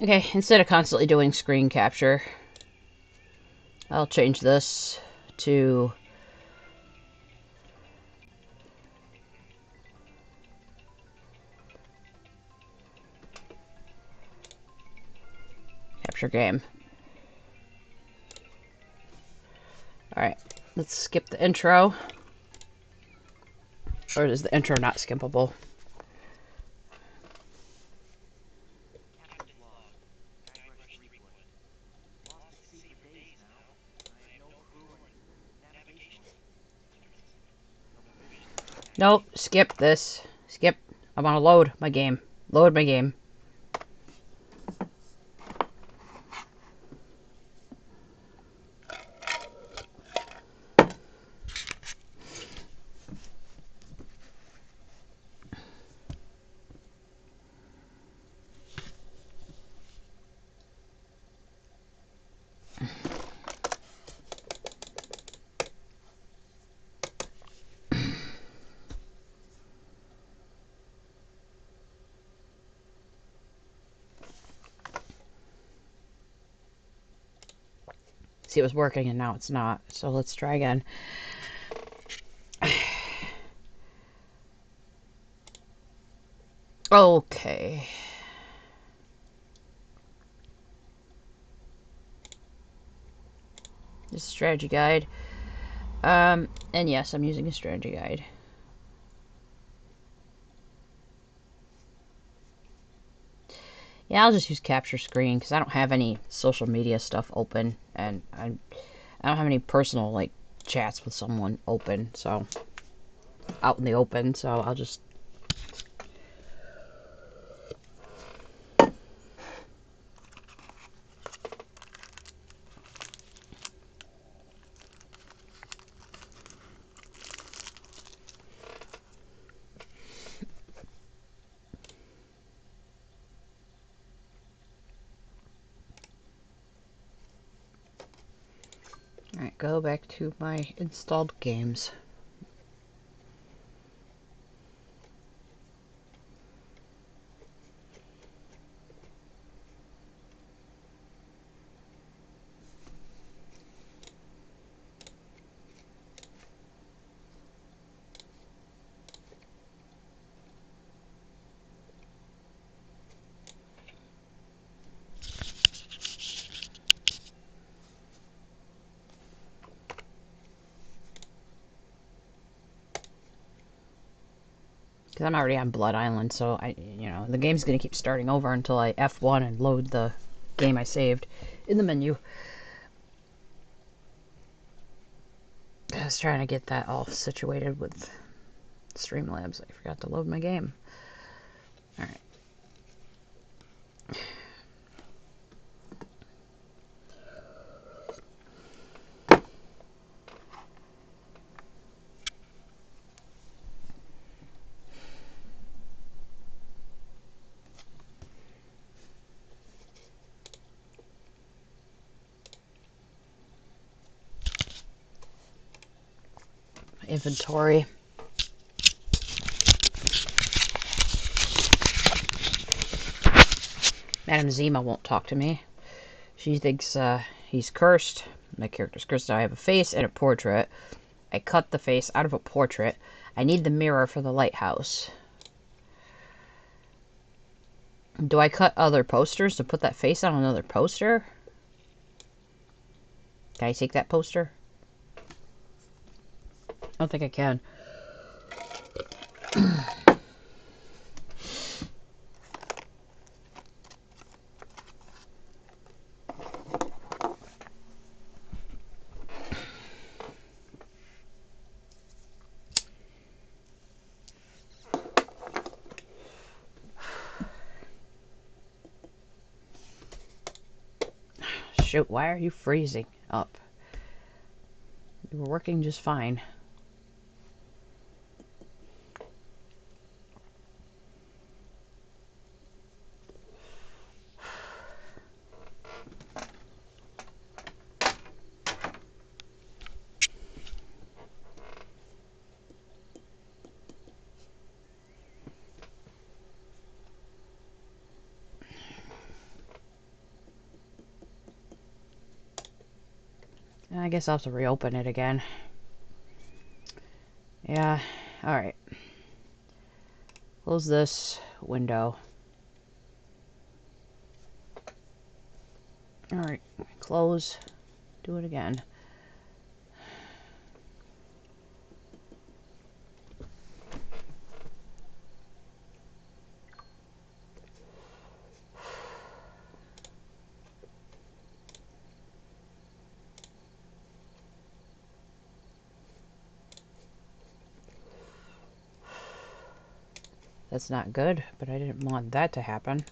Okay, instead of constantly doing screen capture, I'll change this to capture game. Alright, let's skip the intro. Or is the intro not skippable? Nope, skip this. Skip. I want to load my game. Load my game. See, it was working and now it's not. So let's try again. Okay. This is a strategy guide. And yes, I'm using a strategy guide. Yeah, I'll just use capture screen because I don't have any social media stuff open, and I don't have any personal like chats with someone open, so out in the open. So I'll just alright, go back to my installed games. Because I'm already on Blood Island, so the game's gonna keep starting over until I F1 and load the game I saved in the menu. I was trying to get that all situated with Streamlabs. I forgot to load my game. Alright. Inventory. Madame Zima won't talk to me. She thinks he's cursed. My character's cursed. I have a face and a portrait. I cut the face out of a portrait. I need the mirror for the lighthouse. Do I cut other posters to put that face on another poster? Can I take that poster? I don't think I can. Shoot, why are you freezing up? You were working just fine. I guess I'll have to reopen it again. Yeah, alright. Close this window. Alright, close. Do it again. That's not good, but I didn't want that to happen.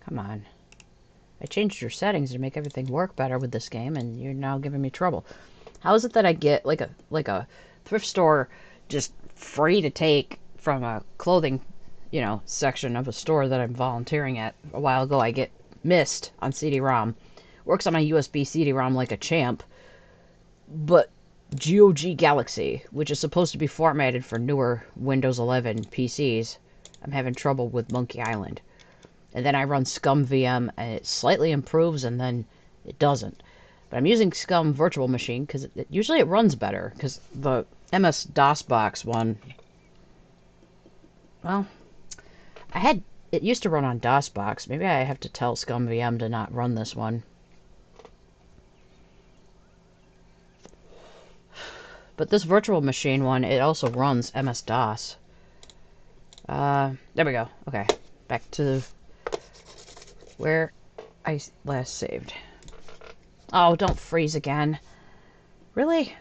Come on. I changed your settings to make everything work better with this game, and you're now giving me trouble. How is it that I get like a thrift store just free to take from a clothing, section of a store that I'm volunteering at a while ago? I get Myst on CD-ROM. Works on my USB CD-ROM like a champ. But GOG Galaxy, which is supposed to be formatted for newer Windows 11 PCs, I'm having trouble with Monkey Island. And then I run Scum VM, and it slightly improves, and then it doesn't. But I'm using Scum Virtual Machine, because usually it runs better, because the MS-DOSBox one, well, it used to run on DOSBox. Maybe I have to tell Scum VM to not run this one. But this Virtual Machine one, it also runs MS-DOS. There we go. Okay, back to where I last saved. Oh, don't freeze again. Really?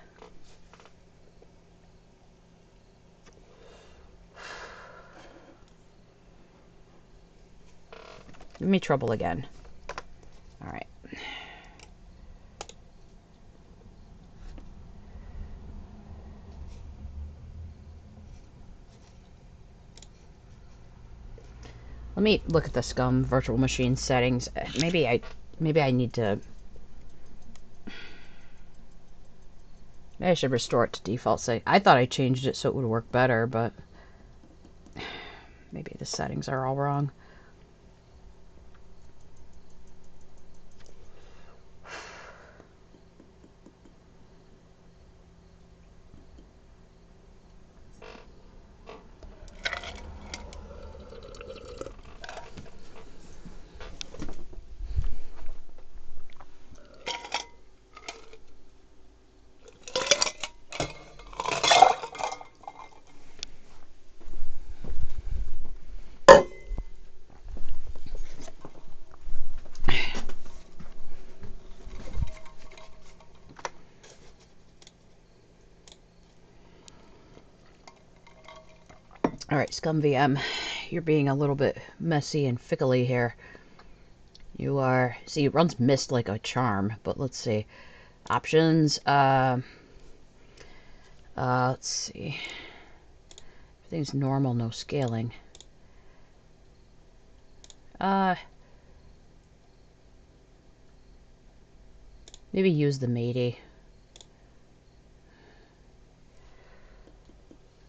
Give me trouble again. Alright. Let me look at the Scum Virtual Machine settings. Maybe I need to... Maybe I should restore it to default setting. I thought I changed it so it would work better, but... Maybe the settings are all wrong. Alright, Scum VM, you're being a little bit messy and fickly here. You are... See, it runs Myst like a charm, but let's see. Options, let's see. Everything's normal, no scaling. Maybe use the MIDI.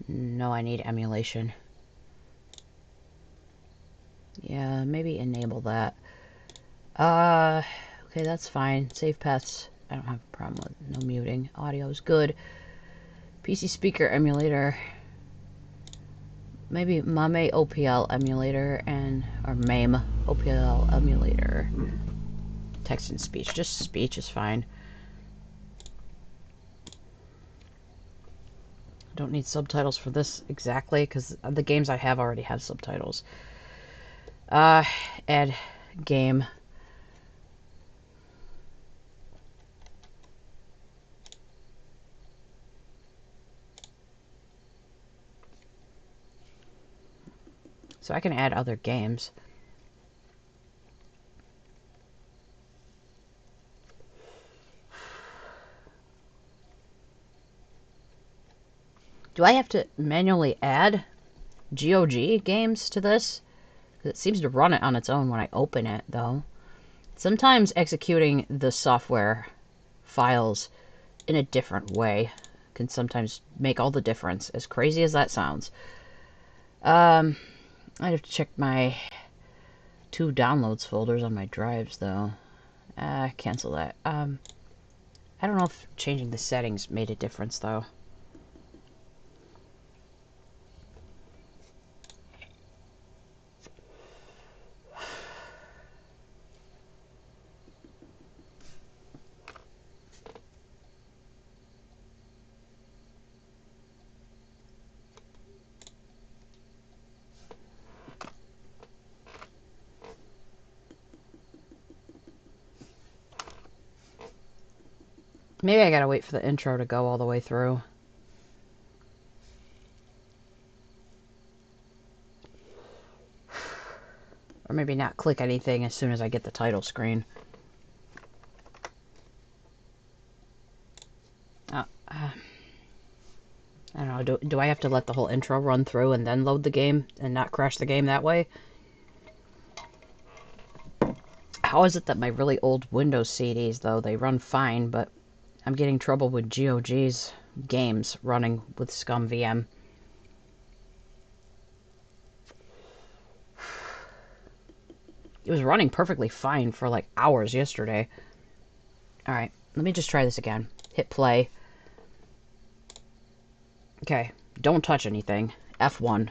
No, I need emulation. Yeah, maybe enable that. Okay, that's fine. Save paths, I don't have a problem with. No muting. Audio is good. PC speaker emulator. Maybe MAME OPL emulator or MAME OPL emulator. Text and speech. Just speech is fine. Don't need subtitles for this exactly, because the games I have already have subtitles. Add game. So I can add other games. Do I have to manually add GOG games to this? It seems to run it on its own when I open it, though. Sometimes executing the software files in a different way can sometimes make all the difference, as crazy as that sounds. I'd have to check my 2 downloads folders on my drives, though. Cancel that. I don't know if changing the settings made a difference, though. Maybe I gotta wait for the intro to go all the way through. Or maybe not click anything as soon as I get the title screen. I don't know, do I have to let the whole intro run through and then load the game and not crash the game that way? How is it that my really old Windows CDs, though, they run fine, but I'm getting trouble with GOG's games running with ScumVM? It was running perfectly fine for like hours yesterday. Alright, let me just try this again. Hit play. Okay, don't touch anything. F1.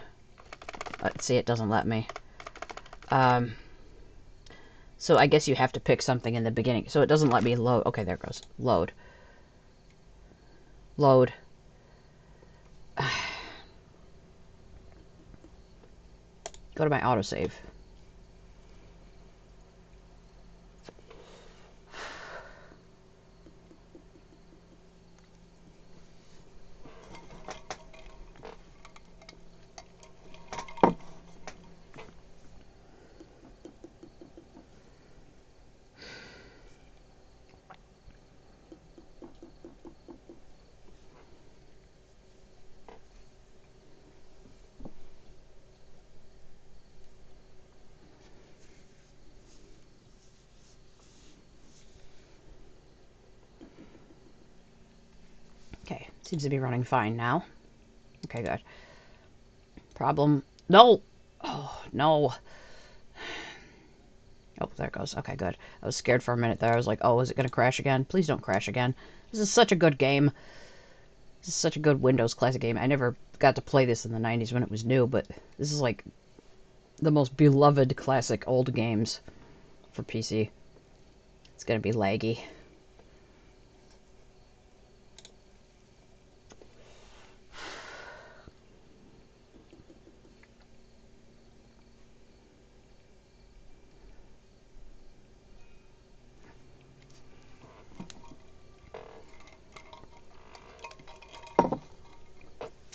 Let's see, it doesn't let me. So I guess you have to pick something in the beginning. So it doesn't let me load. Okay, there it goes. Load. Load. Go to my autosave. Okay, seems to be running fine now. Okay, good. Problem. No! Oh, no. Oh, there it goes. Okay, good. I was scared for a minute there. I was like, oh, is it going to crash again? Please don't crash again. This is such a good game. This is such a good Windows classic game. I never got to play this in the 90s when it was new, but this is like the most beloved classic old games for PC. It's going to be laggy.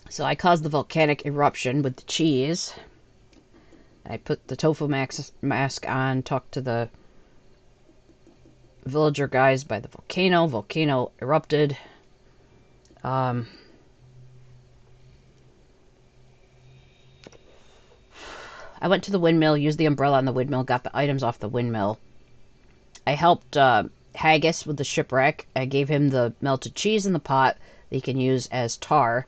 So I caused the volcanic eruption with the cheese. I put the tofu mask on, talked to the villager guys by the volcano. Volcano erupted. I went to the windmill, used the umbrella on the windmill, got the items off the windmill. I helped Haggis with the shipwreck. I gave him the melted cheese in the pot that he can use as tar.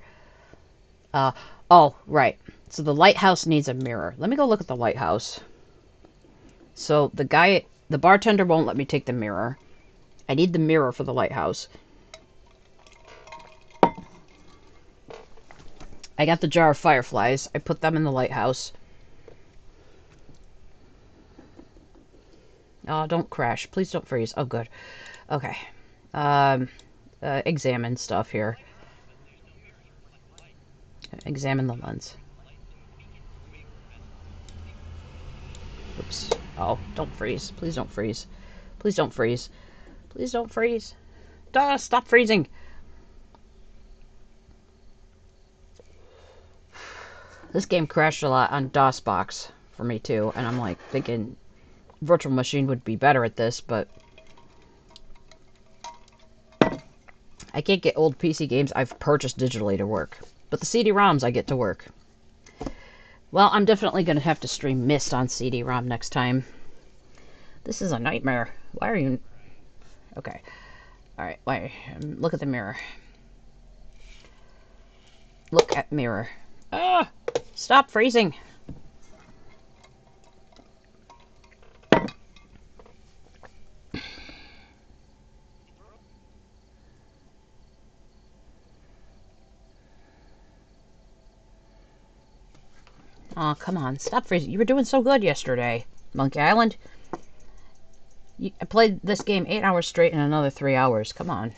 Oh, right. So the lighthouse needs a mirror. Let me go look at the lighthouse. So the bartender won't let me take the mirror. I need the mirror for the lighthouse. I got the jar of fireflies. I put them in the lighthouse. Oh, don't crash. Please don't freeze. Oh, good. Okay. Examine stuff here. Examine the lens. Oops. Oh, don't freeze. Please don't freeze. Please don't freeze. Please don't freeze. Duh, stop freezing. This game crashed a lot on DOSBox for me too, and I'm like thinking Virtual Machine would be better at this, but I can't get old PC games I've purchased digitally to work. But the CD-ROMs I get to work. Well, I'm definitely going to have to stream Myst on CD-ROM next time. This is a nightmare. Why are you... Okay. Alright, why? Look at the mirror. Look at mirror. Ah! Stop freezing! Oh, come on. Stop freezing. You were doing so good yesterday. Monkey Island. I played this game 8 hours straight in another 3 hours. Come on.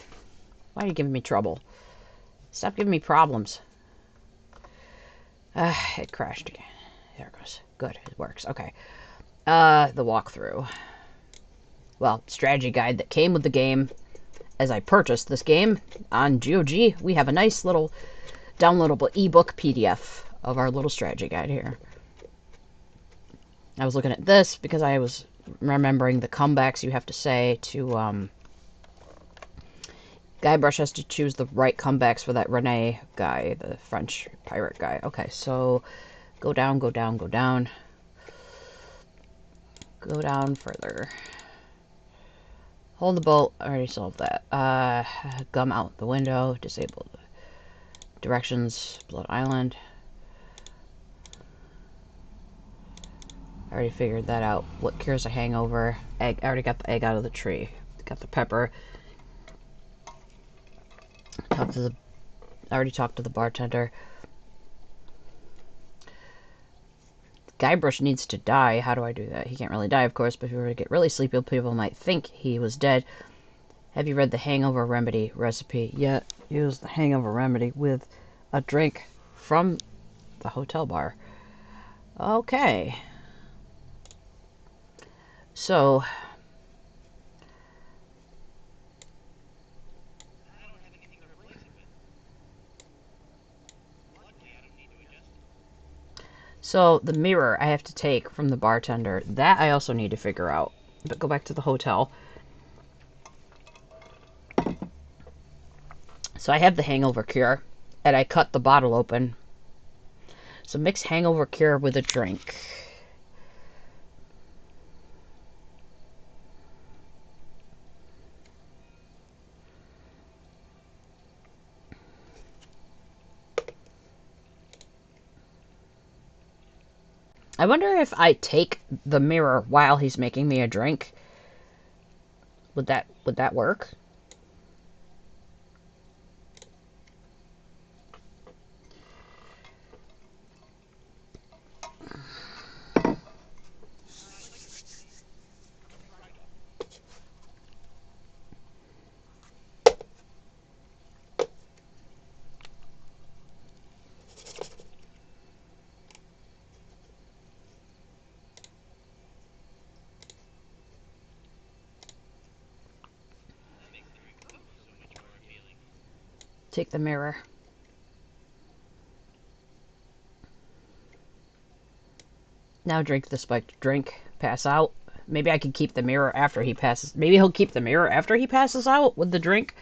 Why are you giving me trouble? Stop giving me problems. It crashed again. There it goes. Good. It works. Okay. The walkthrough. Well, strategy guide that came with the game. As I purchased this game on GOG, we have a nice little downloadable ebook PDF of our little strategy guide here. I was looking at this because I was remembering the comebacks you have to say to, Guybrush has to choose the right comebacks for that Rene guy, the French pirate guy. Okay, so go down, go down, go down. Go down further. Hold the boat. I already solved that. Gum out the window. Disable the directions. Blood Island. I already figured that out. What cures a hangover? Egg. I already got the egg out of the tree. Got the pepper. I already talked to the bartender. Guybrush needs to die. How do I do that? He can't really die, of course, but if he were to get really sleepy, people might think he was dead. Have you read the hangover remedy recipe yet? Use the hangover remedy with a drink from the hotel bar. Okay. So, the mirror I have to take from the bartender. That I also need to figure out. But go back to the hotel. So I have the hangover cure, and I cut the bottle open. So mix hangover cure with a drink. I wonder if I take the mirror while he's making me a drink. Would that work? Take the mirror. Now drink the spiked drink. Pass out. Maybe I could keep the mirror after he passes. Maybe he'll keep the mirror after he passes out with the drink.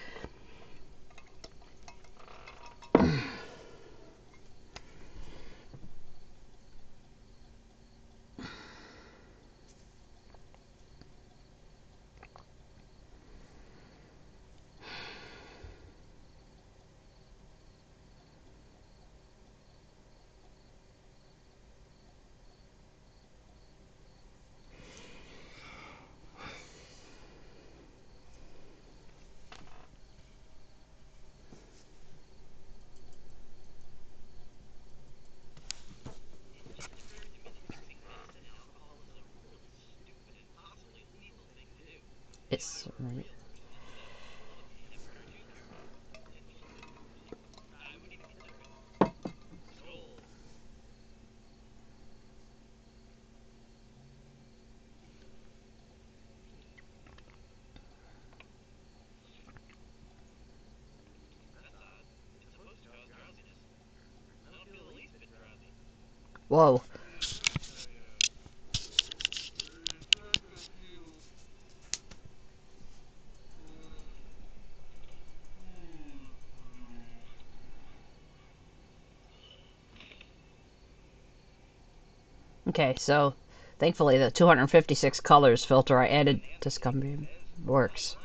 It's whoa. Okay, so thankfully the 256 colors filter I added to Scumbeam works.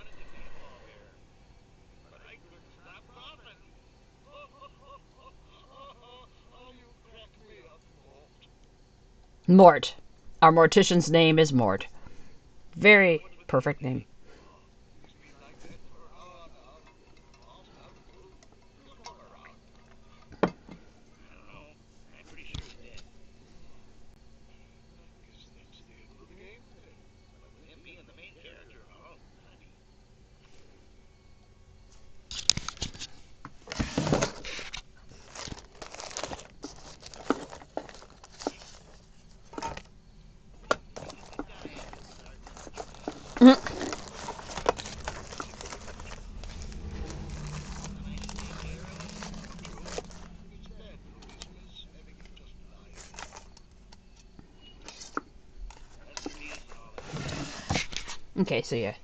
Mort. Our mortician's name is Mort. Very perfect name. Okay, so yeah.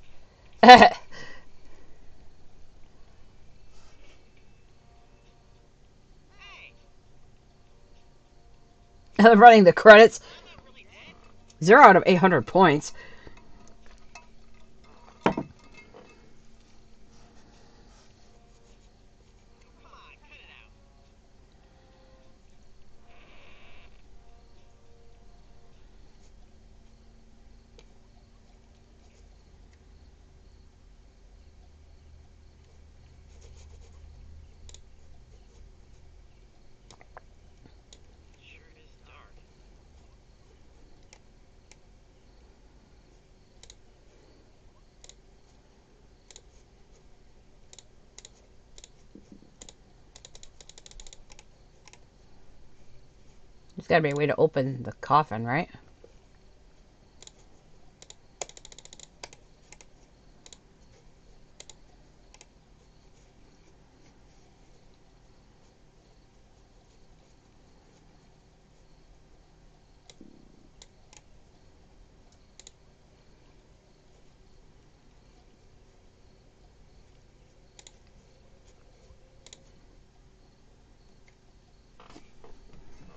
Running the credits. 0 out of 800 points. There's gotta be a way to open the coffin, right?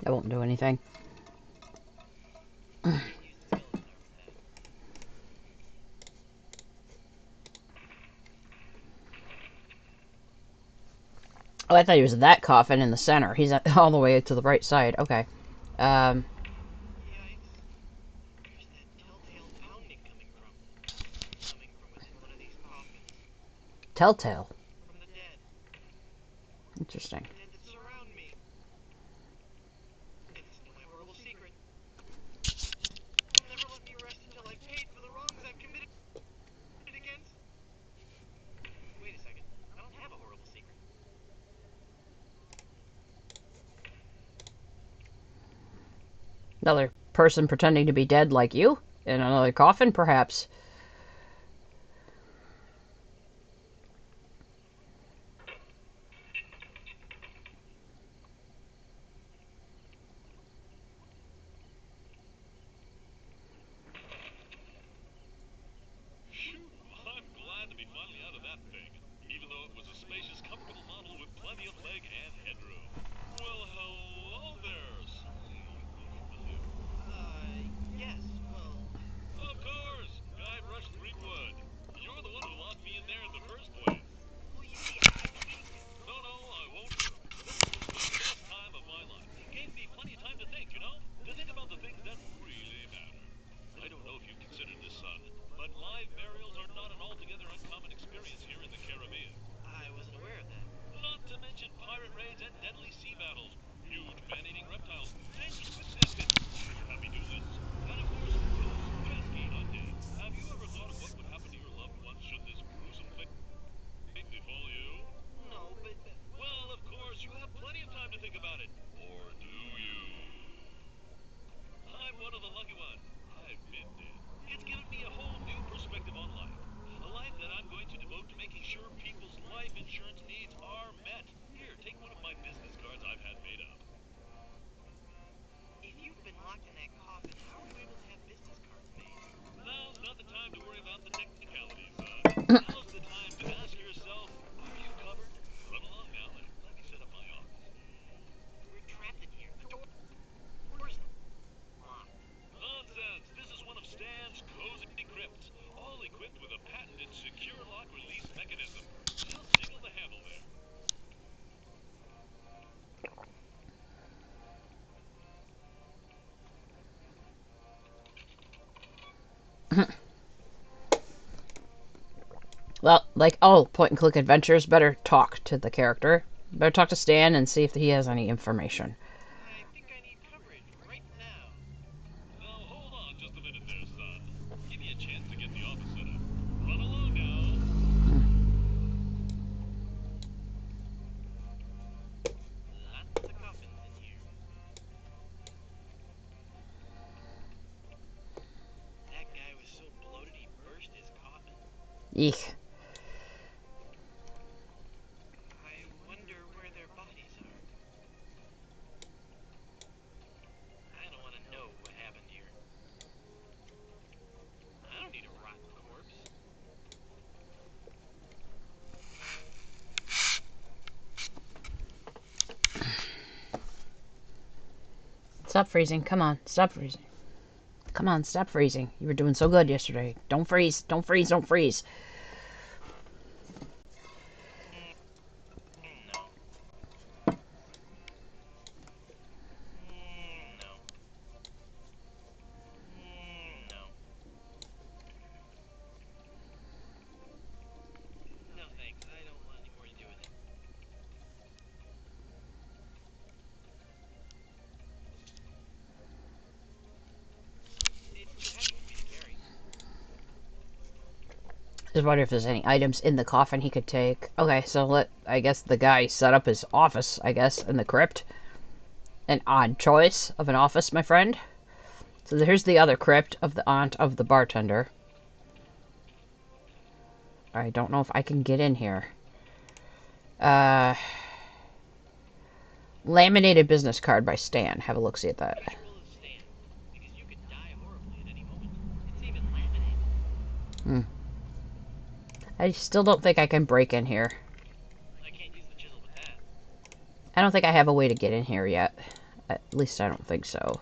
That won't do anything. Oh, I thought he was that coffin in the center. He's all the way to the right side. Okay. Um, Telltale. Interesting. Another person pretending to be dead like you? In another coffin, perhaps? Well, like all point and click adventures, better talk to the character. Better talk to Stan and see if he has any information. Eek. Stop freezing. Come on. Stop freezing. Come on, stop freezing. You were doing so good yesterday. Don't freeze. Don't freeze. Don't freeze. Just wonder if there's any items in the coffin he could take. Okay, so I guess the guy set up his office, I guess, in the crypt. An odd choice of an office, my friend. So here's the other crypt of the aunt of the bartender. I don't know if I can get in here. Laminated business card by Stan. Have a look-see at that. I still don't think I can break in here. I don't think I have a way to get in here yet. At least I don't think so.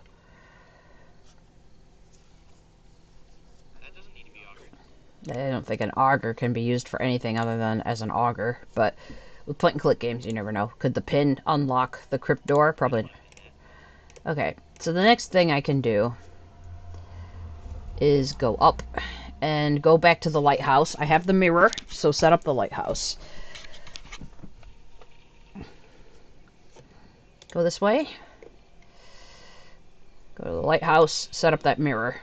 I don't think an auger can be used for anything other than as an auger, but with point-and-click games, you never know. Could the pin unlock the crypt door? Probably. Okay, so the next thing I can do is go up and go back to the lighthouse. I have the mirror, so set up the lighthouse. Go this way. Go to the lighthouse, set up that mirror.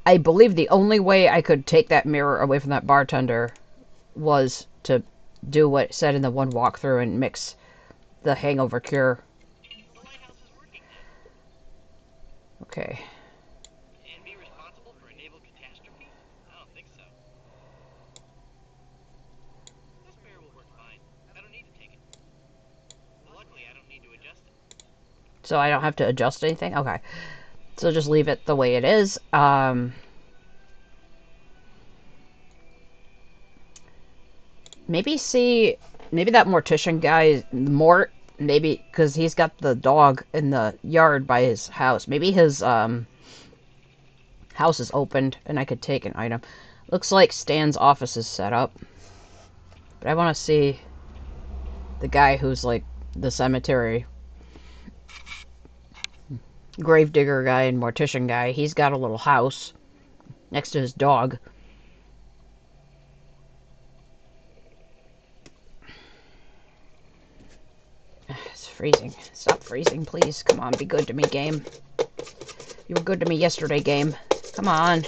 I believe the only way I could take that mirror away from that bartender was to do what it said in the one walkthrough and mix the hangover cure. Okay. And be responsible for a naval catastrophe? I don't think so. This mirror will work fine. I don't need to take it. Luckily, I don't need to adjust it. So I don't have to adjust anything? Okay. So just leave it the way it is. Maybe that mortician guy, Mort, maybe, because he's got the dog in the yard by his house. Maybe his, house is opened and I could take an item. Looks like Stan's office is set up. But I want to see the guy who's, like, the cemetery gravedigger guy and mortician guy. He's got a little house next to his dog. It's freezing. Stop freezing, please. Come on, be good to me, game. You were good to me yesterday, game. Come on.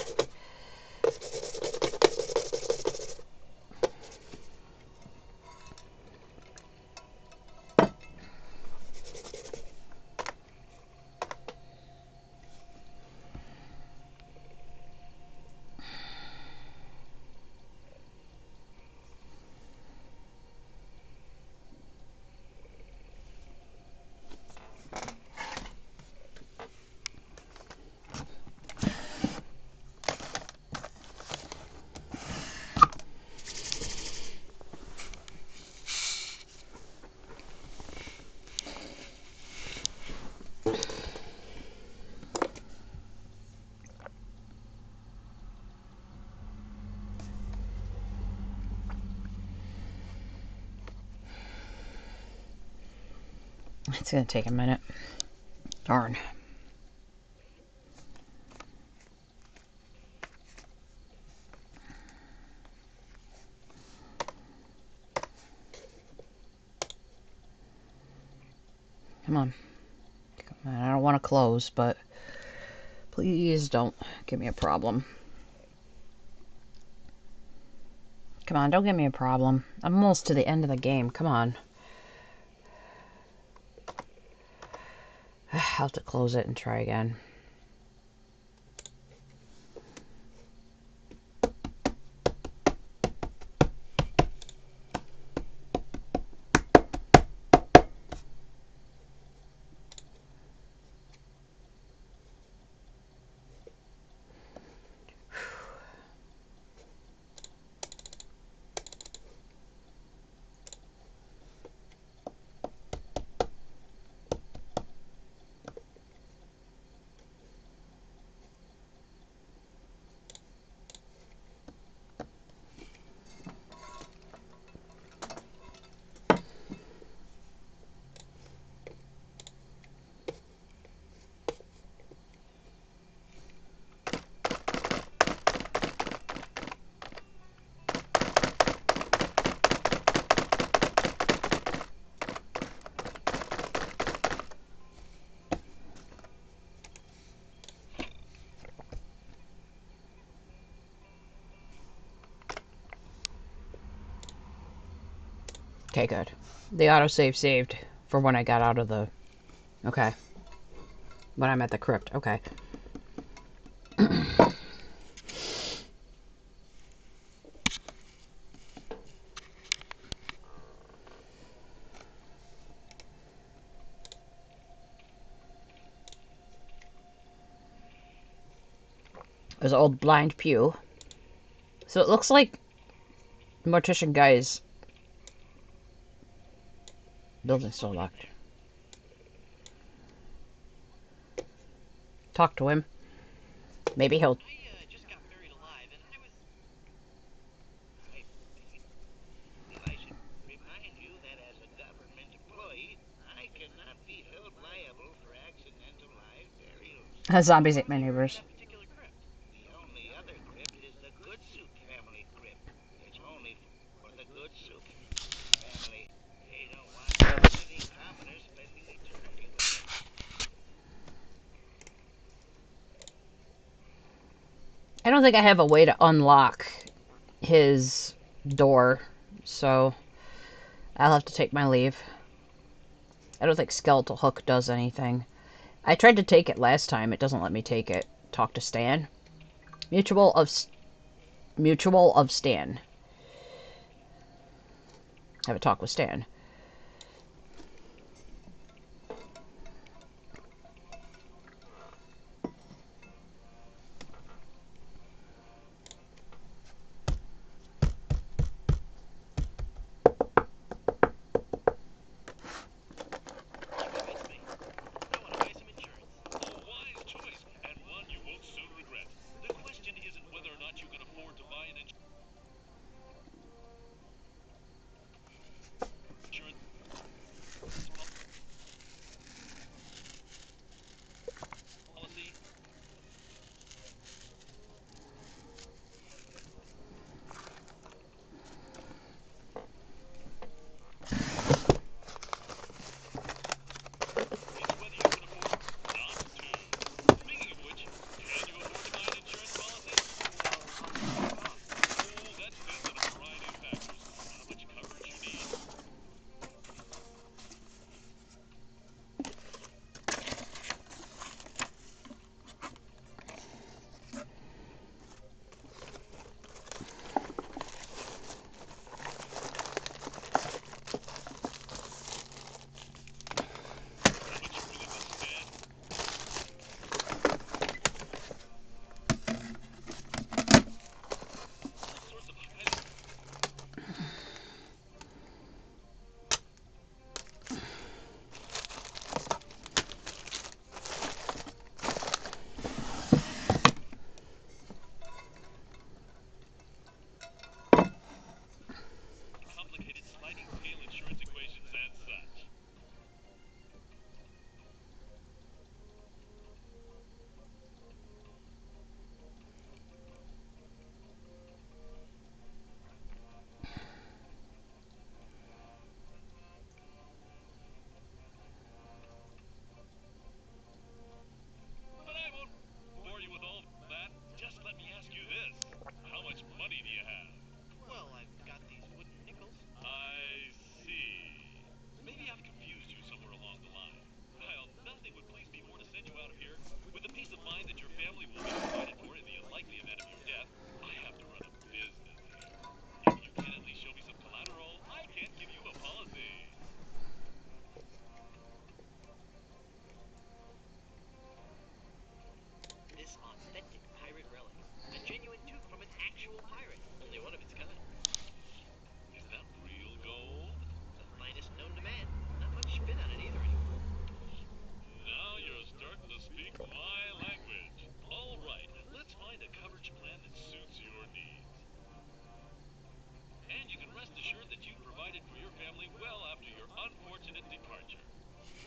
It's gonna take a minute. Darn. Come on. Come on. I don't want to close, but please don't give me a problem. Come on, don't give me a problem. I'm almost to the end of the game. Come on. I'll have to close it and try again. Okay, good. The autosave saved for when I got out of the... Okay. When I'm at the crypt. Okay. There's an old blind pew. So it looks like Mortician Guy's building's still locked. Talk to him. Maybe he'll... I just got buried alive, and I was... I should remind you that as a government employee, I cannot be held liable for accidental live burials. Zombies ate my neighbors. That particular crypt. The only other crypt is the Goodsuk family crypt. It's only for the Goodsuk family. They don't want visiting commoners spending eternity with them. I don't think I have a way to unlock his door, so I'll have to take my leave. I don't think Skeletal Hook does anything. I tried to take it last time. It doesn't let me take it. Talk to Stan. Mutual of Stan. Have a talk with Stan. Well, I've got these wooden nickels. This authentic pirate relic. A genuine tooth from an actual pirate. Only one of its kind. The finest known to man. Not much spin on it either anymore.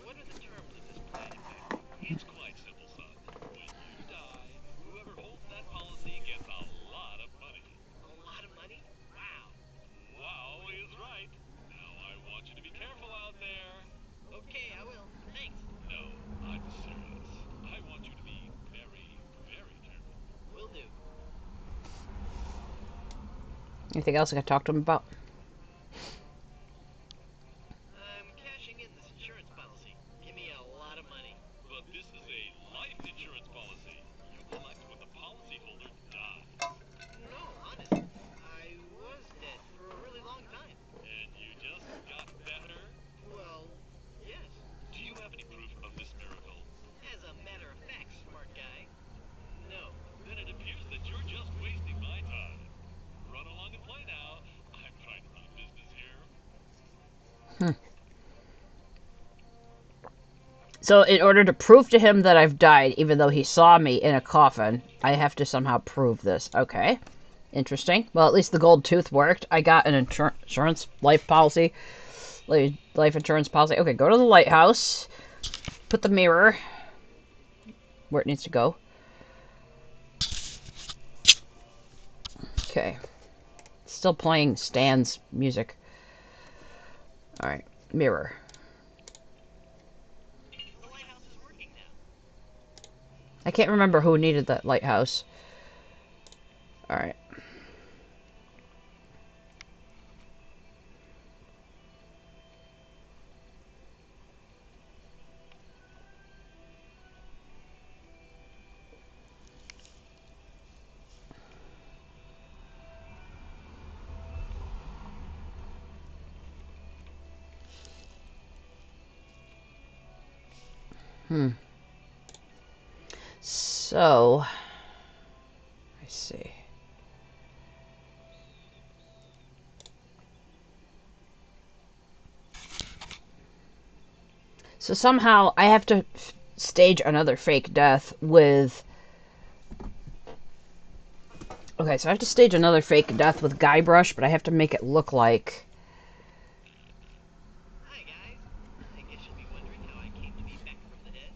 What are the terms of this plan exactly? A lot of money? Wow. Okay, I will. Thanks. Will do. Anything else I can talk to him about? So in order to prove to him that I've died, even though he saw me in a coffin, I have to somehow prove this. Okay. Interesting. Well, at least the gold tooth worked. I got an insurance life policy. Life insurance policy. Okay, go to the lighthouse. Put the mirror where it needs to go. Okay. Still playing Stan's music. Alright. Mirror. The lighthouse is working now. I can't remember who needed that lighthouse. Alright. So, I see. So somehow I have to stage another fake death with... Okay, so I have to stage another fake death with Guybrush, but I have to make it look like... Hi, guys. I guess you'll be wondering how I came to be back from the dead.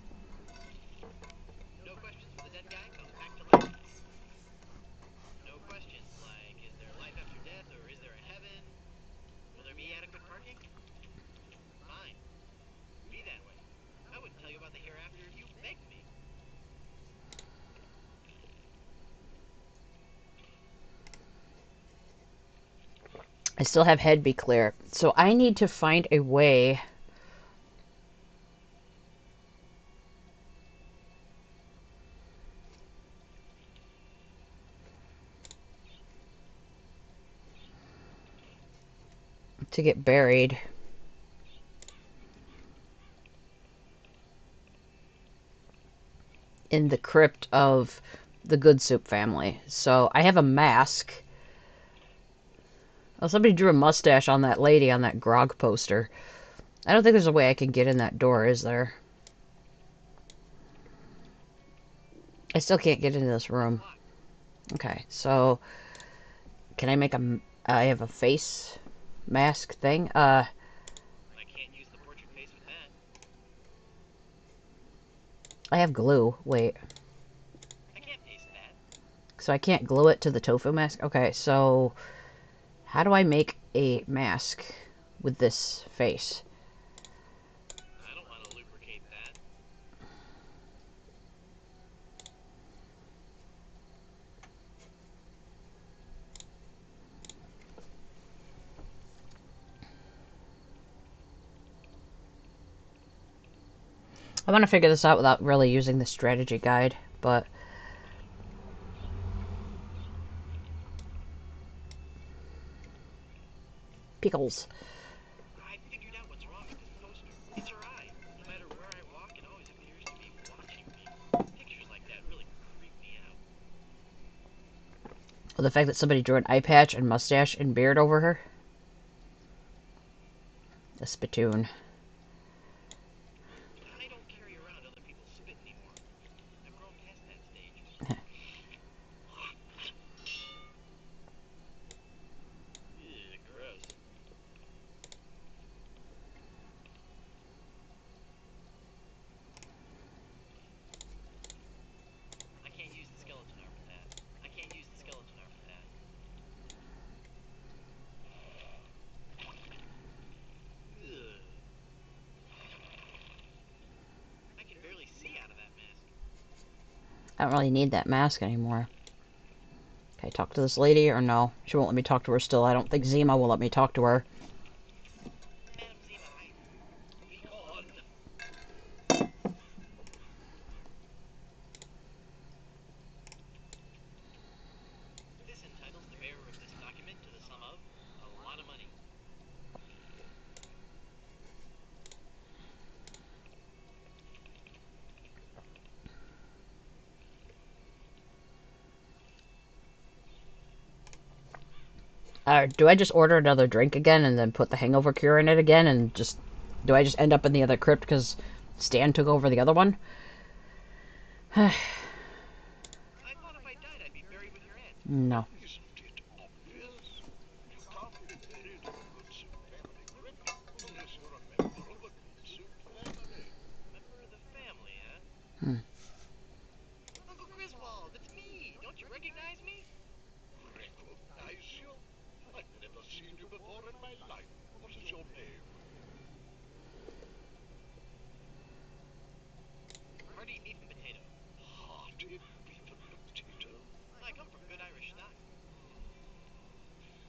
No questions for the dead guy comes back to life. No questions like, is there life after death or is there a heaven? Will there be adequate parking? Fine. Be that way. I wouldn't tell you about the hereafter if you begged me. I still have head be clear. So I need to find a way... to get buried. In the crypt of the Good Soup family. So I have a mask. Oh, somebody drew a mustache on that lady on that grog poster. I don't think there's a way I can get in that door, is there? I still can't get into this room. Okay, so... Can I make a... I have a face mask thing? I can't use the portrait face with that. I have glue. Wait. I can't paste that. So I can't glue it to the tofu mask? Okay, so... How do I make a mask with this face? I don't want to lubricate that. I want to figure this out without really using the strategy guide, but... Pickles. I figured out what's wrong with this poster. It's her eye. No matter where I walk, it always appears to be watching me. Pictures like that really creep me out. Well, the fact that somebody drew an eye patch and mustache and beard over her. A spittoon. I don't carry around other people's spit anymore. I've grown past that stage. Ew, gross. I can't use the skeleton arm for that. I can't use the skeleton arm for that. Ugh. I can barely see out of that mask. I don't really need that mask anymore. Can I talk to this lady or no? She won't let me talk to her still. I don't think Zima will let me talk to her. Madam Zima, be gone. This entitles the bearer of this document to the sum of a lot of money. Do I just order another drink again and then put the hangover cure in it again and just... Do I just end up in the other crypt because Stan took over the other one. I thought if I died, I'd be buried with your aunt. No. Isn't it obvious? You can't be buried in the Goodsoup family crypt unless you're a member of the Goodsoup family. Member of the family, huh? Hmm. Uncle Griswold, it's me. Don't you recognize me? Recognize you? I've never seen you before in my life. What is your name? Hearty beef and potato. Hearty beef and potato? I come from good Irish stock.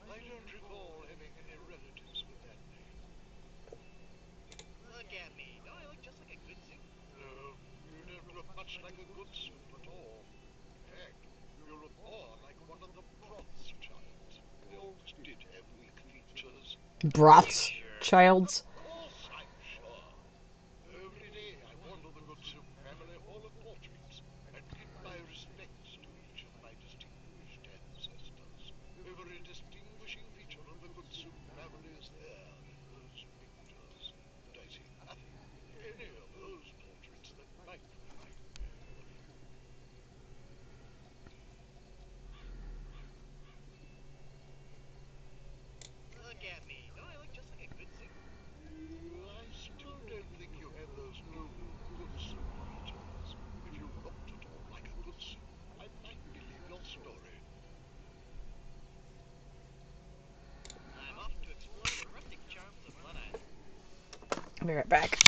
I don't recall having any relatives with that name. Look at me. Don't I look just like a good soup? No, you don't look much like a good soup at all. In fact, you look more like one of the Rothschilds. They always did have weak features. Broths. Childs. Of course I'm sure. Every day I wander the Goodsoup family hall of portraits and give my respects to each of my distinguished ancestors. Every distinguishing feature of the Goodsoup family is there in those pictures. And I see nothing in any of those portraits that might remind me of you. Look at me. Don't I look just like a good soup? I still don't think you have those noble good soup features. If you looked at all like a good soup, I might believe your story. I'm off to explore the rustic charms of Blood Island. I'll be right back.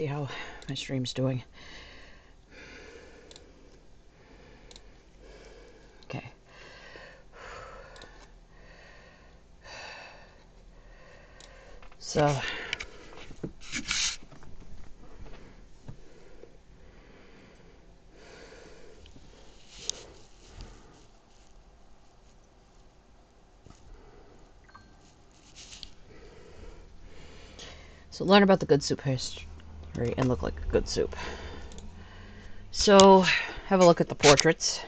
see how my stream's doing. Okay. So learn about the good soup history and look like a good soup. So have a look at the portraits.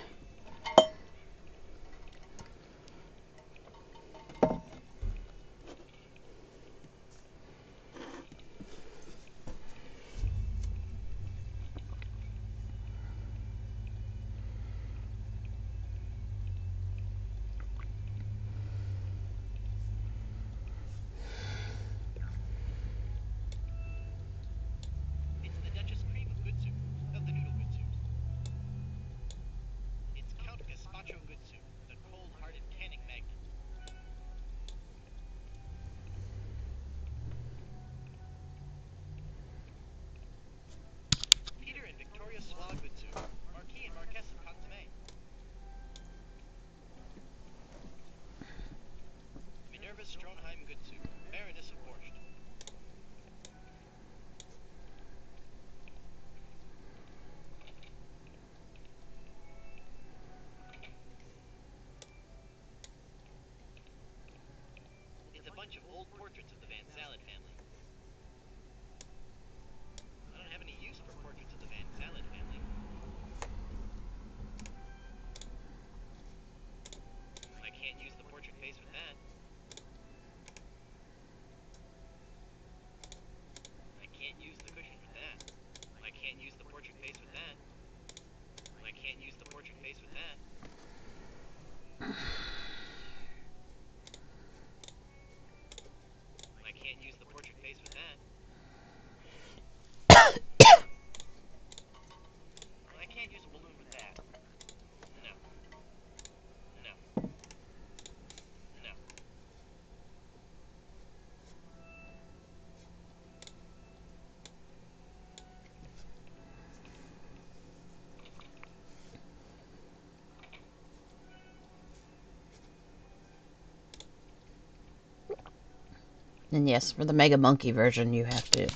And yes, for the Mega Monkey version, you have to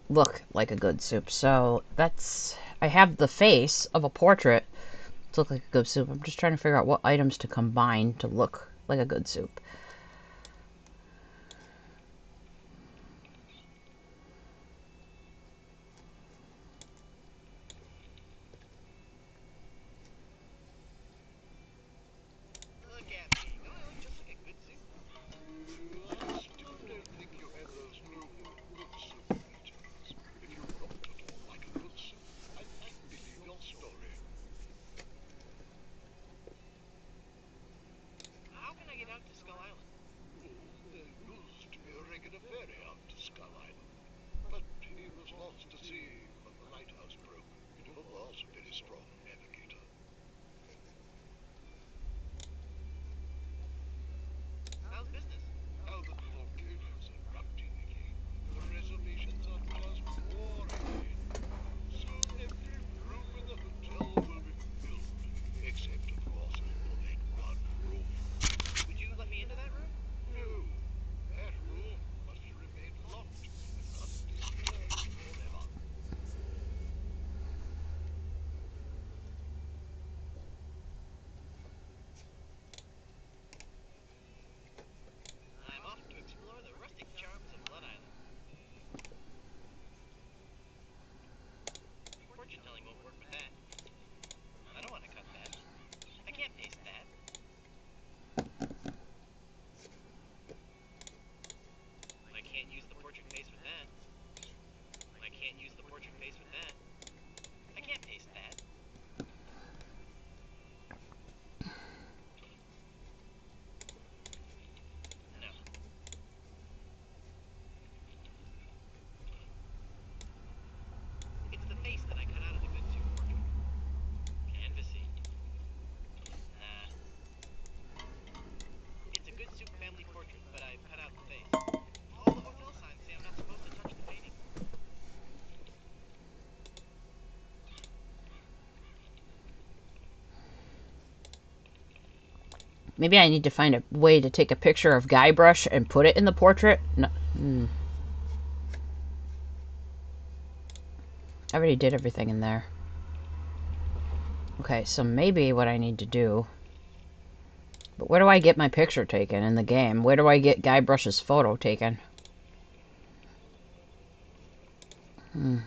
look like a good soup. So that's, I have the face of a portrait to look like a good soup. I'm just trying to figure out what items to combine to look like a good soup. Maybe I need to find a way to take a picture of Guybrush and put it in the portrait. No. I already did everything in there. Okay, so maybe what I need to do... But where do I get my picture taken in the game? Where do I get Guybrush's photo taken? No.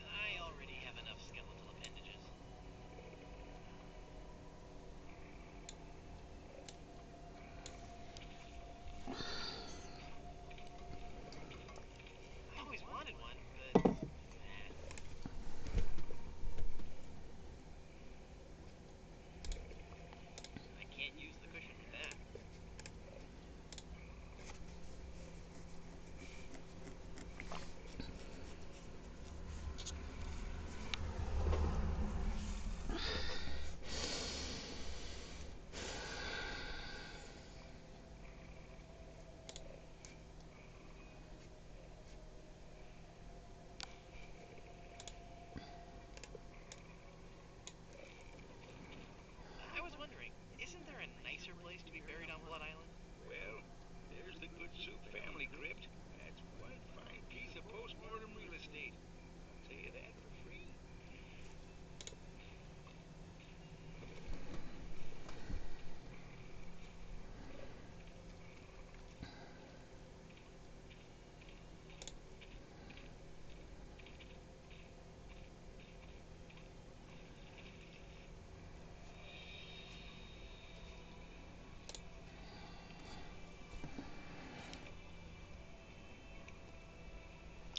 I already have enough skeletal appendages. I always wanted one, but I can't use the cushion with that. I was wondering, isn't there a nicer place to be buried on Blood Island? Well, there's the Good Soup family crypt. That's one fine piece of post-mortem real estate. I'll tell you that for free.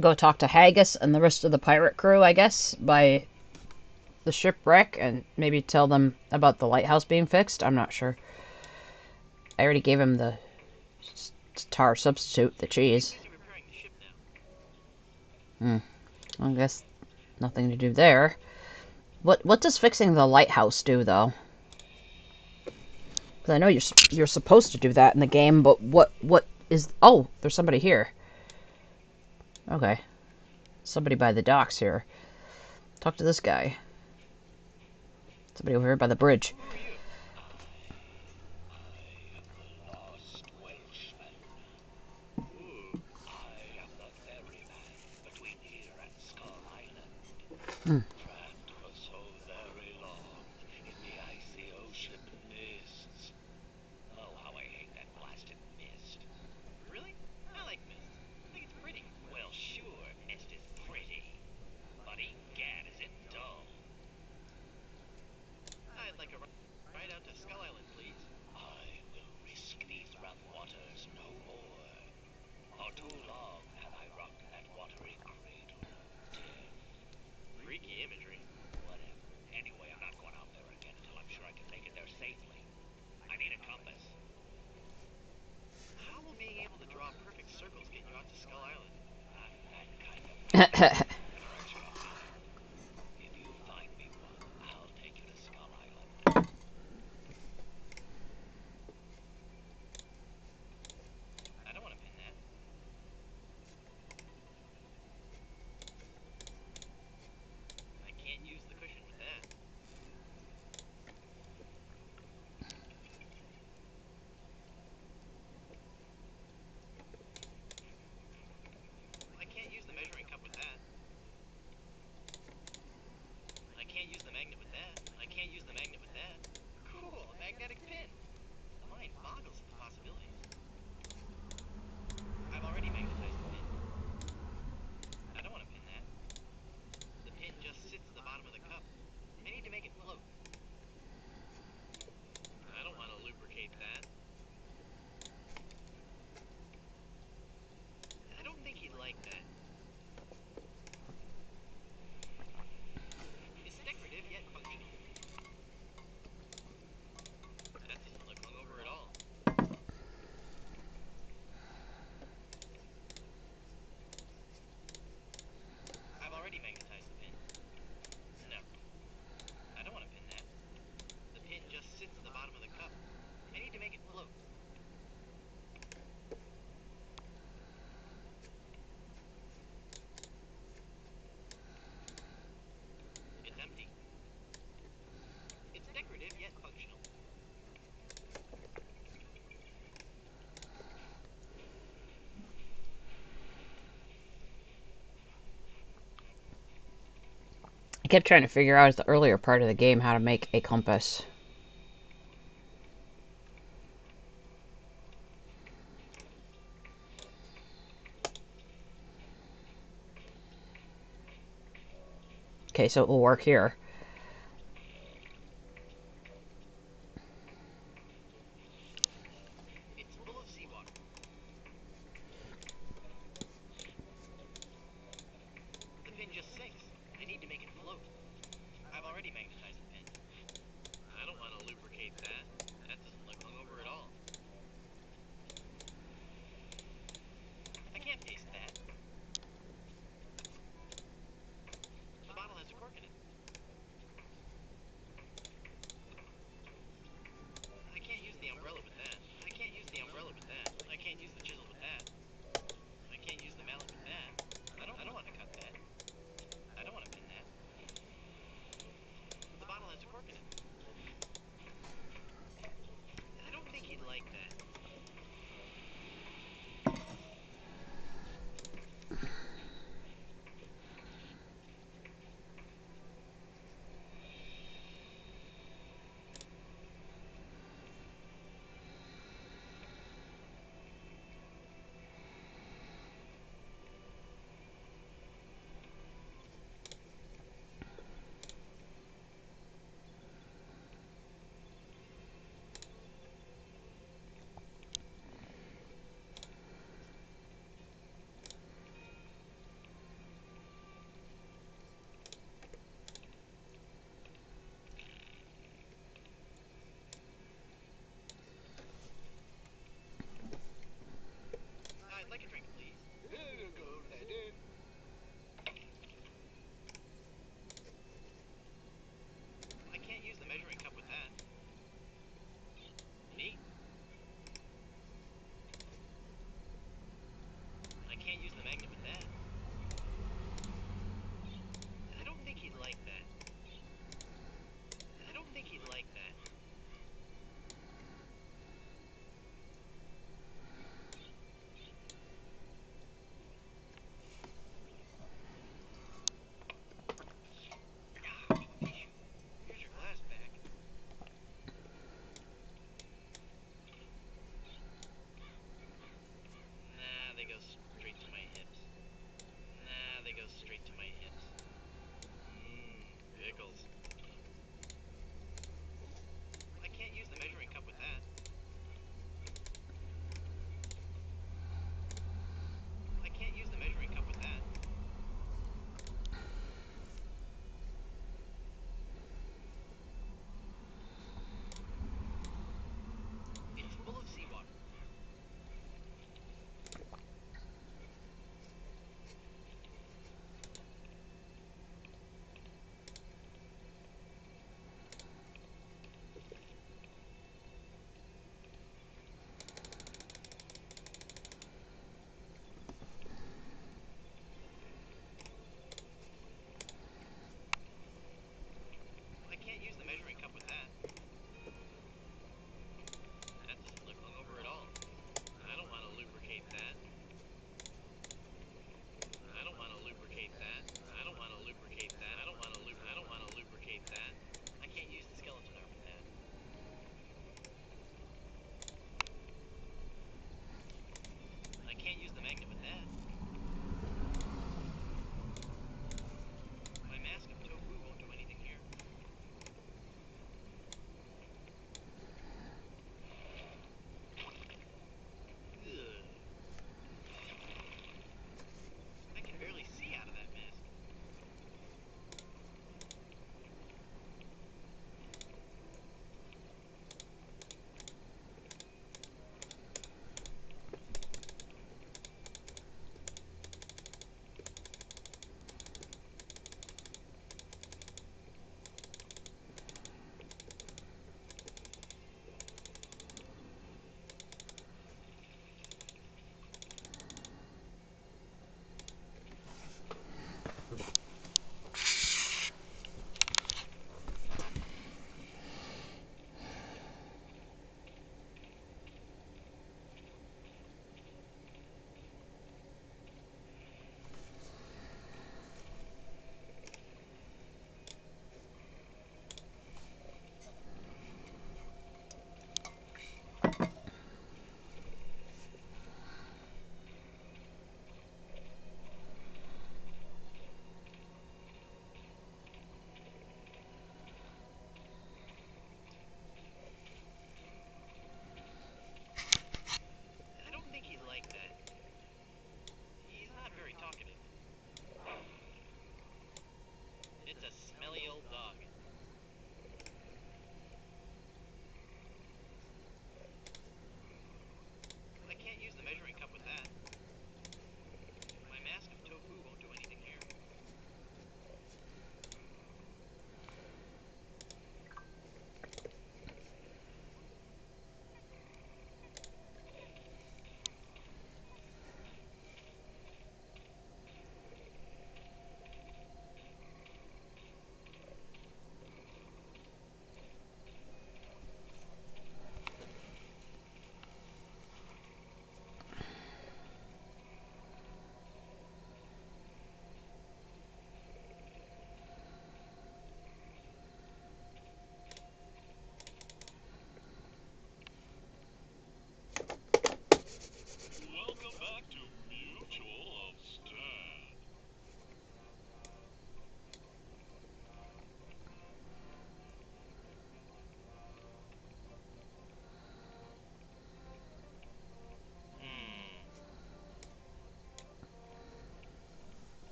Go talk to Haggis and the rest of the pirate crew, I guess, by the shipwreck, and maybe tell them about the lighthouse being fixed. I'm not sure. I already gave him the tar substitute, the cheese. Busy repairing the ship now. I guess nothing to do there. What does fixing the lighthouse do, though? Because I know you're supposed to do that in the game, but what is... Oh, there's somebody here. Okay. Somebody by the docks here. Talk to this guy. Somebody over here by the bridge. Who are you? Lost Welshman. I am the ferryman between here and Skull Island. Trapped for so very long in the icy ocean mists. Oh, how I hate that blasted mist. Really? I like mist. I think it's pretty. Well, sure, mist is pretty. But egad, is it dull. I'd like a ride out to Skull Island, please. I will risk these rough waters no more. For too long have I rocked that watery cradle of death. Freaky imagery. Whatever. Anyway, I'm not going out there again until I'm sure I can make it there safely. I need a compass. How will being able to draw perfect circles get you out to Skull Island? I'm that kind of direction guy. If you find me one, I'll take you to Skull Island. I don't want to pin that. I can't use the cushion with that. I can't use the measuring cup with that. kept trying to figure out at the earlier part of the game how to make a compass. Okay, so it will work here. It's full of seawater. The pin just sinks. I need to make it float. I've already magnetized the pin. I don't want to lubricate that. That doesn't look hungover at all. I can't taste that. The bottle has a cork in it. I can't use the umbrella with that. I can't use the umbrella with that. I can't use the chisel with that. I can't use the mallet with that. I don't want to cut that. I don't want to pin that. The bottle has a cork in it. I don't think he'd like that. I'd like a drink, please. Go right in. I can't use the measuring cup with that. Neat. I can't use the magnet with that. I don't think he'd like that. I don't think he'd like that. Here's your glass back. Nah, they go straight to my hips. Nah, they go straight to my hips. Pickles. I can't use the measuring cup with that. I can't use the measuring cup with that. It's full of seawater.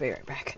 be right back.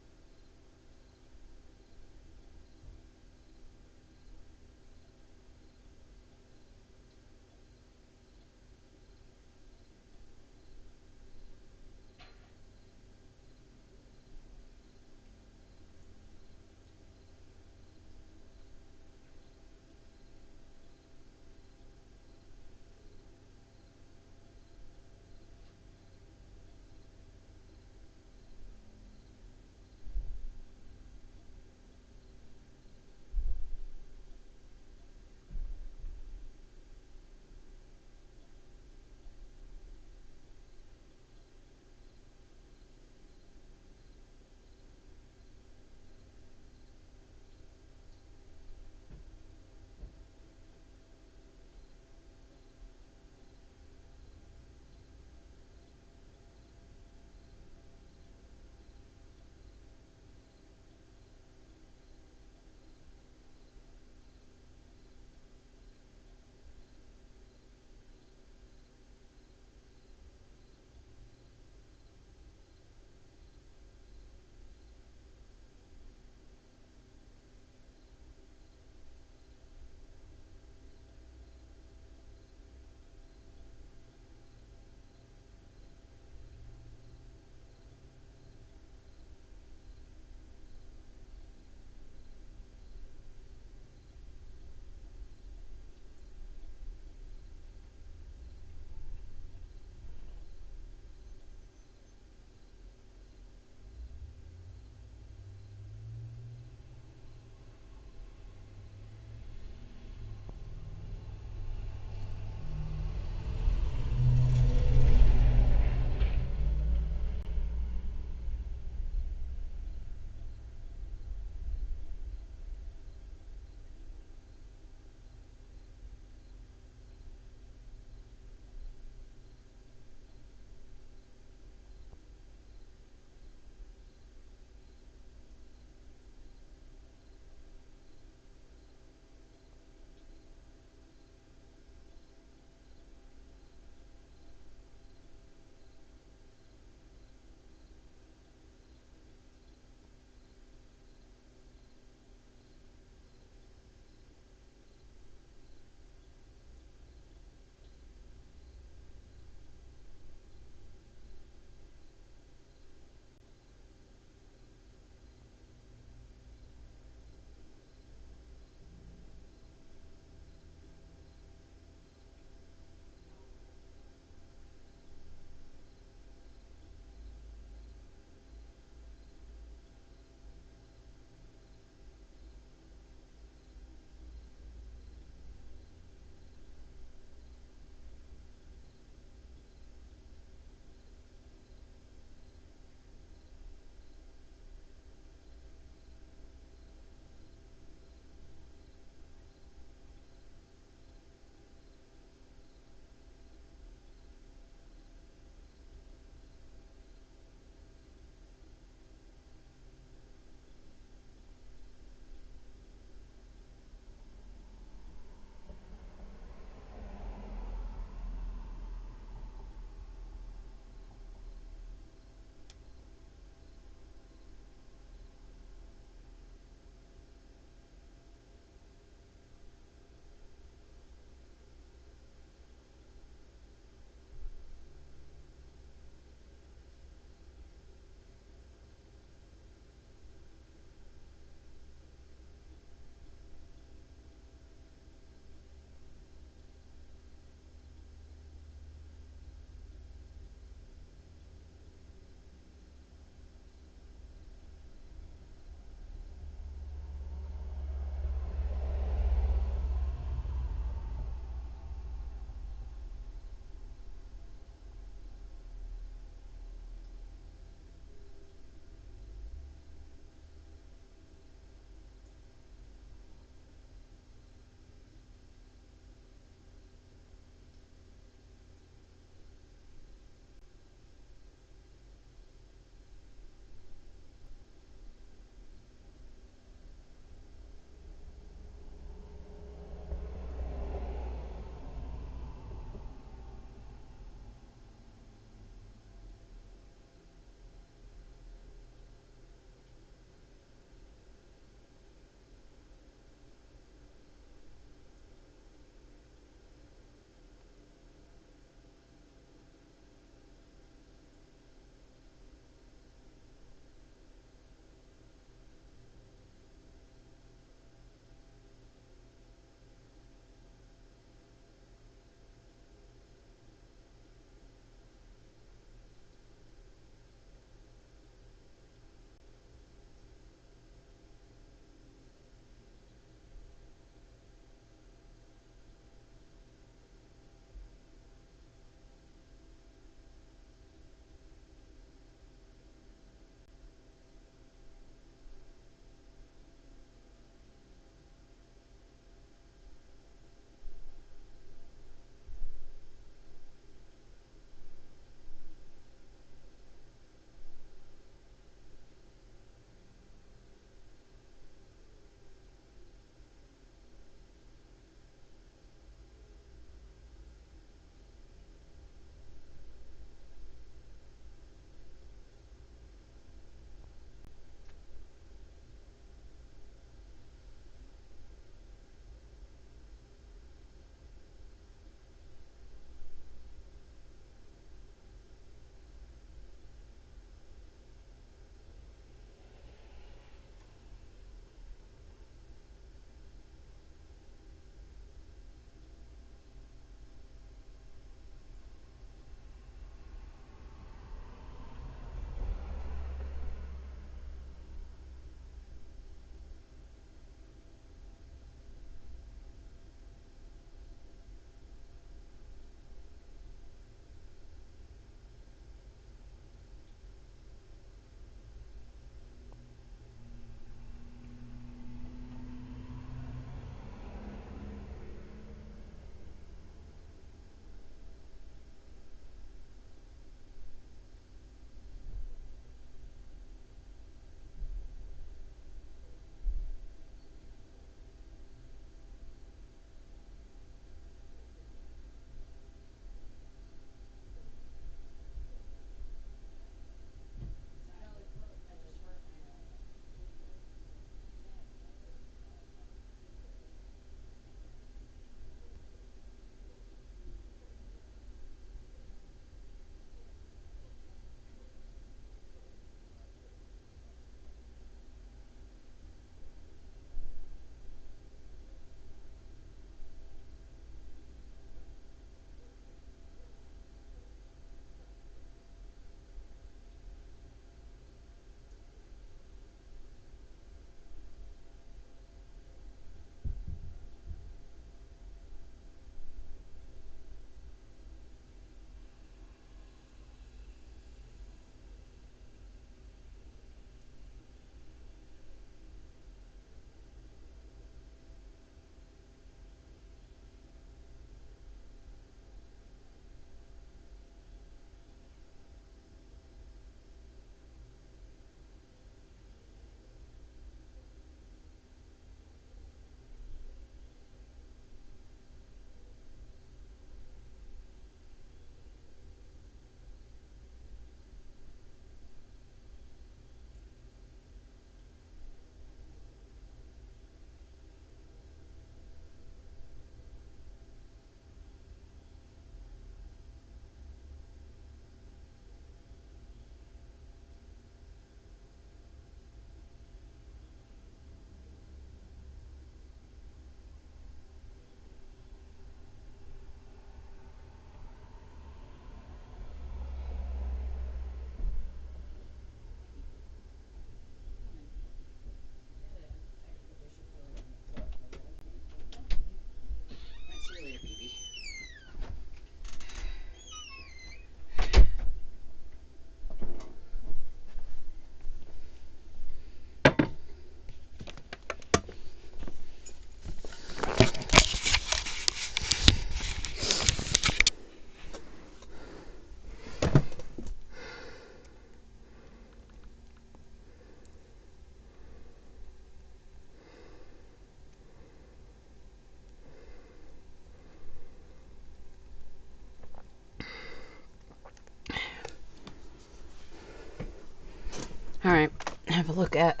have a look at.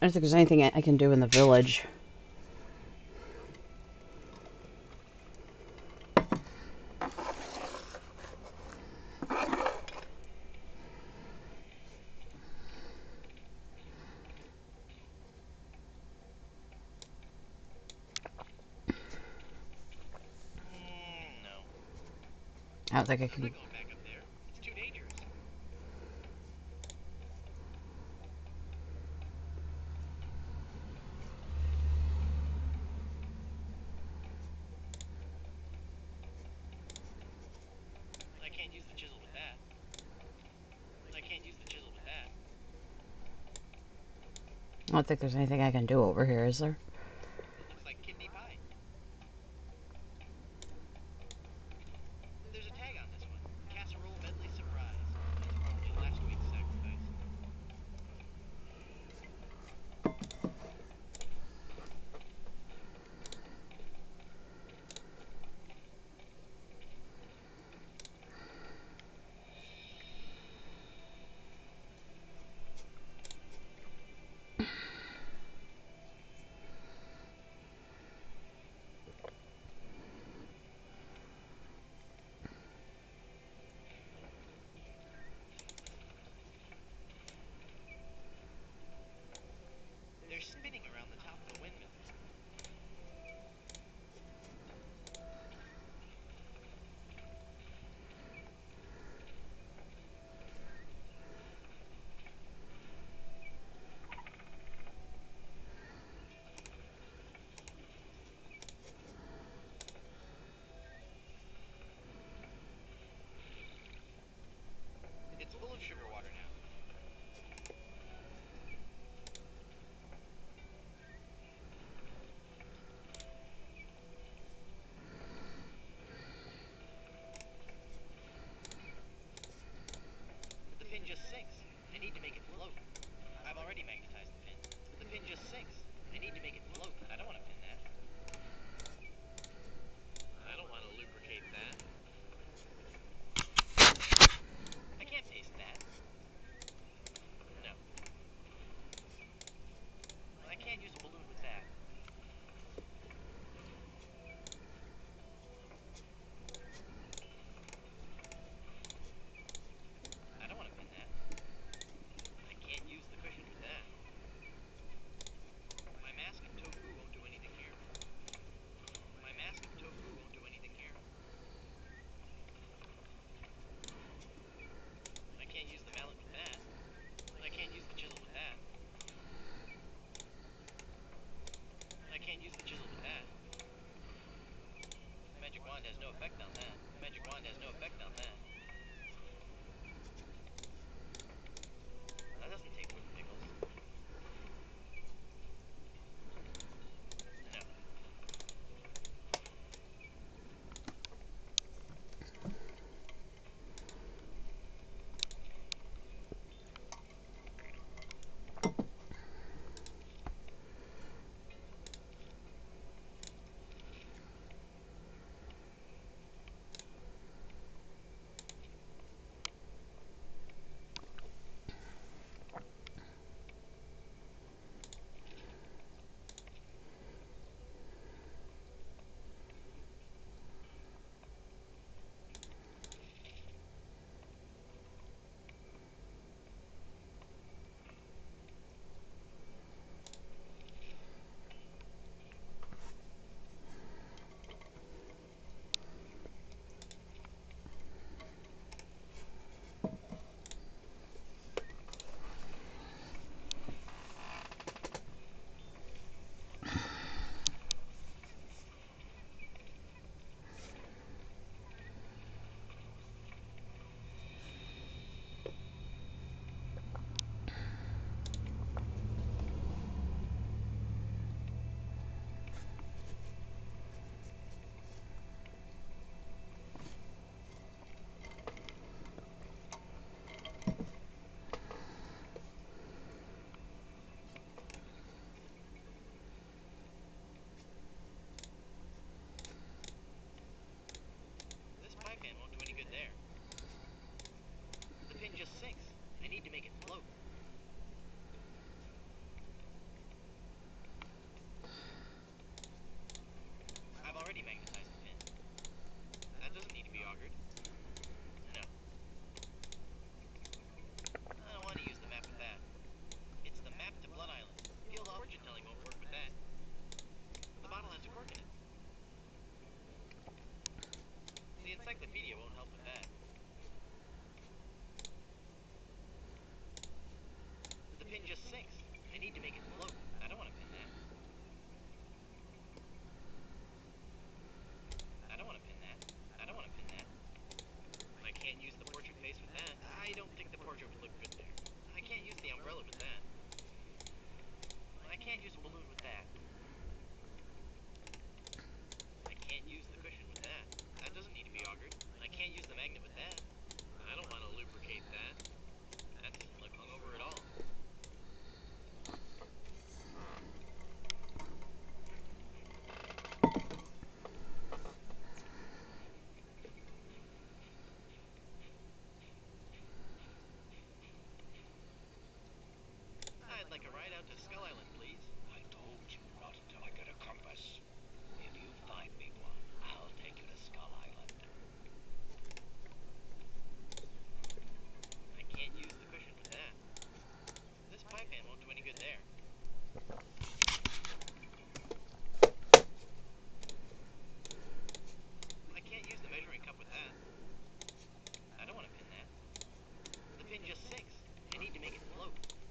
I don't think there's anything I can do in the village. No. I don't think I I'm can. not going back up there. It's too dangerous. I can't use the chisel with that. I can't use the chisel with that. I don't think there's anything I can do over here, is there? It looks like kidney pie. There's a tag on this one. Casserole medley surprise. It's probably last week's sacrifice.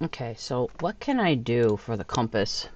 Okay, so what can I do for the compass?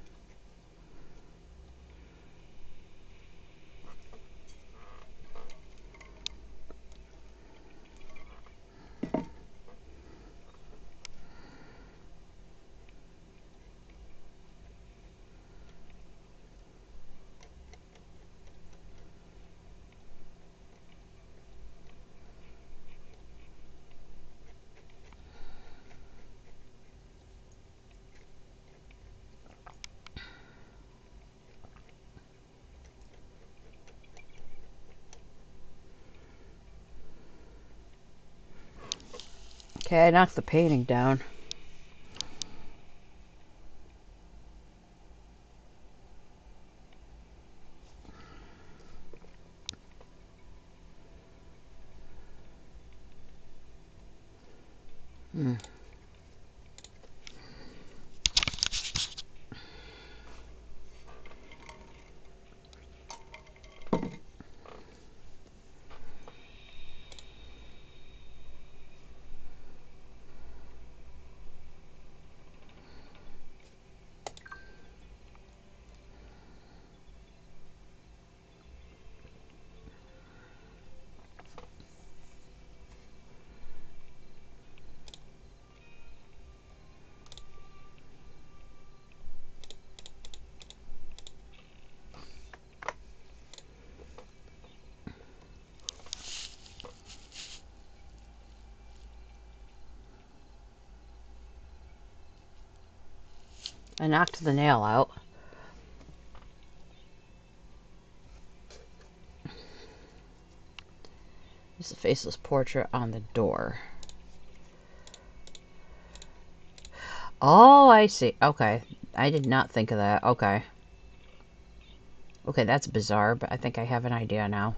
Okay, I knocked the painting down. Hmm. I knocked the nail out. There's a faceless portrait on the door. Oh, I see. Okay. I did not think of that. Okay. Okay, that's bizarre, but I think I have an idea now.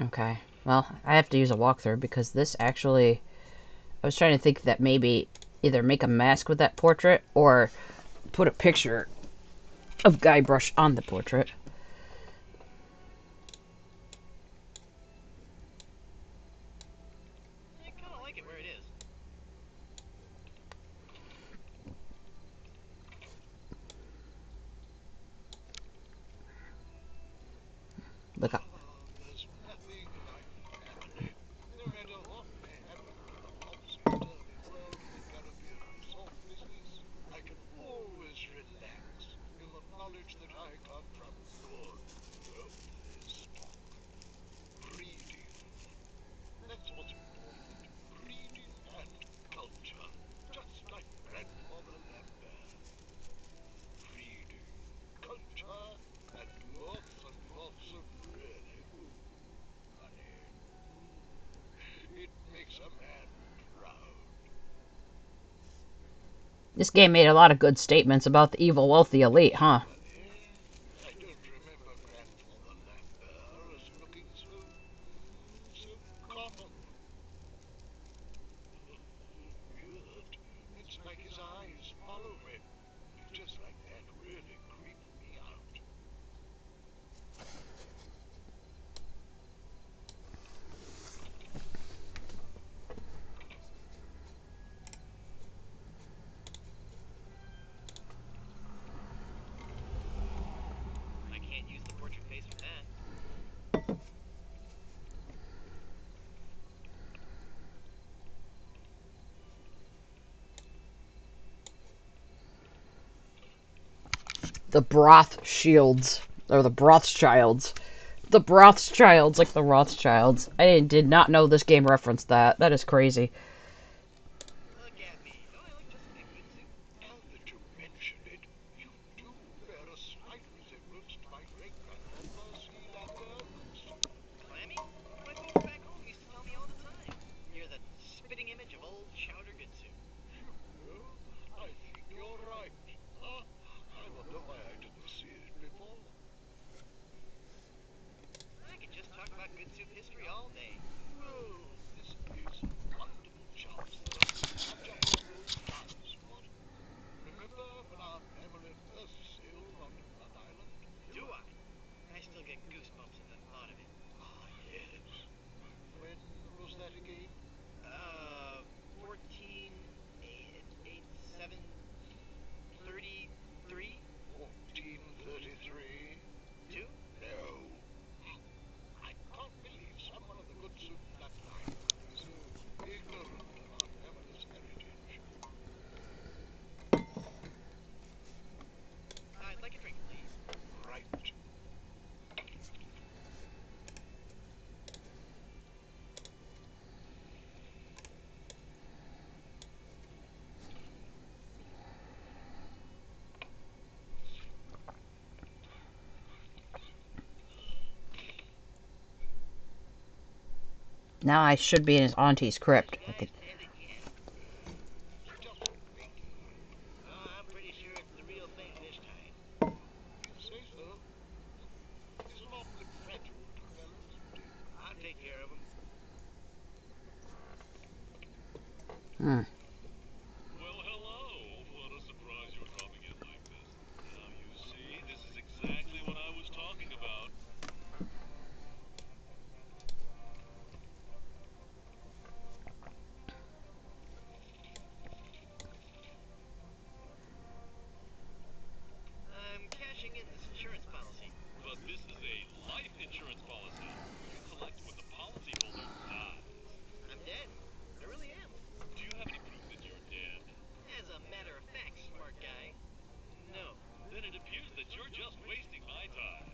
Okay. Well, I have to use a walkthrough because this actually... I was trying to think that maybe either make a mask with that portrait or put a picture of Guybrush on the portrait. I kind of like it where it is. Look up. There's nothing like family. No matter what may happen in the topsy-turvy world of the Caribbean resort business, I can always relax in the knowledge that I come from good, healthy stock. Breeding. That's what's important. Breeding and culture. Just like Grandfather Lambert. Breeding, culture, and lots and lots of really good money. It makes a man proud. This game made a lot of good statements about the evil, wealthy elite, huh? Money? I don't remember Grandfather Lambert as looking so common. Weird. It's like his eyes follow me. Just like that really creeped me out. I can't use the portrait face for that. The Broth Shields. Or the Brothschilds. The Brothschilds, like the Rothschilds. I did not know this game referenced that. That is crazy. Look at me. Don't I look just like a good suit? Now that you mention it, you do bear a slight resemblance to my great-grandfather, C. Lambert. Clammy? My folks back home used to tell me all the time. You're the spitting image of old Chowder Goodsuit. Well, I think you're right. Huh? I wonder why I didn't see it before. I could just talk about good soup history all day. Well, this is wonderful. Now I should be in his auntie's crypt. I think. Said it yet. Oh, I'm pretty sure it's the real thing this time. You say so. He's an awful good friend of fellas. I'll take care of him. Hmm. Well, hello. What a surprise you're dropping in like this. Now, you see, this is exactly what I was talking about. I'm cashing in this insurance policy. But this is a life insurance policy. You collect when the policyholder dies. I'm dead. I really am. Do you have any proof that you're dead? As a matter of fact, smart guy. No. Then it appears that you're just wasting my time.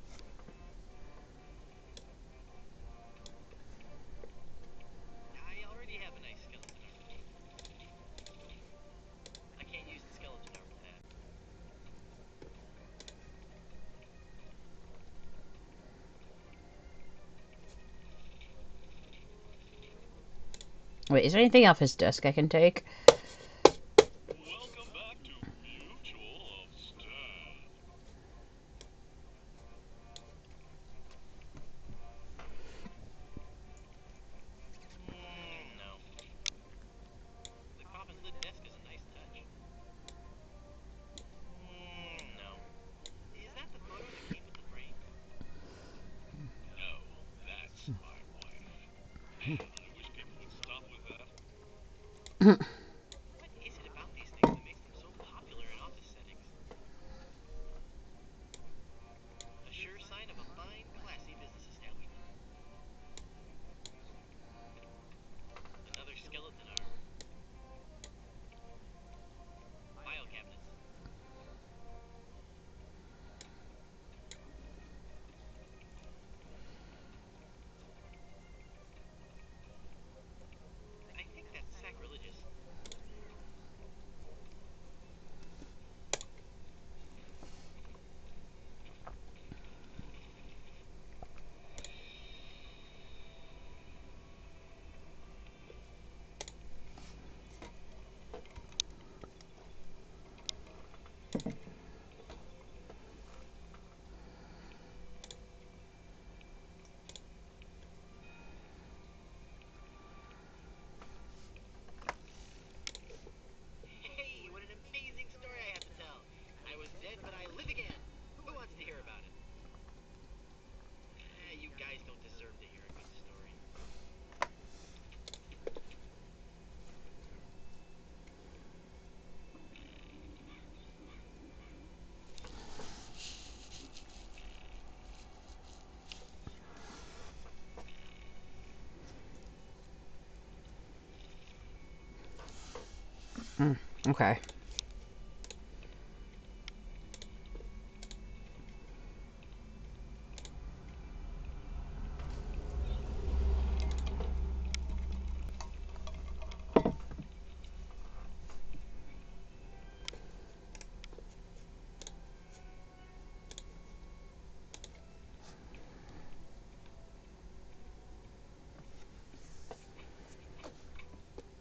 I already have a nice skeleton arm. I can't use the skeleton arm with that. Wait, is there anything off his desk I can take? Welcome back to Mutual of Stan. No. The coffin lid desk is a nice touch. No. Is that the photo that came with the frame? No, that's my wife. Man, I wish people would stop with that. What is it about these things that makes them so popular in office settings? A sure sign of a fine, classy business establishment. Another skeleton arm. File cabinets. I think that's sacrilegious. Hey, what an amazing story I have to tell. I was dead, but I live again. Who wants to hear about it? You guys don't deserve to hear a good story. Okay.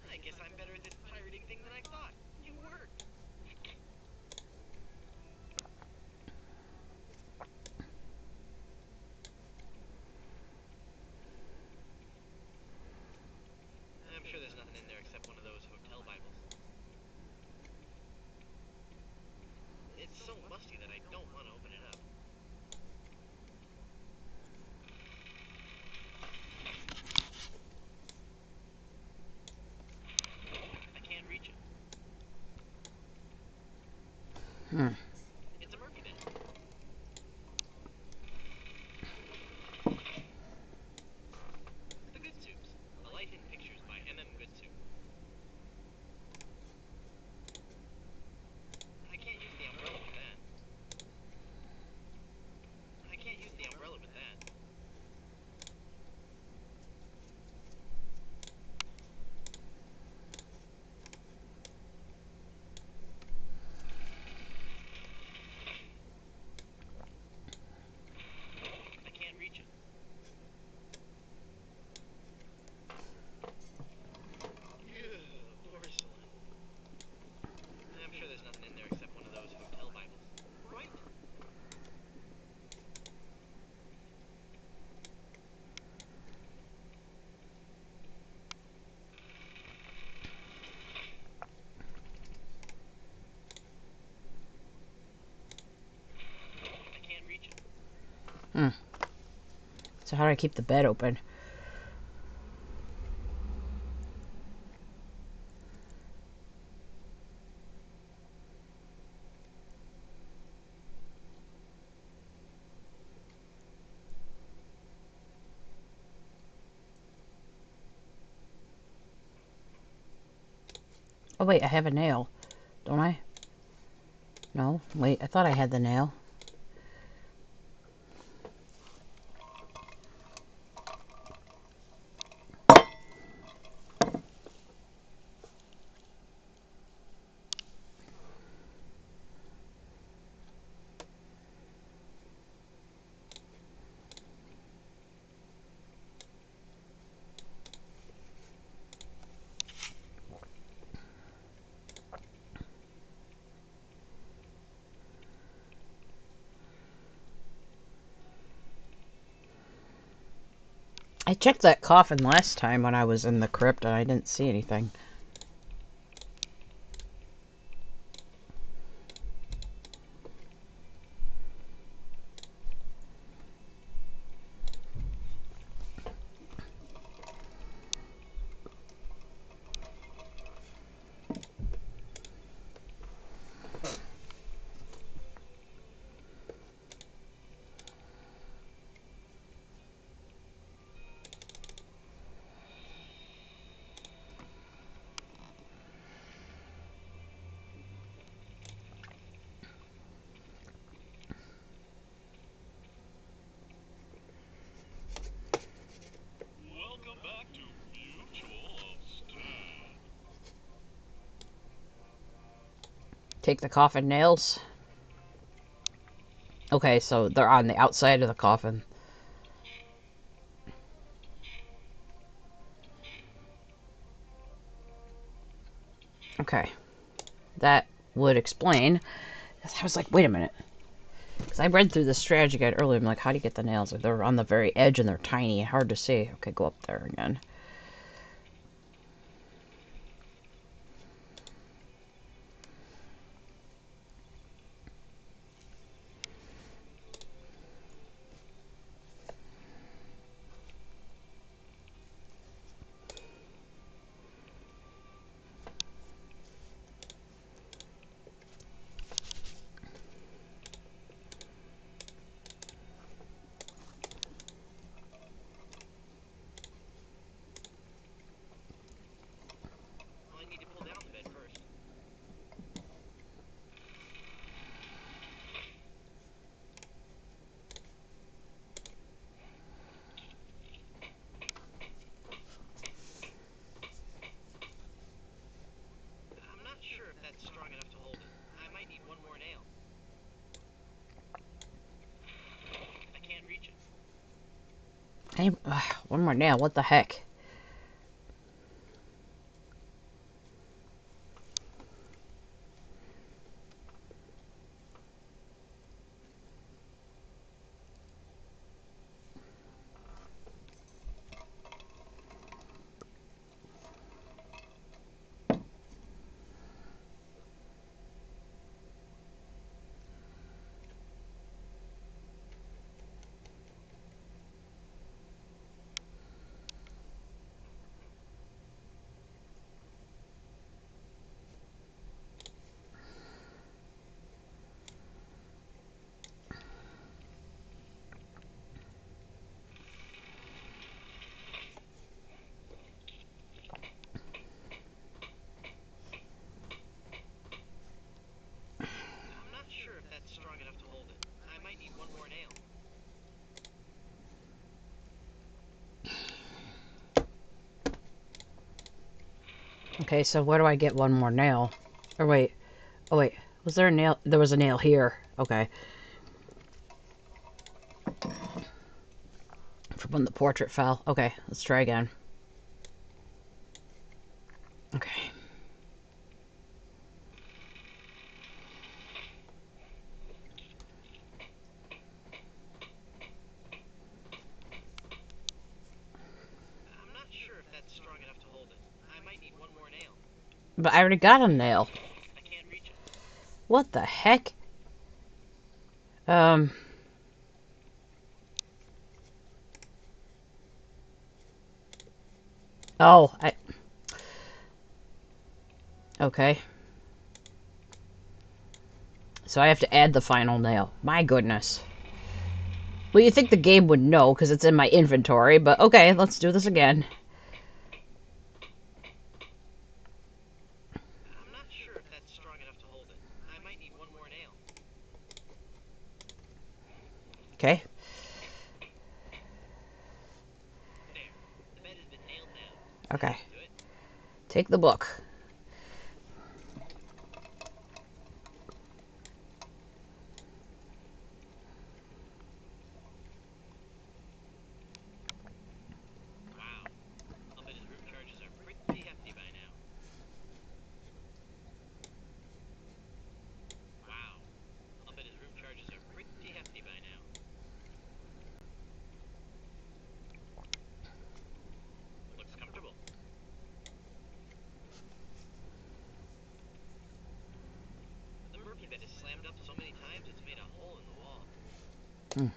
I guess I'm better at this pirating thing than I thought. It worked. I'm sure there's nothing in there except one of those hotel Bibles. It's so musty that I don't want to open it up. I can't reach it. Hmm. It's a murky bin. The Good Soups. A Life in Pictures by M.M. Goodsoup. I can't use the umbrella with that. I can't use the umbrella with that. So how do I keep the bed open? Oh wait, I have a nail. Don't I? No, wait, I thought I had the nail. I checked that coffin last time when I was in the crypt and I didn't see anything. Welcome back to Mutual of Stan. Take the coffin nails. Okay, so they're on the outside of the coffin. Okay. That would explain. I was like, wait a minute. Because I read through the strategy guide earlier. I'm like, how do you get the nails? Like, they're on the very edge and they're tiny. Hard to see. Okay, go up there again. Well, I need to pull down the bed first. I'm not sure if that's strong enough to hold it. I might need one more nail. I can't reach it. Hey, one more nail. What the heck? I'm not sure if that's strong enough to hold it. I might need one more nail. Okay, so where do I get one more nail? Or wait. Oh, wait. Was there a nail? There was a nail here. Okay. From when the portrait fell. Okay, let's try again. Okay. I'm not sure if that's strong enough to hold it. I might need one more nail. But I already got a nail. I can't reach it. What the heck? Um. Oh, okay. So I have to add the final nail. My goodness. Well, you think the game would know because it's in my inventory, but okay, let's do this again. I'm not sure if that's strong enough to hold it. I might need one more nail. Okay. There. The bed has been nailed down. Okay. Do it. Take the book. Wow. I'll bet his room charges are pretty hefty by now. Wow. I'll bet his room charges are pretty hefty by now. Looks comfortable. The Murphy bed is slammed up so many times it's made a hole in the wall. Hmm.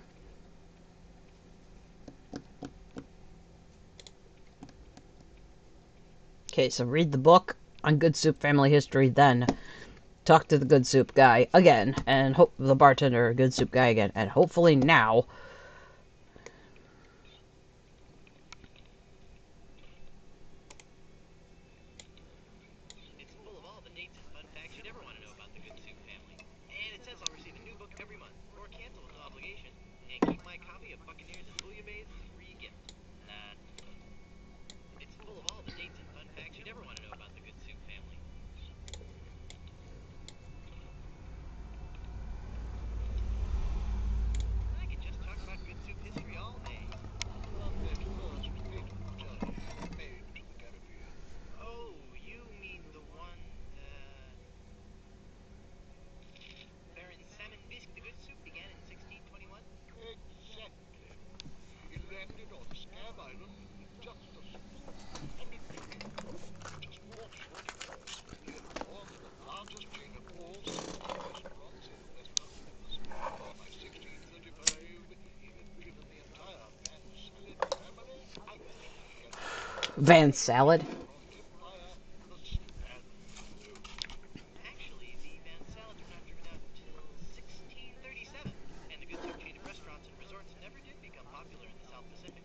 Okay, so read the book on Good Soup family history, then talk to the Good Soup guy again, and hope the bartender, Good Soup guy again, and hopefully now. It's full of all the dates and fun facts you'd ever want to know about the Good Soup family. And it says I'll receive a new book every month, or cancel with no obligation, and keep my copy of Buccaneers and Bouillabaisse as a free gift. Nah. It's full of all the dates and fun facts you'd ever want to know about the Good Soup family. I could just talk about Good Soup history all day. From that first fateful journey made to the Caribbean. Oh, you mean the one, Baron Salmon Bisque the Good Soup began in 1621? Exactly. It landed on Scab Island just as smooth and intriguing. Just falls short, of course, of being home to the largest chain of all-seafood restaurants in West Indies. For by 1635, it had driven the entire Van Salad family out of Canada. Van And Salad? named their own empire the Spanish Flu. Actually, the Van Salads were not driven out until 1637, and the Good Soup chain of restaurants and resorts never did become popular in the South Pacific.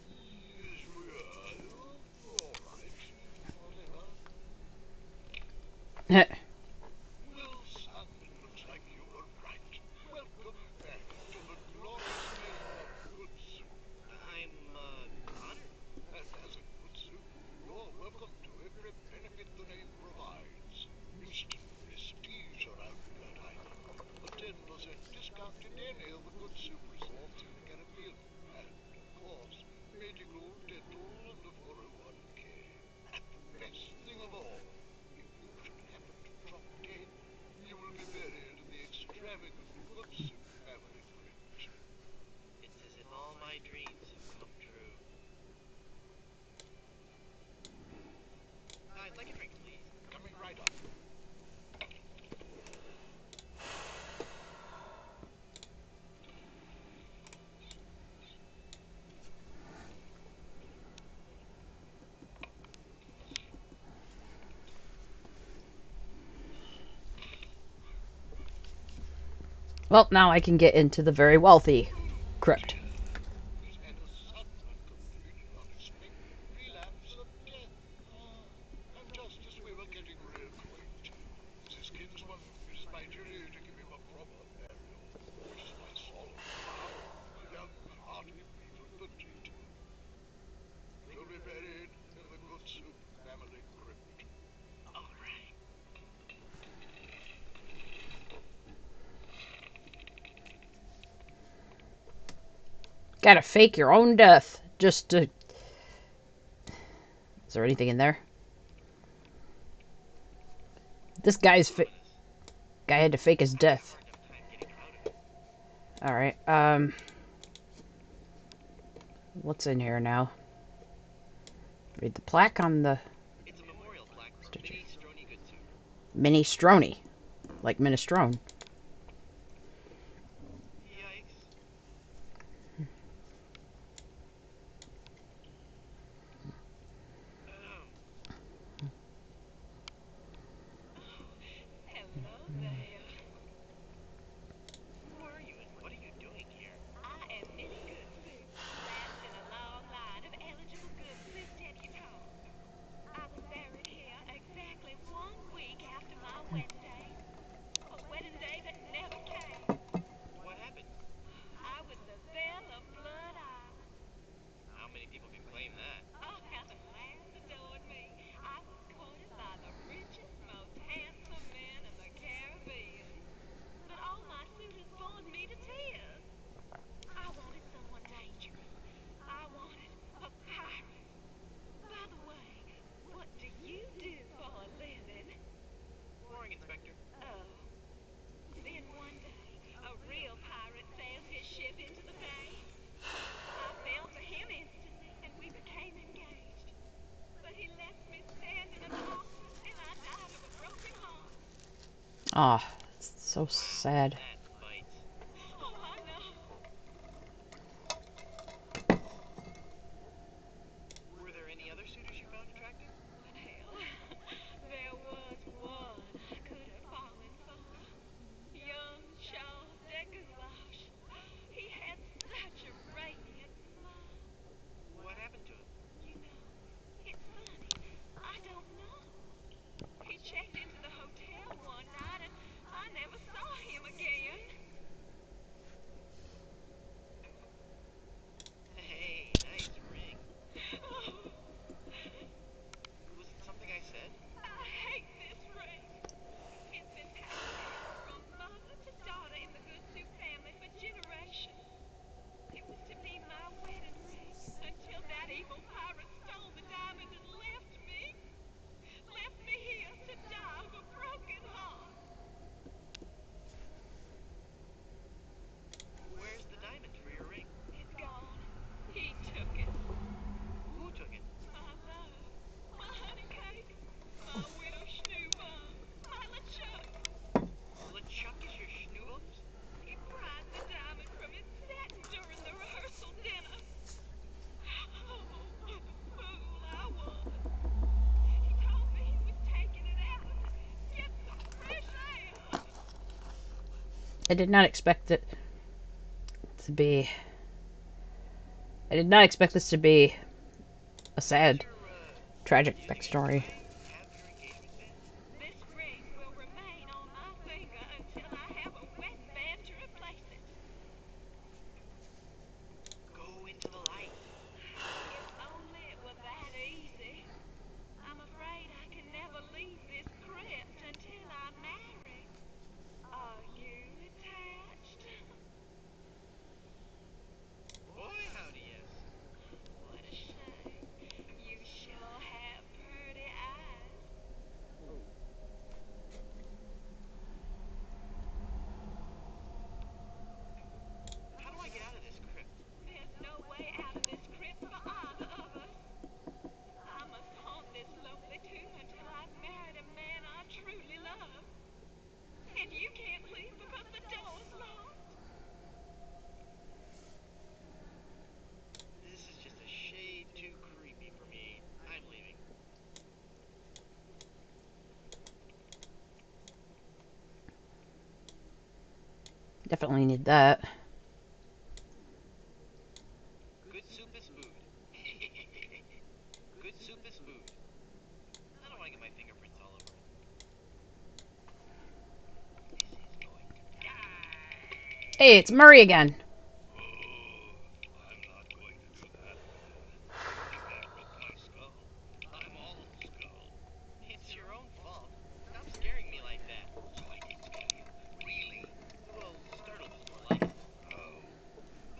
Yes, we are. All right. Whatever. Well, son, it looks like you were right. Welcome back to the glorious name of Good Soup. I'm, honored. And as a Good Soup, you're welcome to every benefit the name provides. Instant prestige around Blood Island. A 10% discount in any of the Good Soup resorts in the Caribbean. And, of course, medical, dental, and a 401k. And the best thing of all, if you should happen to drop dead, you will be buried in the extravagant Good Soup family crypt. It's as if all my dreams have come true. I'd like a drink, please. Coming right up. Well, now I can get into the very wealthy crypt. He's had a sudden and completely unexpected relapse of death. And just as we were getting reacquainted, this kinsman is my duty to give him a proper burial, which is my solemn vow, young and hearty people the deed. Shall be buried in the Good Soup family crypt. All right. Gotta fake your own death just to. Is there anything in there? This guy had to fake his death. Hard enough time getting out of it. Alright, what's in here now? Read the plaque on the It's a memorial plaque for Stitcher. Minnie Stroni Good Soup. minestrone. Like minestrone. Yikes. Ah, it's so sad. That bites. Oh, I know. Were there any other suitors you found attractive? Well, there was one I could have fallen for. Young Charles Deckerlosh. He had such a radiant smile. What happened to him? You know, it's funny. I don't know. He checked into the hotel one night and I never saw him again. Hey, nice ring. Oh, Was it something I said? I hate this ring. It's been passed down from mother to daughter in the Goodsoup family for generations. It was to be my wedding ring until that evil pirate stole the diamond and left me. Left me here to die of a broken heart. Where's the diamond for your ring? It's gone. He took it. Who took it? My love. My honey cake. My widow Schnoobum. My LeChuck. LeChuck is your schnoobums? He pried the diamond from its satin during the rehearsal dinner. Oh, what a fool I was. He told me he was taking it out to get some fresh air. I did not expect it to be. I did not expect this to be a Did sad, your, tragic did you backstory. have your engagement band? This ring will remain on my finger until I have a wet band to replace it. Go into the light. If only it were that easy. I'm afraid I can never leave this crypt until I marry. Are you attached? Boy, howdy, yes. What a shame. You sure have pretty eyes. How do I get out of this crypt? There's no way out of this crypt for either of us. I must haunt this lonely tomb until I've married a man I truly love. And you can't leave because the door's locked. This is just a shade too creepy for me. I'm leaving. Definitely need that. Good soup is food. Good soup is food. I don't want to get my fingerprints all over it. This is going to die. Hey, it's Murray again. I'm not going to do that. If that broke my skull, I'm all skull. It's your own fault. Stop scaring me like that. So I did scare you. Really? Well, startled is more like it. Oh.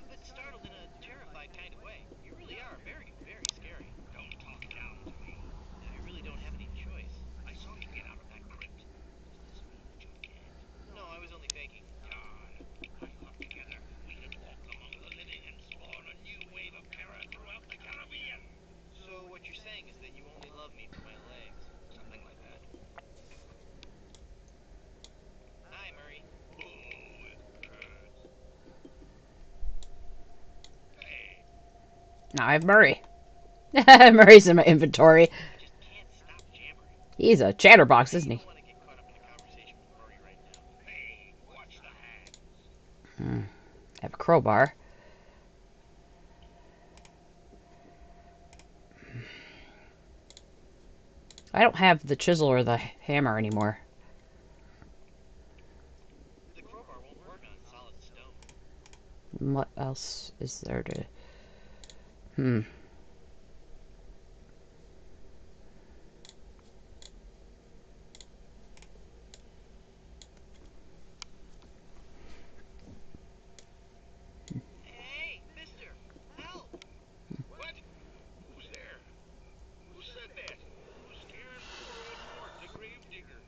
But startled in a terrified kind of way. You really are very, very scary. Don't talk down to me. I really don't have any choice. I saw you get out of that crypt. Does this mean that you're dead? No, I was only faking. Darn. I thought together we could walk among the living and spawn a new wave of terror throughout the Caribbean. So what you're saying is that you only love me for my legs. Something like that. Hi, Murray. Oh, it hurts. Hey, Now I have Murray. Murray's in my inventory. I just can't stop jammering. He's a chatterbox, I isn't he? don't want to get caught up in a conversation with Murray right now. Hey, watch the hands. I have a crowbar. I don't have the chisel or the hammer anymore. The crowbar won't work on solid stone. What else is there to... Hmm. Hey, mister! Help! What? Who's there? Who said that? Who's scaring poor old Mort, the grave digger?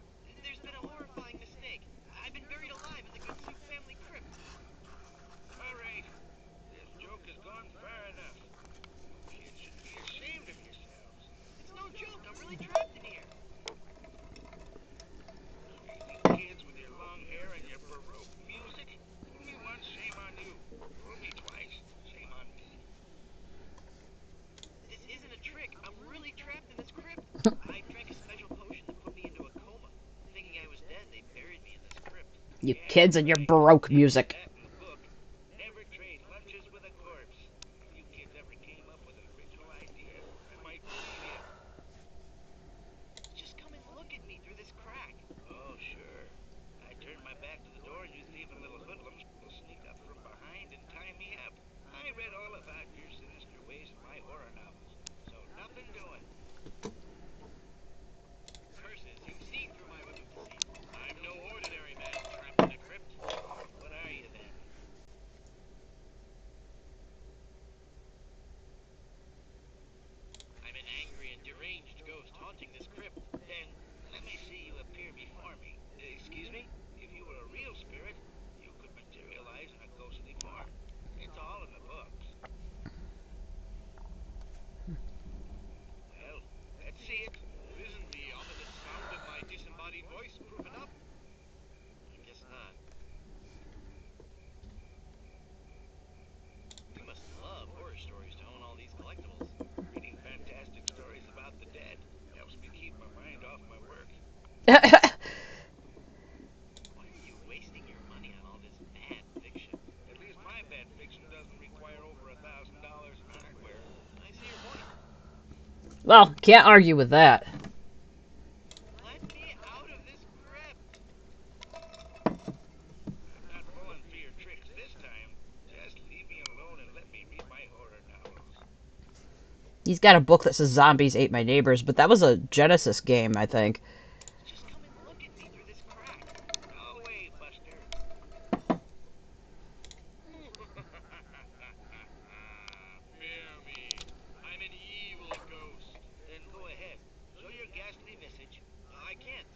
There's been a horrifying mistake. I've been buried alive in the Good Soup family crypt. All right. This joke has gone far enough. You kids and your Baroque music. Latin book, never trade lunches with a corpse. If you kids ever came up with an original idea, I might believe you. Just come and look at me through this crack. Oh, sure. I turn my back to the door and you thieving little hoodlums will sneak up from behind and tie me up. I read all about your sinister ways in my horror novels, so nothing doing. Curses, you've seen through my web of deceit. I'm no ordinary man trapped in a crypt. What are you then? I'm an angry and deranged ghost haunting this crypt. Then let me see you appear before me. Excuse me? If you were a real spirit, you could materialize in a ghostly form. It's all in the books. Well, let's see it. Isn't the ominous sound of my disembodied voice proof enough? I guess not. You must love horror stories to own all these collectibles. Reading fantastic stories about the dead helps me keep my mind off my work. Why are you wasting your money on all this bad fiction? At least my bad fiction doesn't require over $1,000 in hardware. I see your point. Well, can't argue with that. Let me out of this crypt. I'm not falling for your tricks this time. Just leave me alone and let me read my horror novels. He's got a book that says Zombies Ate My Neighbors, but that was a Genesis game, I think. Just come and look at me through this crack. No way, Buster. Fear me. I'm an evil ghost. Then go ahead. Show your ghastly visage. I can't.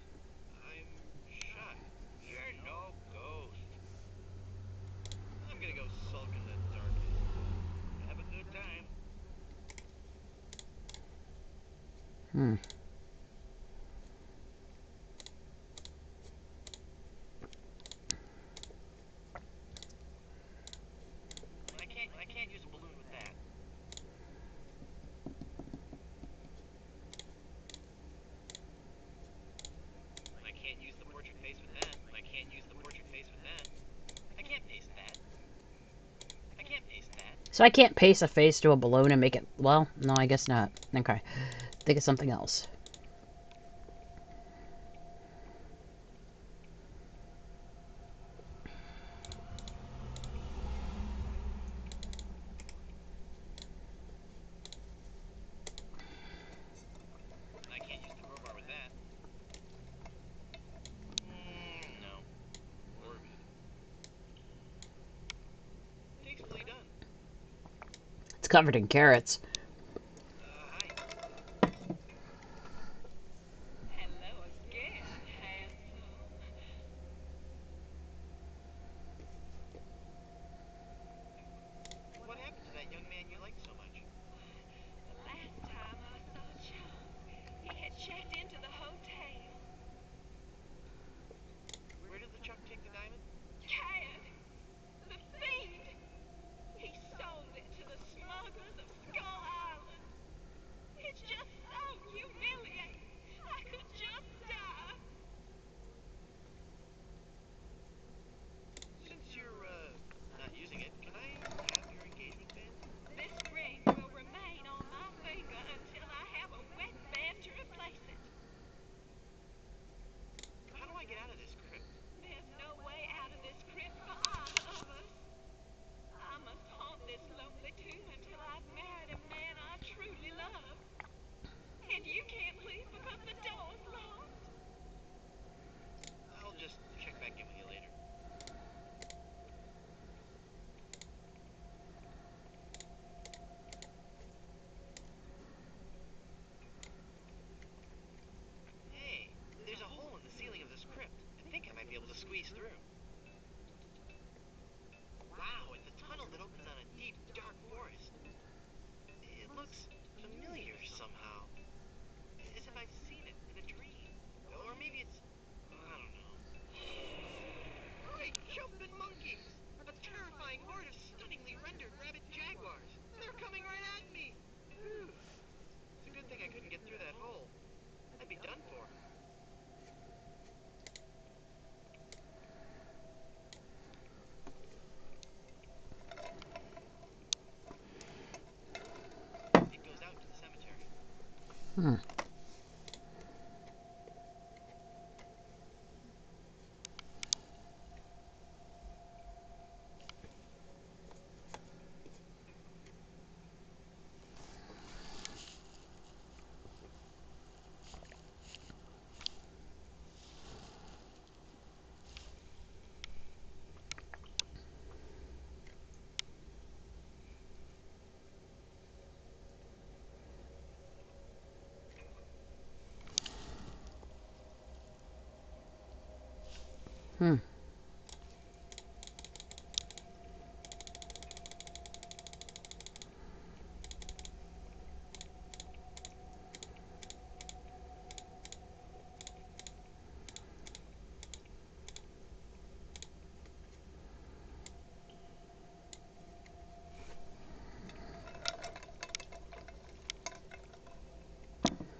I'm shy. You're no ghost. I'm gonna go sulk in the darkness. Have a good time. Hmm. I can't use a balloon with that. I can't use the portrait face with that. I can't use the portrait face with that. I can't paste that. I can't paste that. So I can't paste a face to a balloon and make it... Well, no, I guess not. Okay. Think of something else. I can't use the crowbar with that. No. Morbid. Tastefully done. It's covered in carrots. Hi. Hello again, handsome. What happened to that young man you liked so much? The last time I saw Chuck, he had checked into the hotel. Where did the Chuck take the diamond? Cad, the fiend, he sold it to the smugglers of Skull Hmm. Hmm.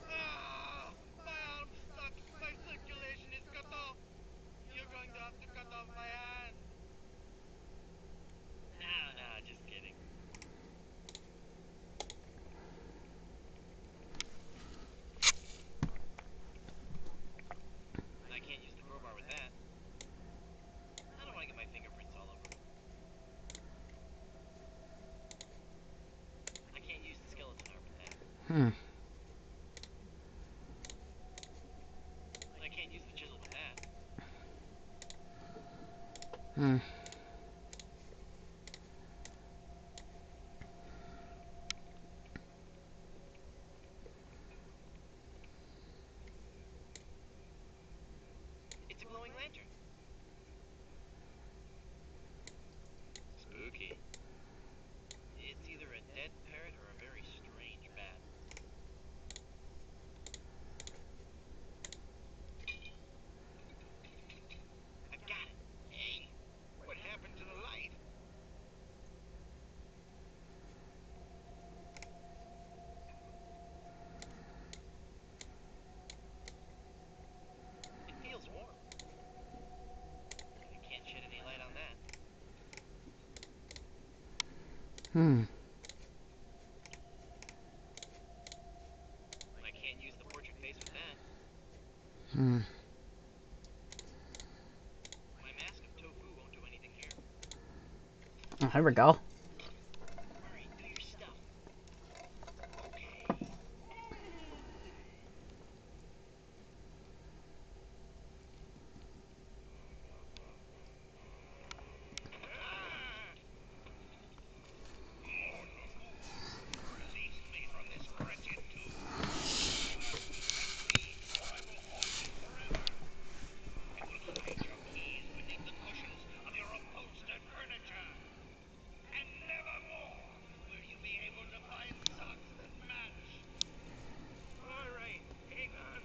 Ah, my arm stuck. My circulation is cut off. You're going to have to cut off my hand. No, no, just kidding. I can't use the crowbar with that. I don't want to get my fingerprints all over it. I can't use the skeleton arm with that. Hmm. I can't use the chisel with that. Hmm. It's a glowing lantern. Spooky. It's either a dead parrot or a very strange bat. I got it. Hey, what happened to the light? It feels warm. I can't shed any light on that. Hmm. I can't use the portrait face with that. Hmm. My mask of tofu won't do anything here. Oh, here we go. Murray, do your stuff. Okay. Ah! Release me from this wretched tomb. Either fight me, or I will haunt you forever. I will hide your keys beneath the cushions of your upholstered furniture. And never more will you be able to find socks that match. All right, hang on.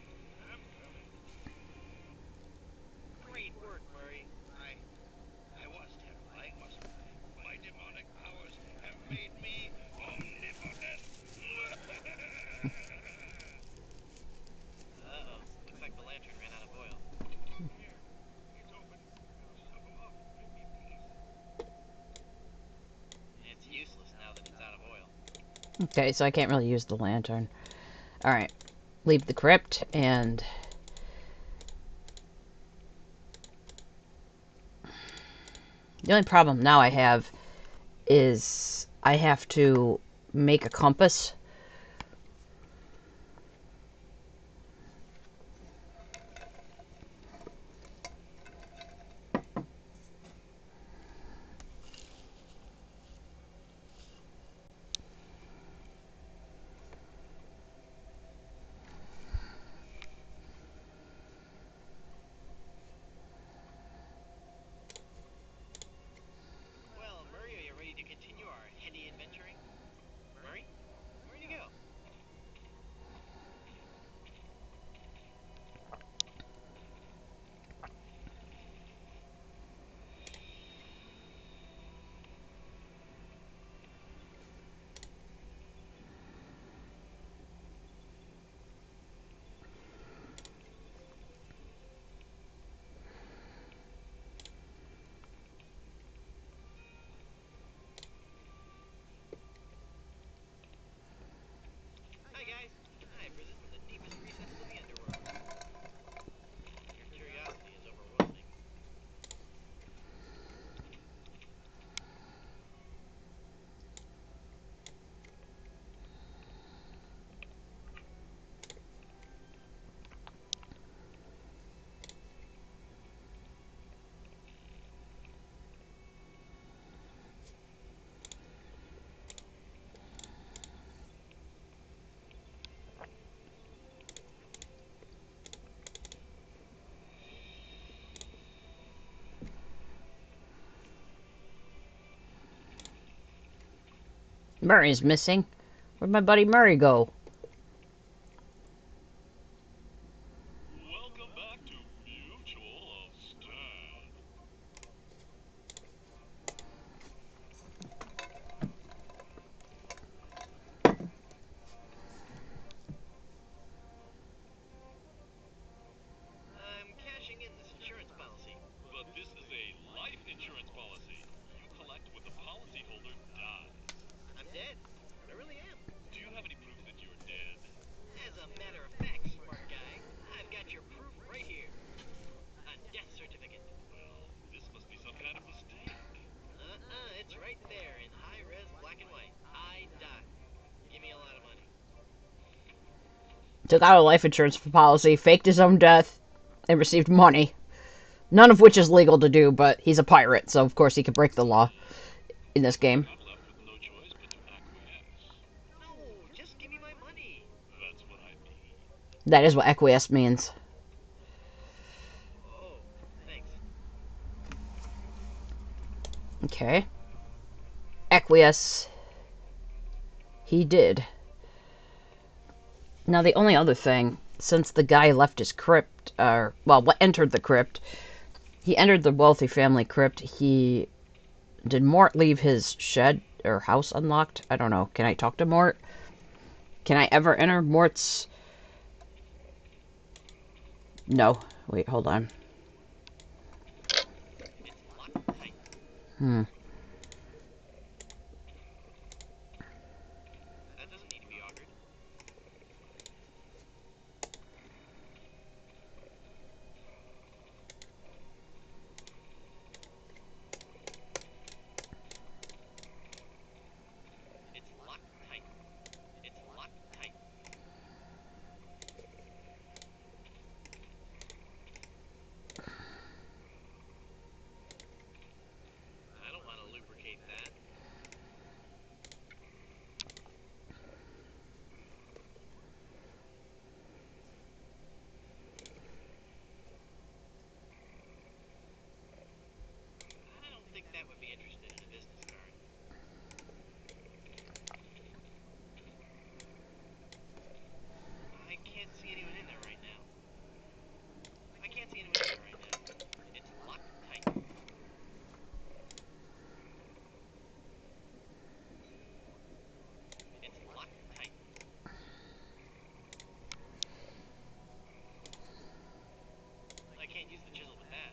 I'm coming. Great work, Murray. I was terrifying, wasn't I? My demonic powers have made me omnipotent. Uh-oh. Looks like the lantern ran out of oil. Here, it's open. Now suck 'em up and bring me peace. It's useless now that it's out of oil. Okay, so I can't really use the lantern. Alright. Leave the crypt and... The only problem now I have is I have to make a compass. Well, Murray, are you ready to continue our heady adventuring? Murray? Where Murray's missing. Where'd my buddy Murray go? Welcome back to Mutual of Stan. I'm cashing in this insurance policy. But this is a life insurance policy. You collect when the policyholder dies. I'm dead. I really am. Do you have any proof that you're dead? As a matter of fact, smart guy, I've got your proof right here. A death certificate. Well, this must be some kind of mistake. It's right there in high-res black and white. I died. Give me a lot of money. Took out a life insurance policy, faked his own death, and received money. None of which is legal to do, but he's a pirate, so of course he can break the law in this game. I'm left with no choice but to acquiesce. No, just give me my money. That's what I mean. That is what acquiesce means. Oh, thanks. Okay. Acquiesce. He did. Now, the only other thing, since the guy left his crypt, entered the crypt, he entered the wealthy family crypt, did Mort leave his shed or house unlocked? I don't know. Can I talk to Mort? Can I ever enter Mort's... No. Wait, hold on. It's locked tight. That doesn't need to be argued. It's locked tight. It's locked tight. I don't want to lubricate that. I don't think that would be interested in a business card. I can't see anyone in there right now. I can't see anyone in there right now. It's locked tight. It's locked tight. I can't use the chisel with that.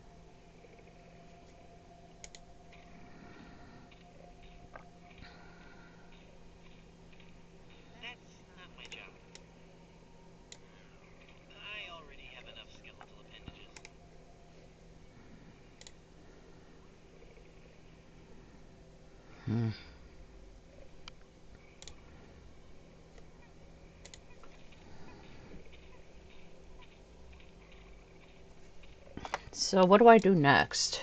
That's not my job. I already have enough skeletal appendages. So, what do I do next?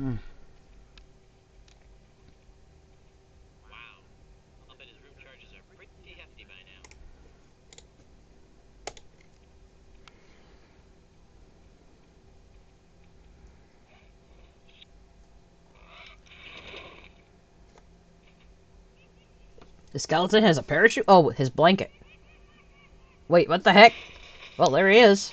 Mm. Wow. I'll bet his room charges are pretty hefty by now. The skeleton has a parachute? Oh, his blanket. Wait, what the heck? Well, there he is.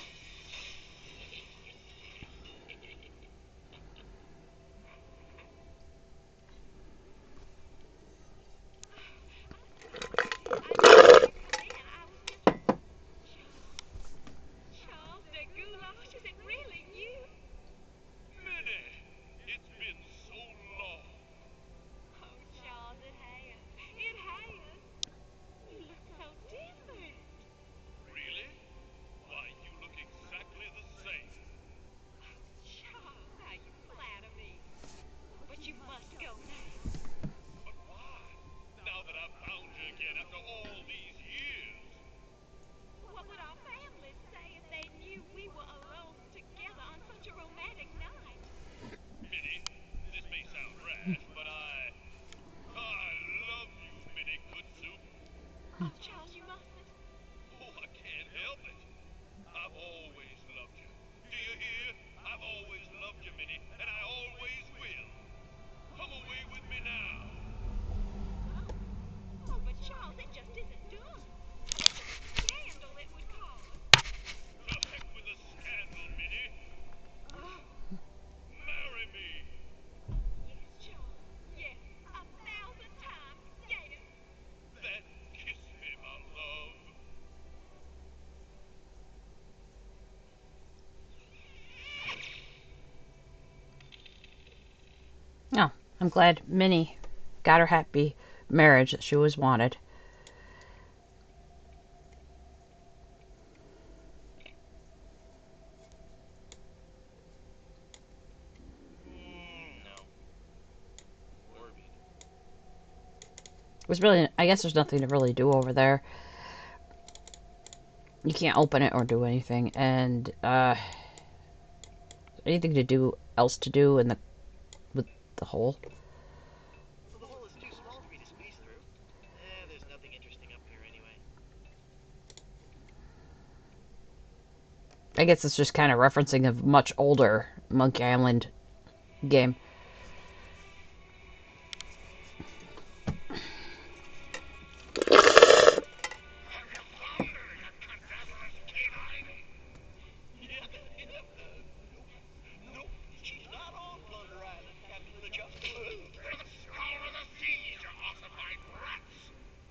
Charles, the goulash, is it really you? Minnie, it's been so long. Oh, Charles, it has. It has. You look so different. Really? Why, you look exactly the same. Charles, how you flatter me. But you must go now. But why? Now that I've found you again after all these years. What would our families say if they knew we were alone together on such a romantic night? Minnie, this may sound rash, but I love you, Minnie Goodsoup. Oh, Charles, you mustn't. Oh, I can't help it. I've always loved you. Do you hear? I've always loved you, Minnie, and I always will. Come away with me now. Oh, but Charles, it just isn't done. Think of the scandal it would cause. To heck with the scandal, Minnie. Oh, Marry me. yes, Charles. Yes, 1,000 times. Yes. Then kiss me, my love. Oh, I'm glad Minnie got her happy marriage that she always wanted. No. Morbid. It was really, I guess there's nothing to really do over there. You can't open it or do anything, and anything to do else to do in the with the hole. Well, the hole is too small for me to squeeze through. There's nothing interesting up here anyway. I guess it's just kind of referencing a much older Monkey Island game. Nope, she's not on Plunder Island, Captain LeChuck. For the skull of the seas, you ossified rats!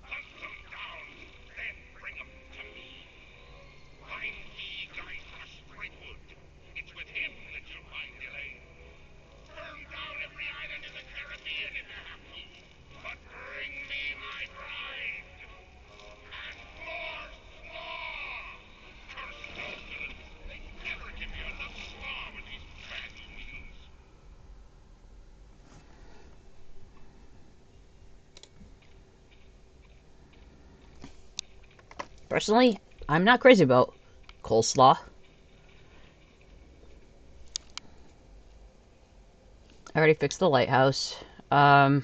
Hunt them down, then bring them to me. Find me Guy Springwood. It's with him that you'll find Elaine. Burn down every island in the Caribbean if you have to. But bring me my bride. And more slaw! Curse those villains. They never give you enough slaw with these bad humans. Personally, I'm not crazy about coleslaw. I already fixed the lighthouse. I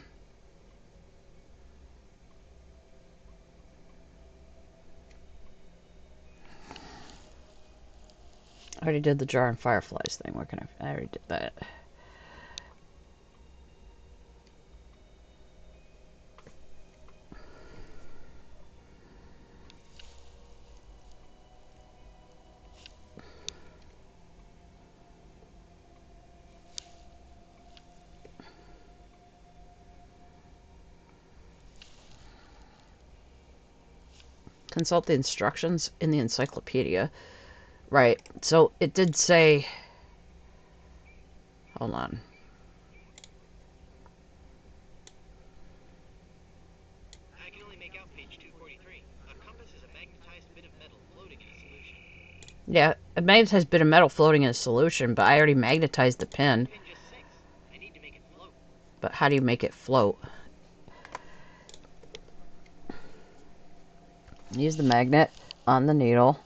already did the jar and fireflies thing. Where can I already did that. Consult the instructions in the encyclopedia. Right, so it did say... Hold on. I can only make out page 243. A compass is a magnetized bit of metal floating in a solution. Yeah, a magnetized bit of metal floating in a solution, but I already magnetized the pin. The pin just sinks. I need to make it float. But how do you make it float? Use the magnet on the needle.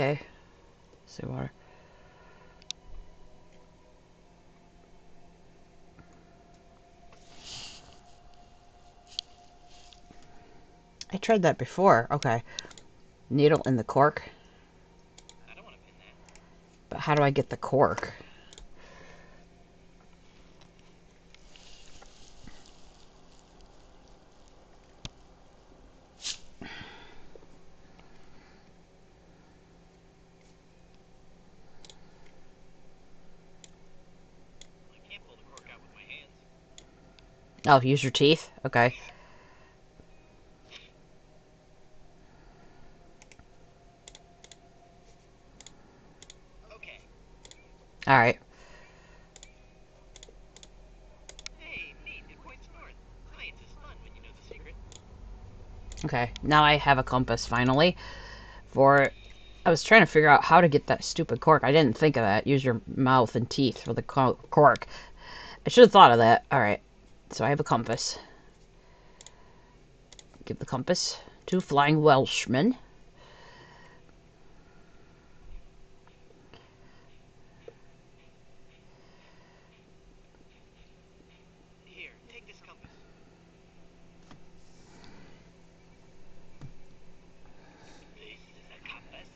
Okay. Seawater. I tried that before. Okay. Needle in the cork. I don't want to pin that. But how do I get the cork? I can't pull the cork out with my hands. Oh, use your teeth? Okay. Okay. Alright. Hey, neat. It points north. Science is fun when you know the secret. Okay. Now I have a compass, finally. For... I was trying to figure out how to get that stupid cork. I didn't think of that. Use your mouth and teeth for the cork. I should have thought of that. Alright. So I have a compass. Give the compass to Flying Welshman. Here, take this compass. This is a compass.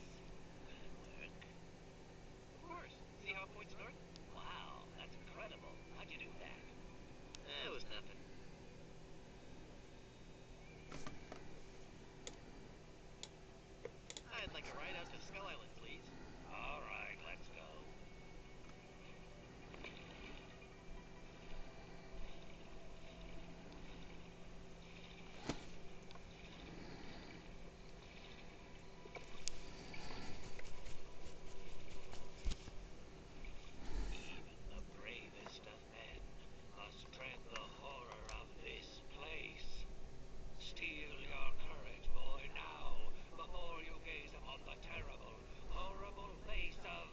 Will it work? Of course. See how it points north? Wow, that's incredible. How'd you do that? It was nothing. I'd like a ride out to Skull Island, please. All right, let's go. Even the bravest of men must dread the horror of this place. Steel your courage, boy, now, before you gaze upon the terrible, horrible face of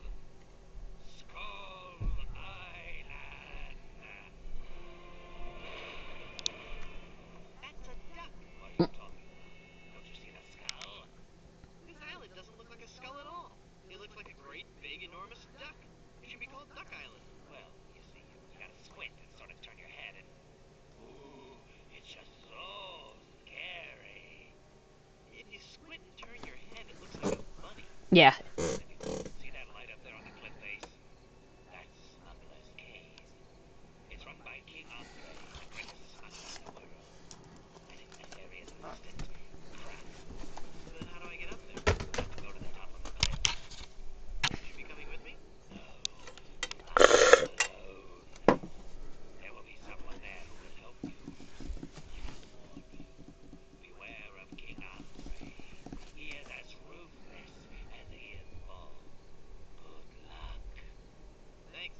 Skull Island. That's a duck. What are you talking about? Don't you see the skull? This island doesn't look like a skull at all. It looks like a great, big, enormous duck. It should be called Duck Island. Well, you see, you gotta squint and sort of turn your head and... Ooh, it's just so scary. If you squint and turn your head, it looks like a bunny. Yeah. See that light up there on the cliff face? That's Smuggler's Cave. It's run by King Andre, the greatest smuggler in the world. And its nefarious assistant, Crap. Then how do I get up there? I have to go to the top of the cliff. Would you be coming with me? No. I'm alone. There will be someone there who will help you. I warn you. Beware of King Andre. He is as ruthless as he is bold. Good luck. Thanks.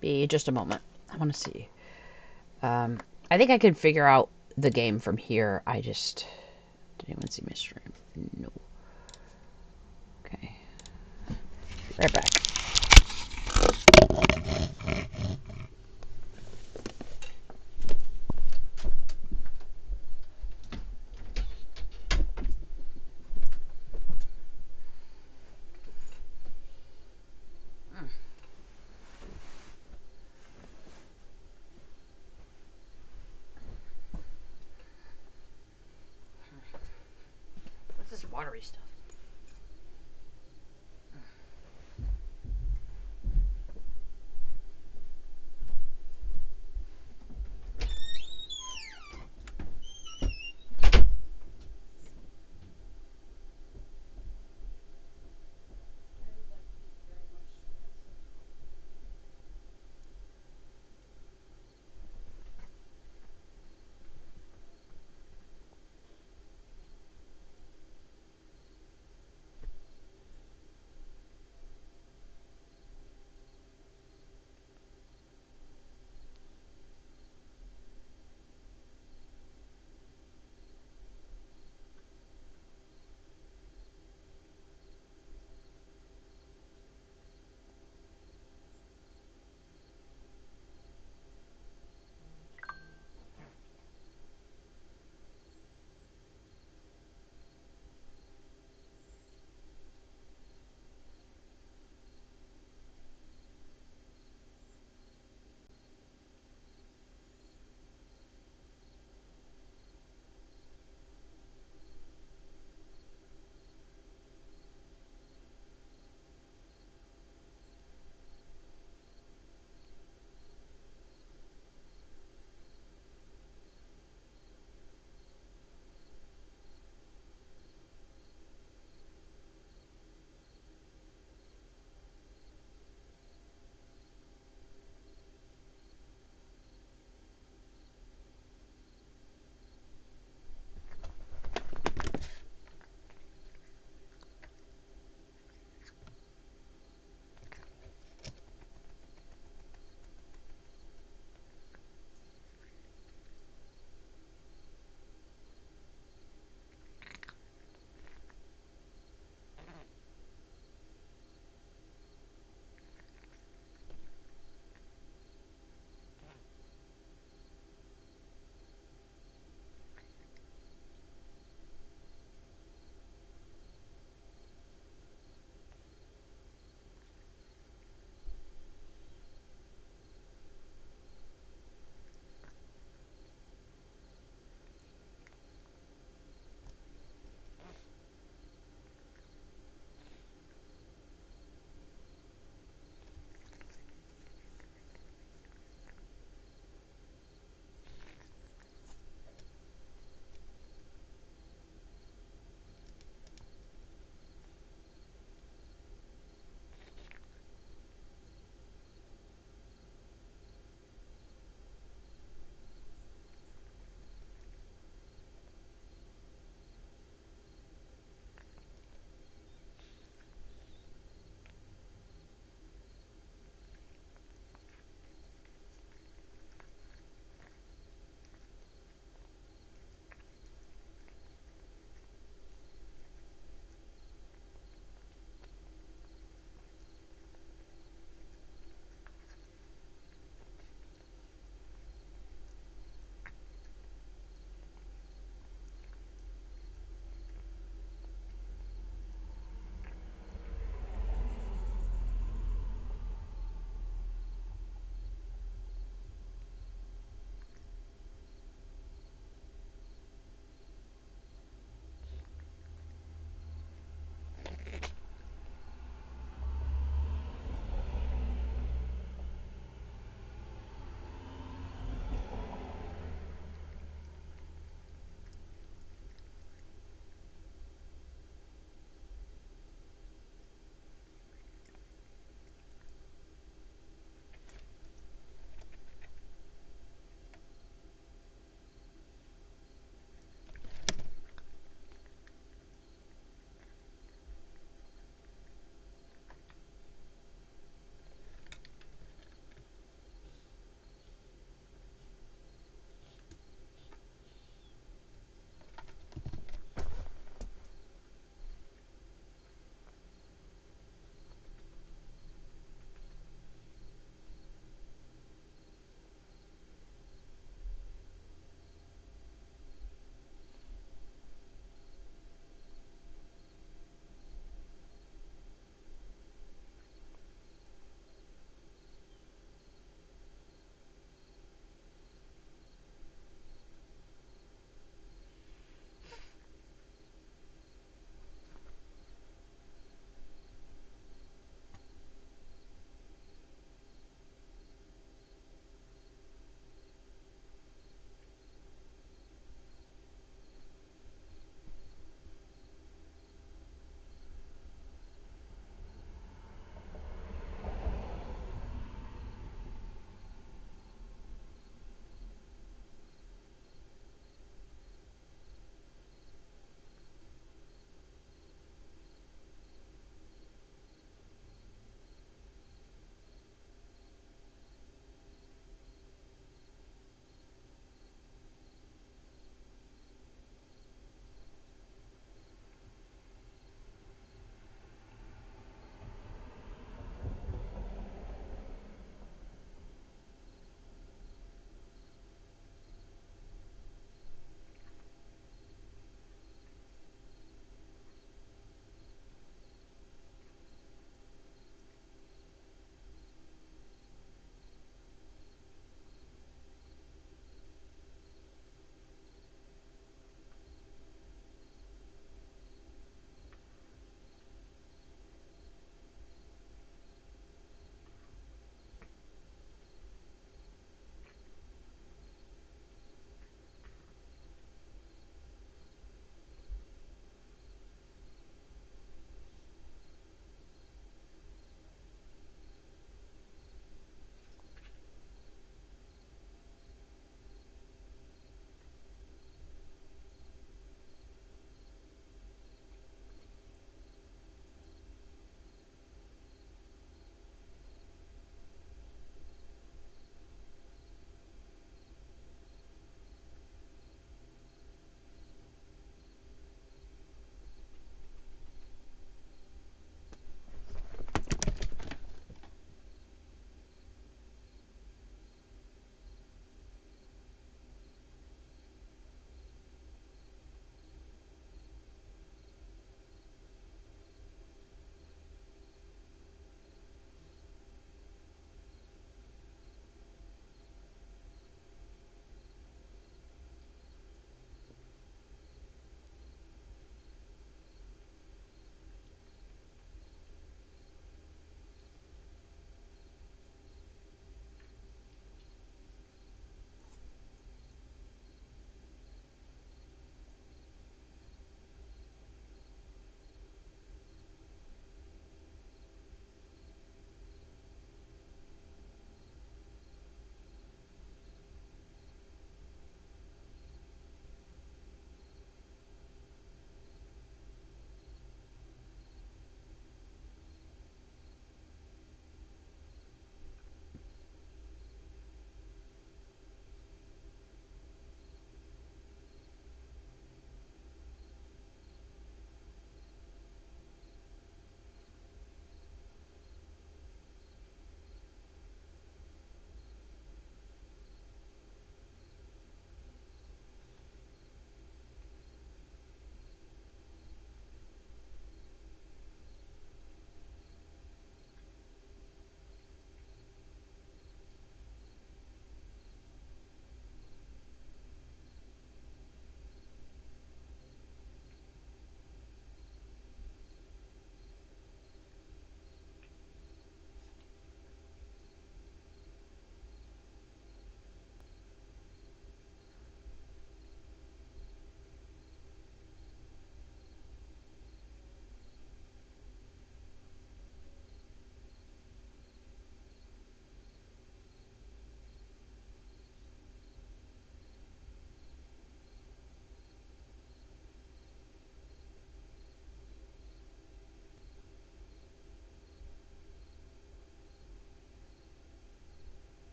Be just a moment. I want to see. I think I can figure out the game from here. I just... Did anyone see my stream? No. Okay. Right back. What's this watery stuff?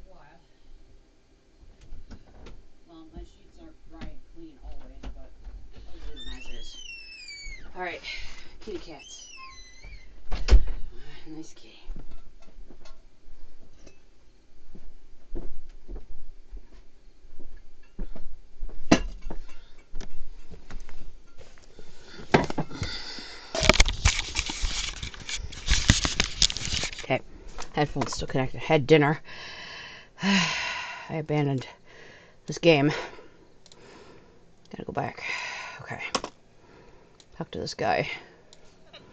flat. Well, my sheets aren't dry and clean always, but it is as is. Alright, kitty cats. Nice kitty. Okay, headphones still connected. Had dinner. I abandoned this game. Gotta go back. Okay. Talk to this guy. Hello.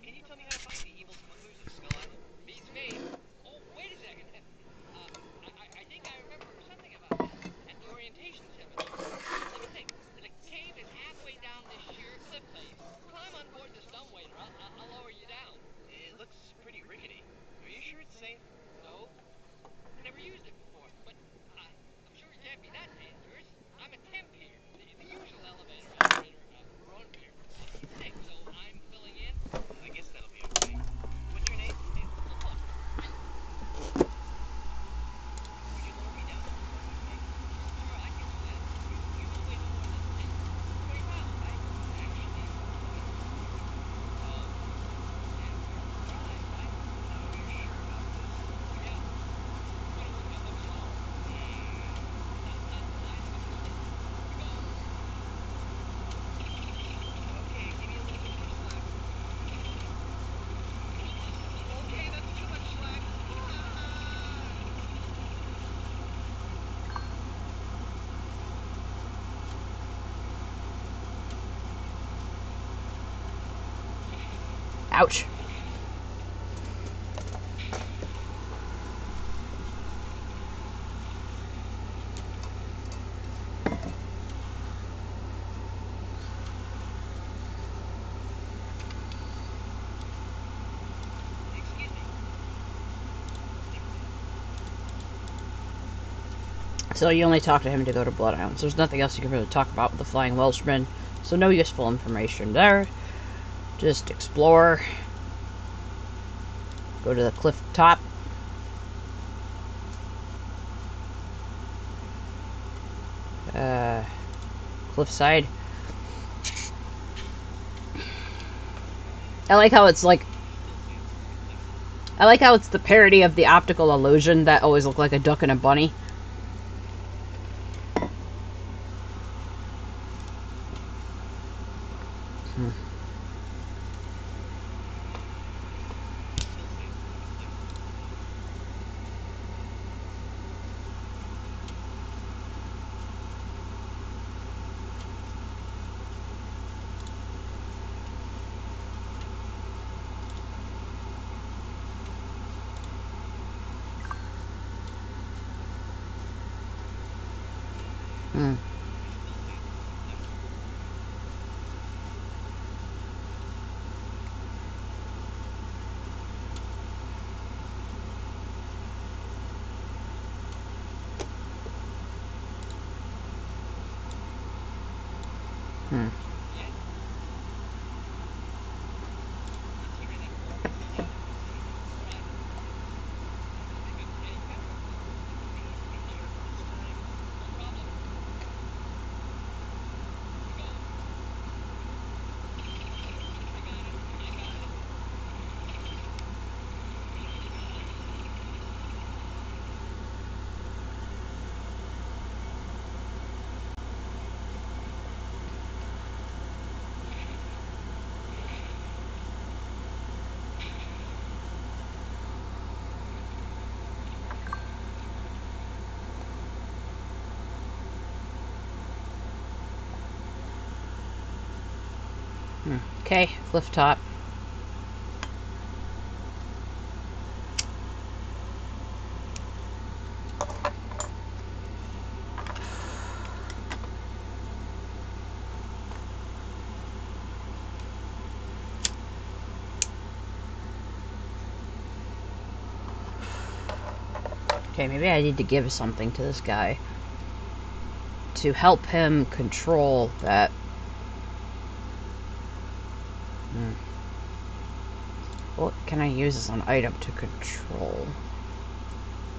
Can you tell me how to find the evil smugglers of Skull Island? Beats me. Oh, wait a second. I think I remember something about this at the orientation seminar. Let me think. The cave is halfway down this sheer cliff face. Climb on board this dumbwaiter. I'll lower you down. It looks pretty rickety. Are you sure it's safe? No. I never used it before, but I'm sure it can't be that dangerous. I'm a temp here. The usual elevator operator, Ron here. He's sick, so I'm filling in. I guess that'll be okay. What's your name? Hey, look. Could you lower me down a little more, okay? Sure, I can do that. You don't weigh no more than 20 pounds, right? Actually, oh. Yeah, you'll try, right? Oh, you're sure about this? Oh, yeah. You don't wake up much slow. Not tonight, but really. We go. Okay, give me a little bit more slack. Okay, that's too much slack. Ouch. Excuse me. So you only talk to him to go to Blood Islands. There's nothing else you can really talk about with the Flying Welshman. So no useful information there. Just explore. Go to the cliff top. Cliffside. I like how it's like. I like how it's the parody of the optical illusion that always look like a duck and a bunny. Hmm. Hmm. Okay, cliff top. Okay, maybe I need to give something to this guy to help him control that. What can I use as an item to control?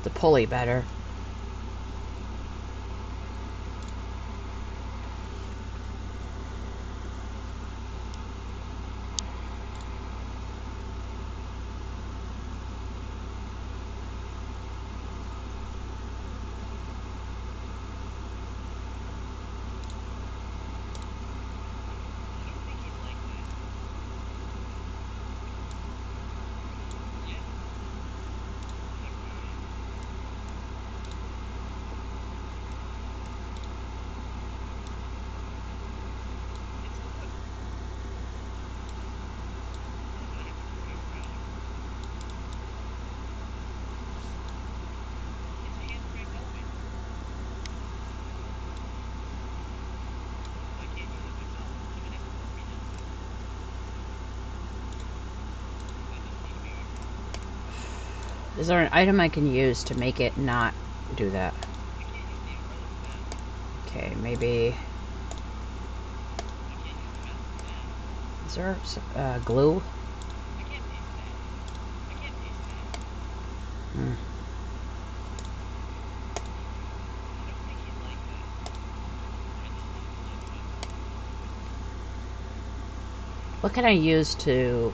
the pulley better. Is there an item I can use to make it not do that? Okay, maybe... Is there glue? Hmm. What can I use to...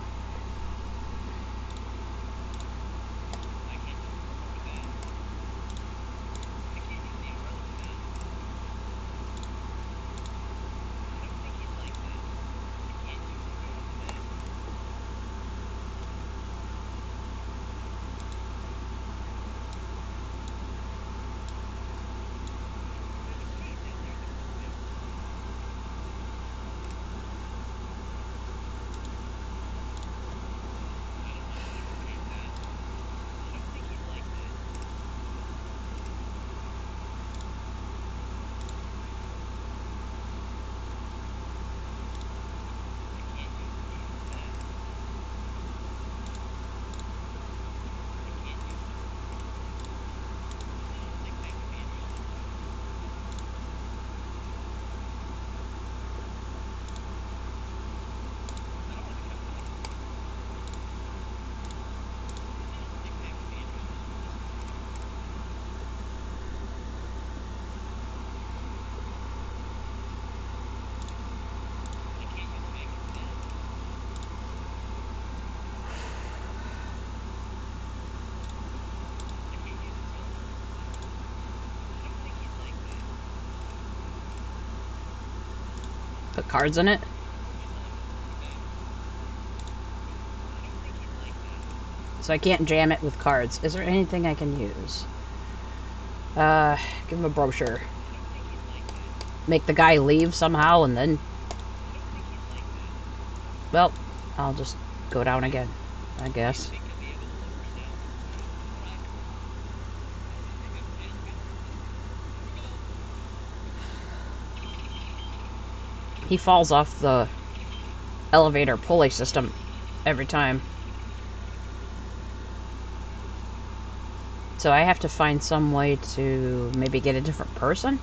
Put cards in it? So I can't jam it with cards. Is there anything I can use? Give him a brochure. Make the guy leave somehow and then... Well, I'll just go down again, I guess. He falls off the elevator pulley system every time. So I have to find some way to maybe get a different person?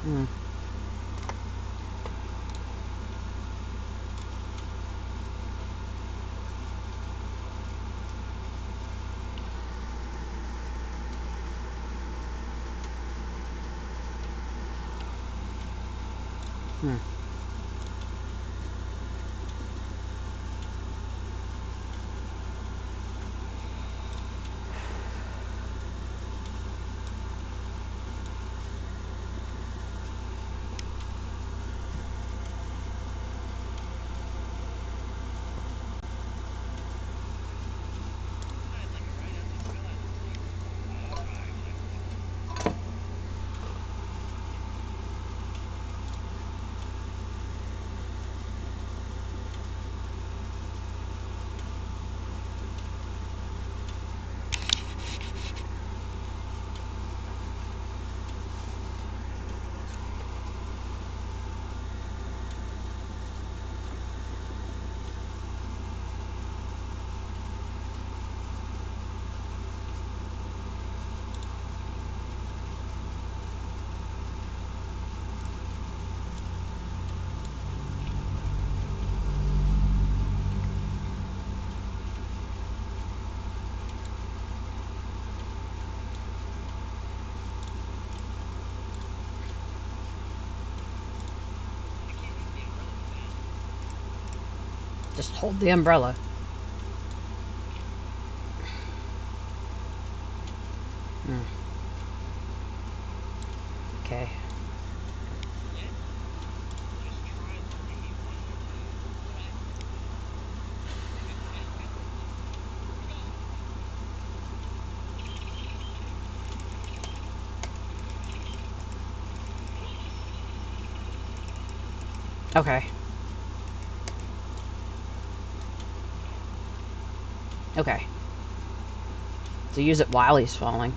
Hmm. Hmm. Just hold the umbrella. Hmm. Okay. Okay. Okay. So use it while he's falling.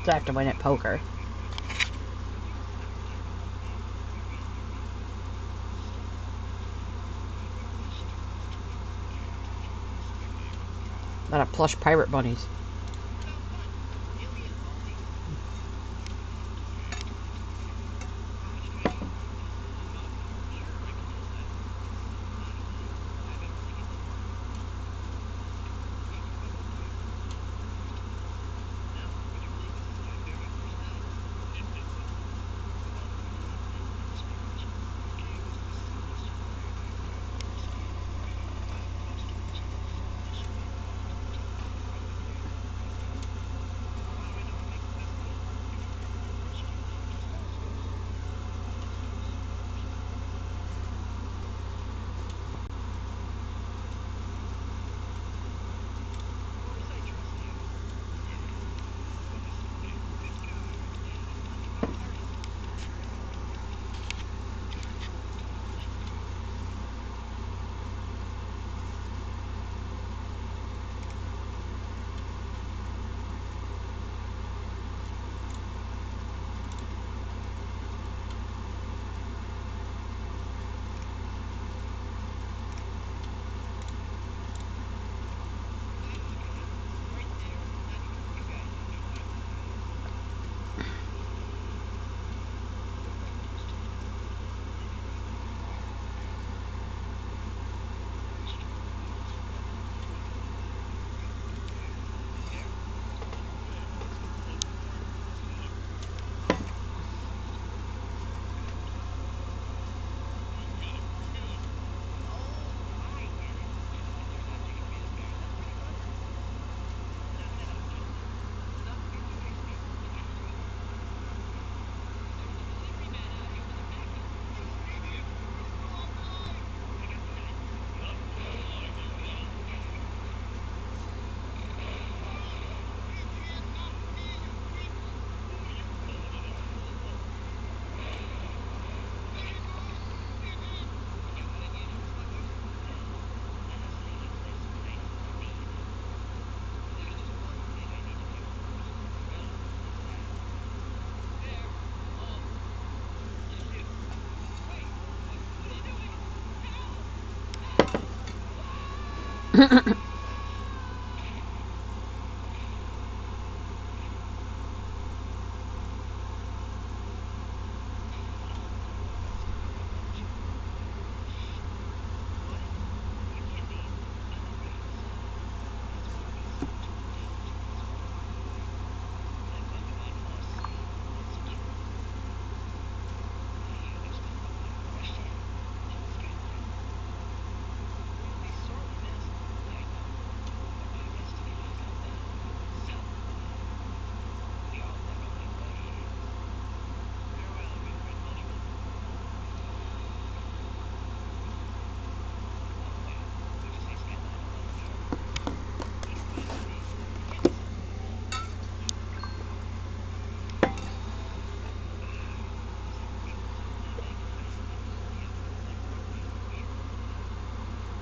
So I have to win at poker. A lot of plush pirate bunnies.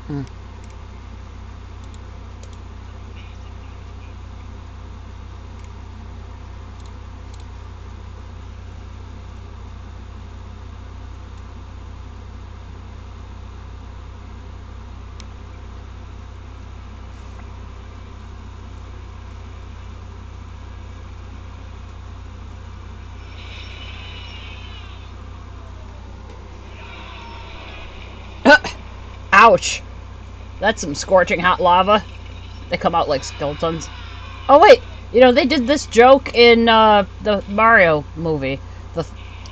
Hmm. Ouch! That's some scorching hot lava. They come out like skeletons. Oh wait, they did this joke in the Mario movie, the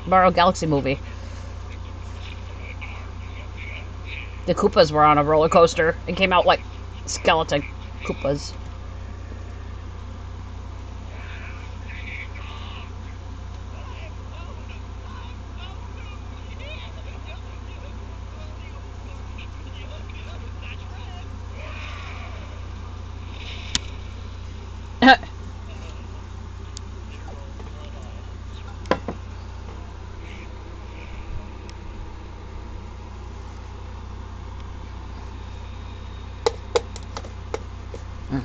Mario Galaxy movie. The Koopas were on a roller coaster and came out like skeleton Koopas. Mm.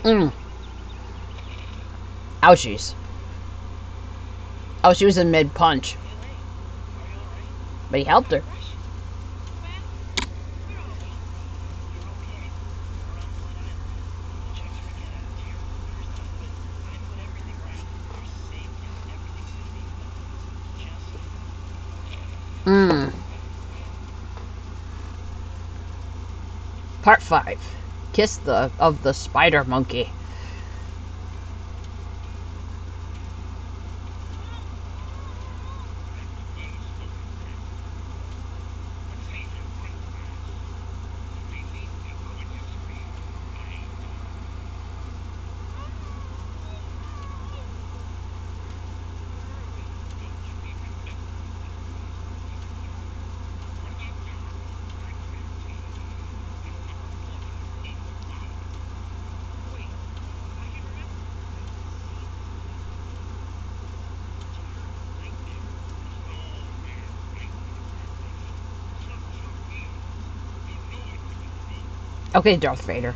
Mm. Ouchies. Oh, she was in mid-punch. But he helped her. Mm. Part 5. Kiss of the Spider Monkey. Okay, Darth Vader.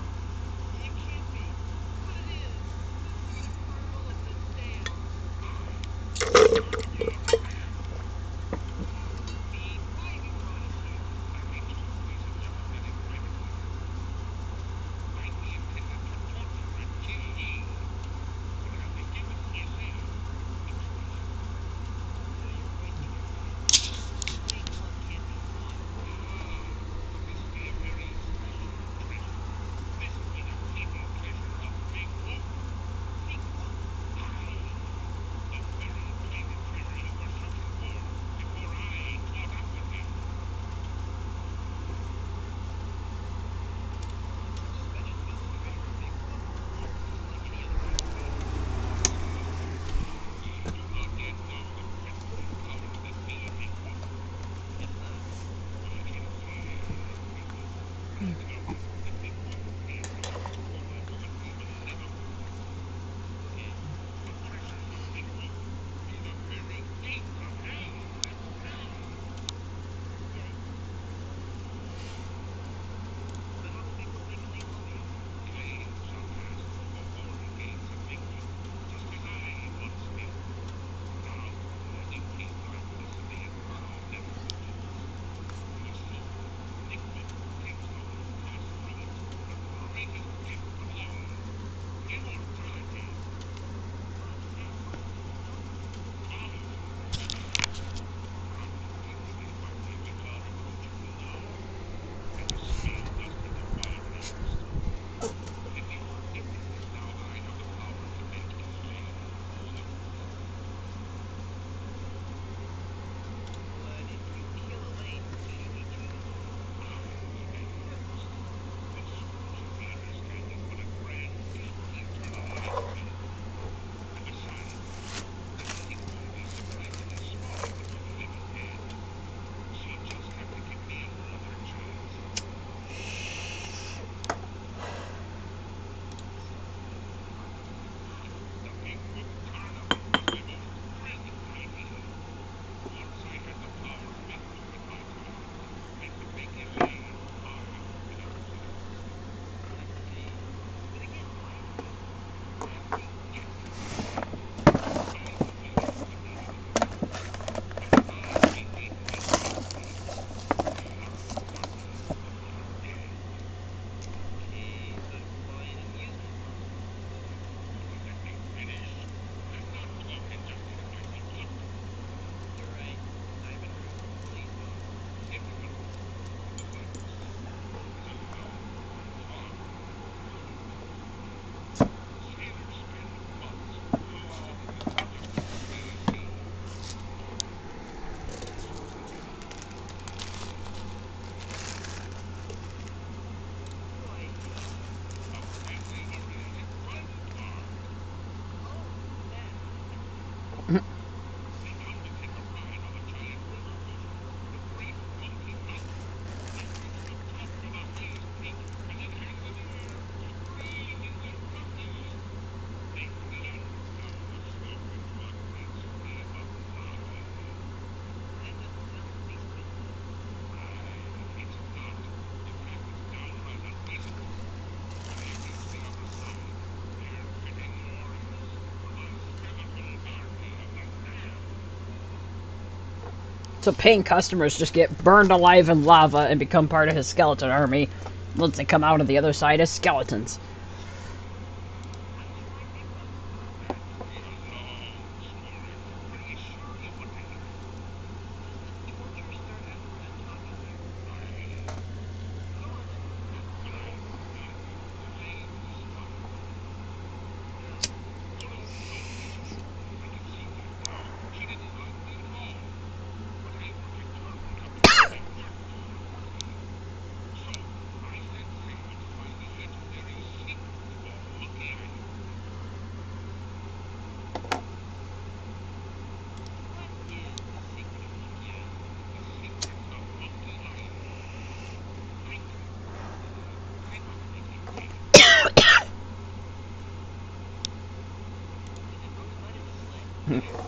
So paying customers just get burned alive in lava and become part of his skeleton army once they come out on the other side as skeletons.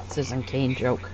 Citizen Kane joke.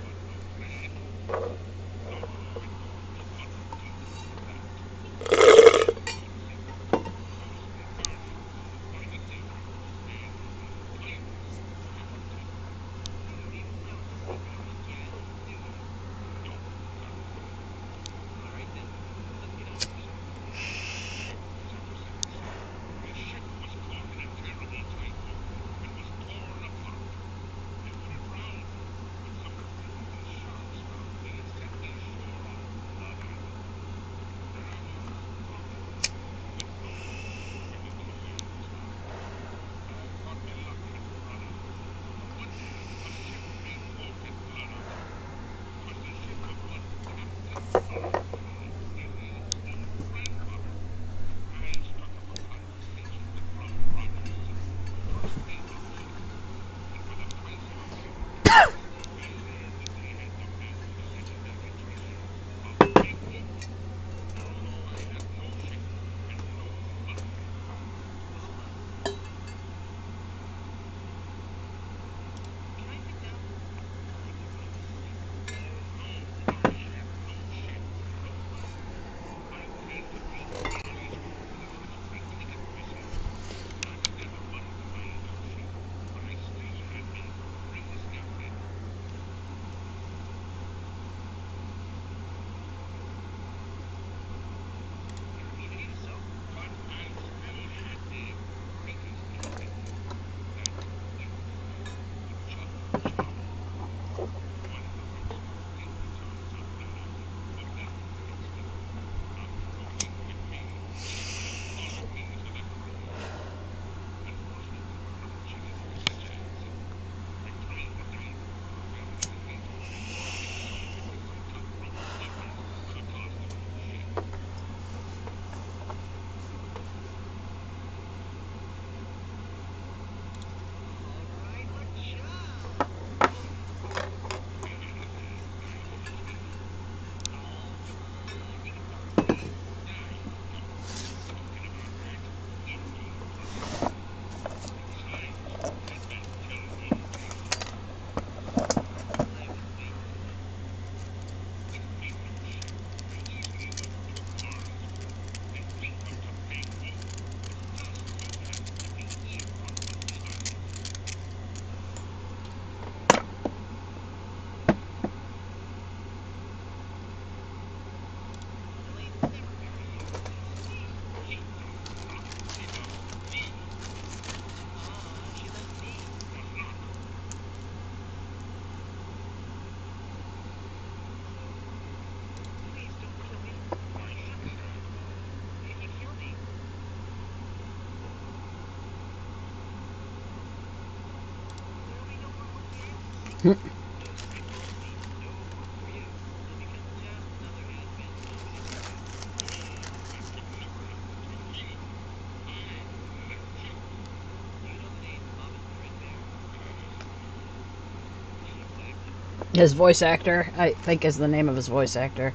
His voice actor, I think, is the name of his voice actor.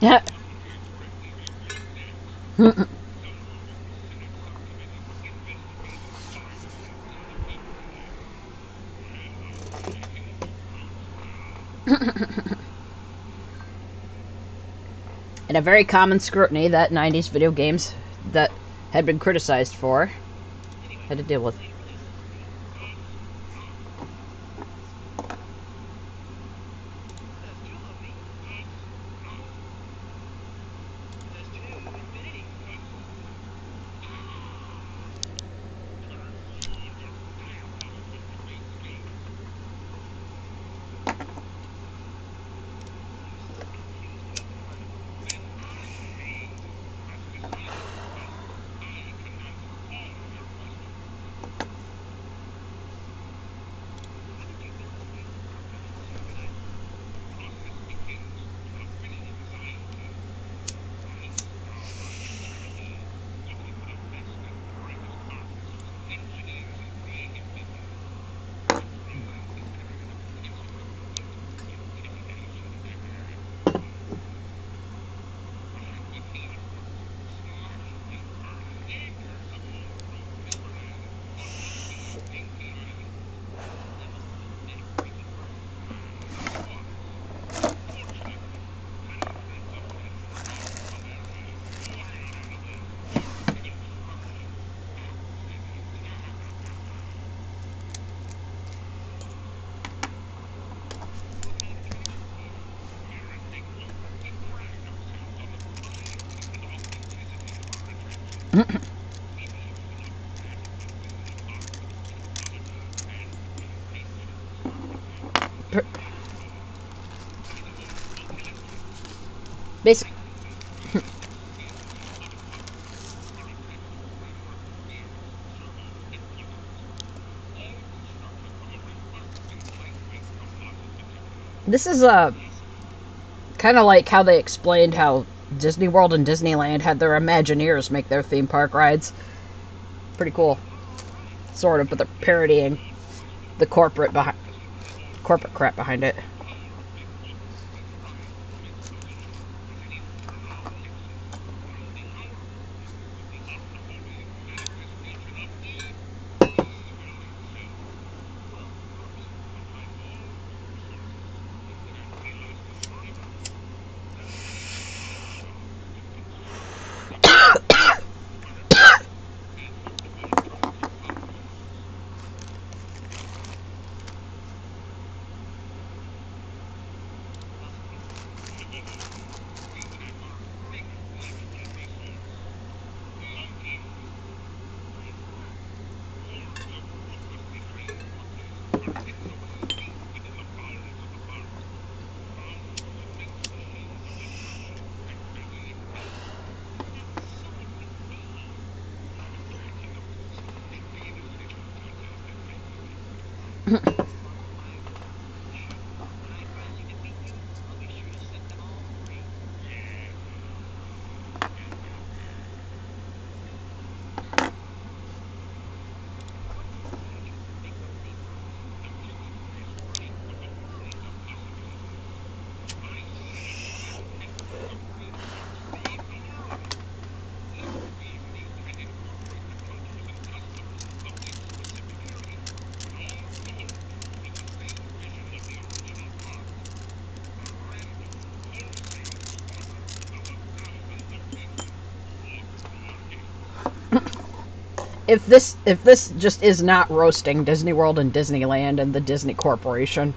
And a very common scrutiny that 90s video games that had been criticized for had to deal with. Basic. This is kind of like how they explained how Disney World and Disneyland had their Imagineers make their theme park rides. Pretty cool, sort of, but they're parodying the corporate crap behind it. If this just is not roasting Disney World and Disneyland and the Disney Corporation.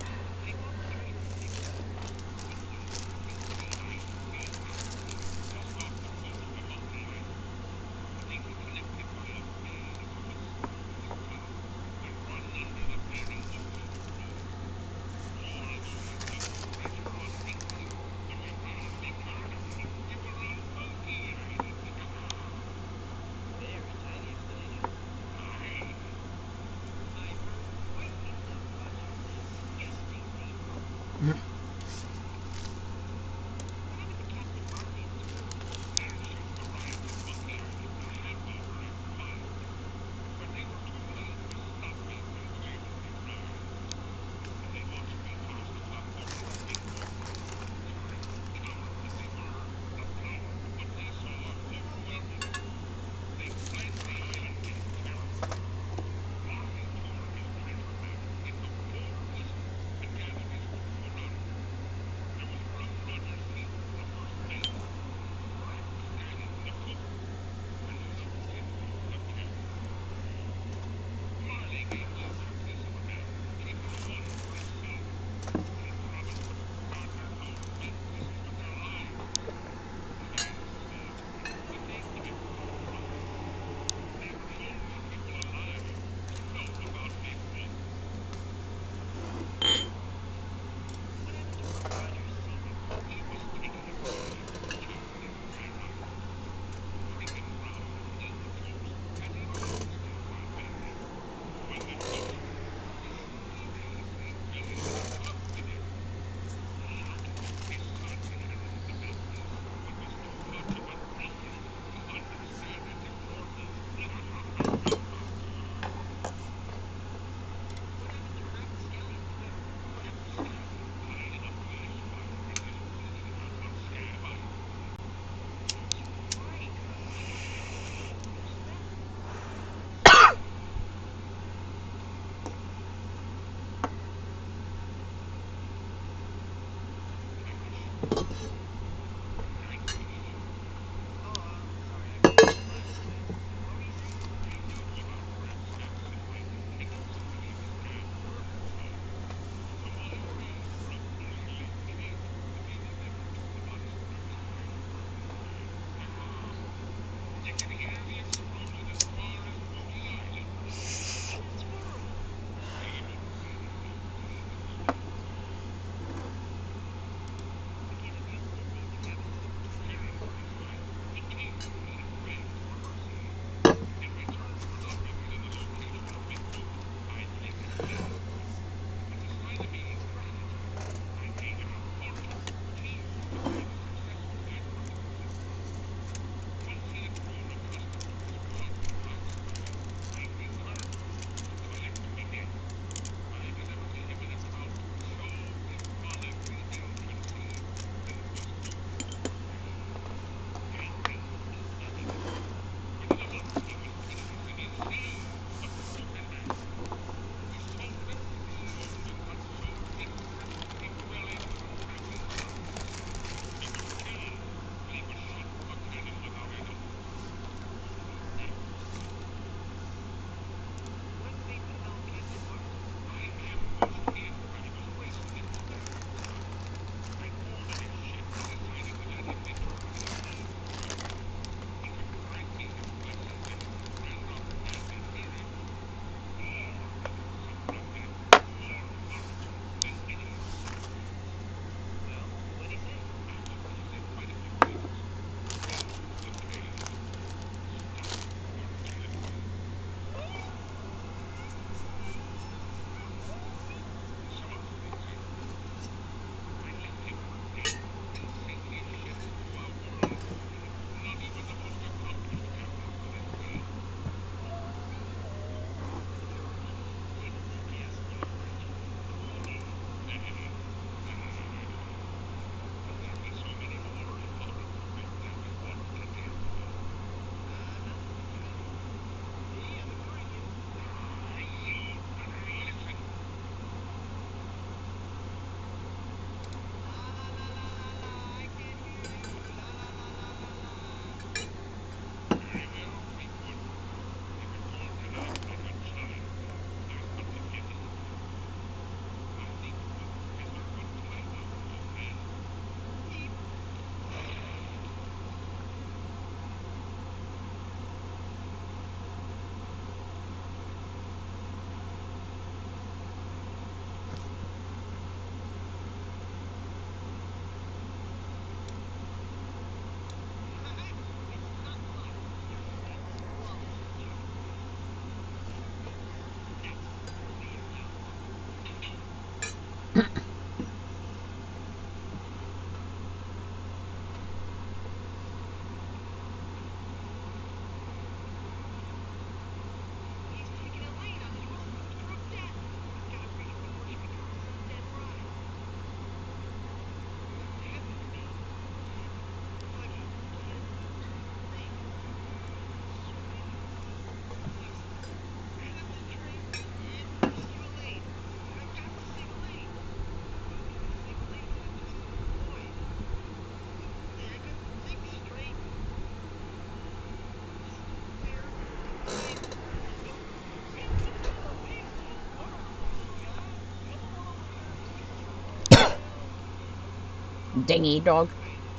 Dingy dog.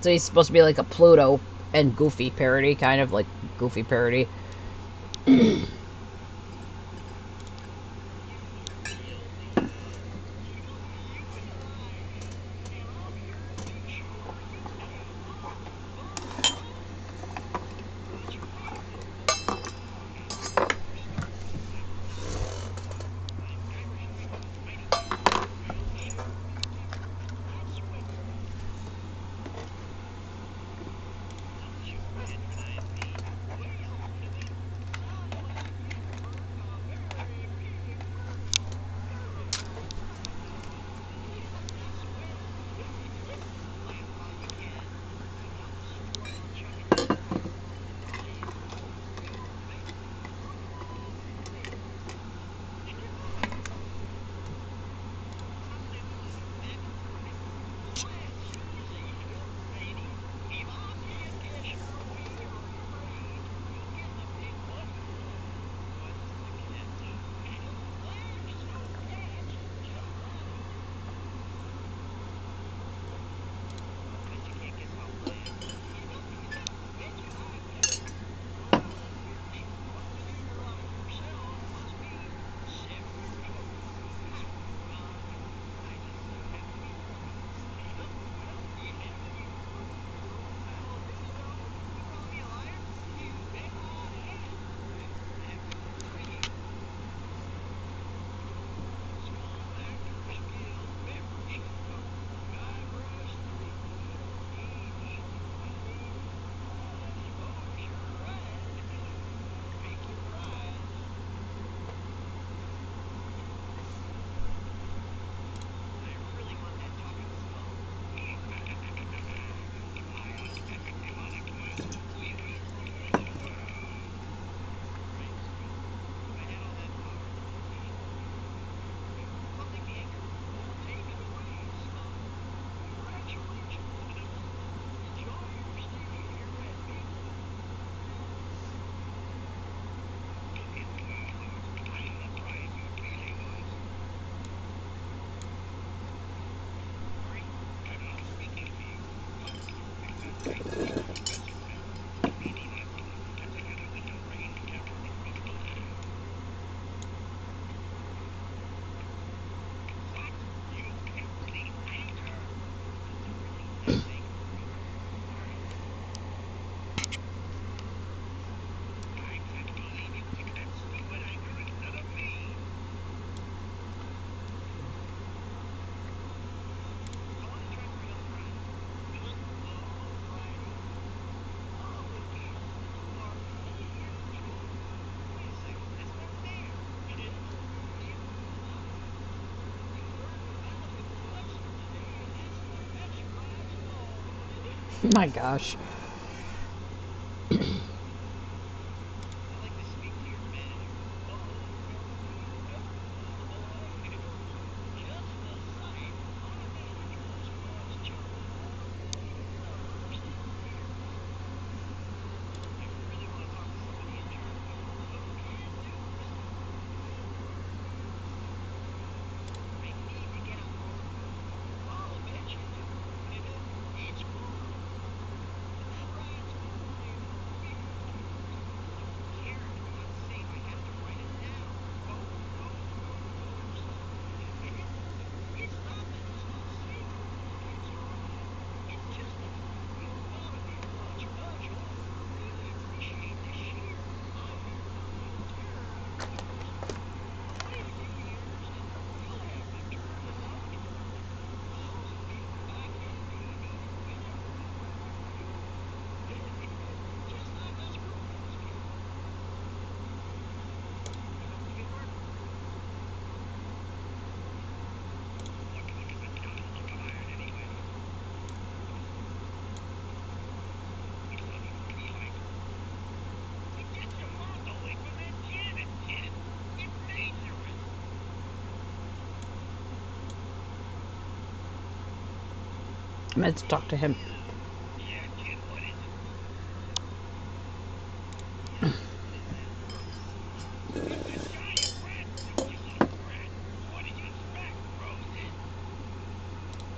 So he's supposed to be like a Pluto and Goofy parody, kind of like Goofy parody. I think we got some help. Maybe not get together with the rain together across the land. What? You killed the painter? That's a really nothing. I couldn't believe you picked that stupid anchor instead of me. I want to try for Hill Friday. Good? Oh, Friday. Oh, with geese. Or, yeah, sure. Wait a second. That's not fair. It is. You look. You heard about the collection today, and that's what mesmerized all of it. My gosh. I'd like to speak to your manager. Oh, well, you don't know who I am. Just the same, my manager is Cross Jericho. He's the worst in here. I really want to talk to somebody in charge. Who can do this? I need to get a hold of him. I'll bet you do. It's cool. That rhymes with weird. I don't care if it's insane. I have to write it down. Ghost. It's nothing. It's no secret. It's alright. It's just that you gotta be much older to really appreciate the sheer unerring terror of ghosts. Wait a few years and you'll have to turn it up. Those people back in the 80s really remember you. Just like us grown-ups, kid. I hope you get work. What good is it done looking at it anyway? It's not even daylight. Get your mouth away from that cannon, kid. It's dangerous. I'm going to talk to him. Yeah, kid, what is it? It's a giant rat suit, you little brat. What did you expect, roses?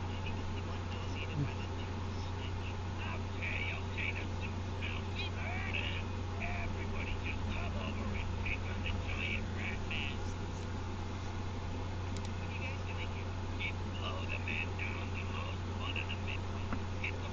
Maybe the only one nauseated by the little snitch. Okay, the suit smell. We've heard it. Everybody just come over and take on the giant rat man. What are you guys doing here? It blow the man down the most fun of the Midwest. It's a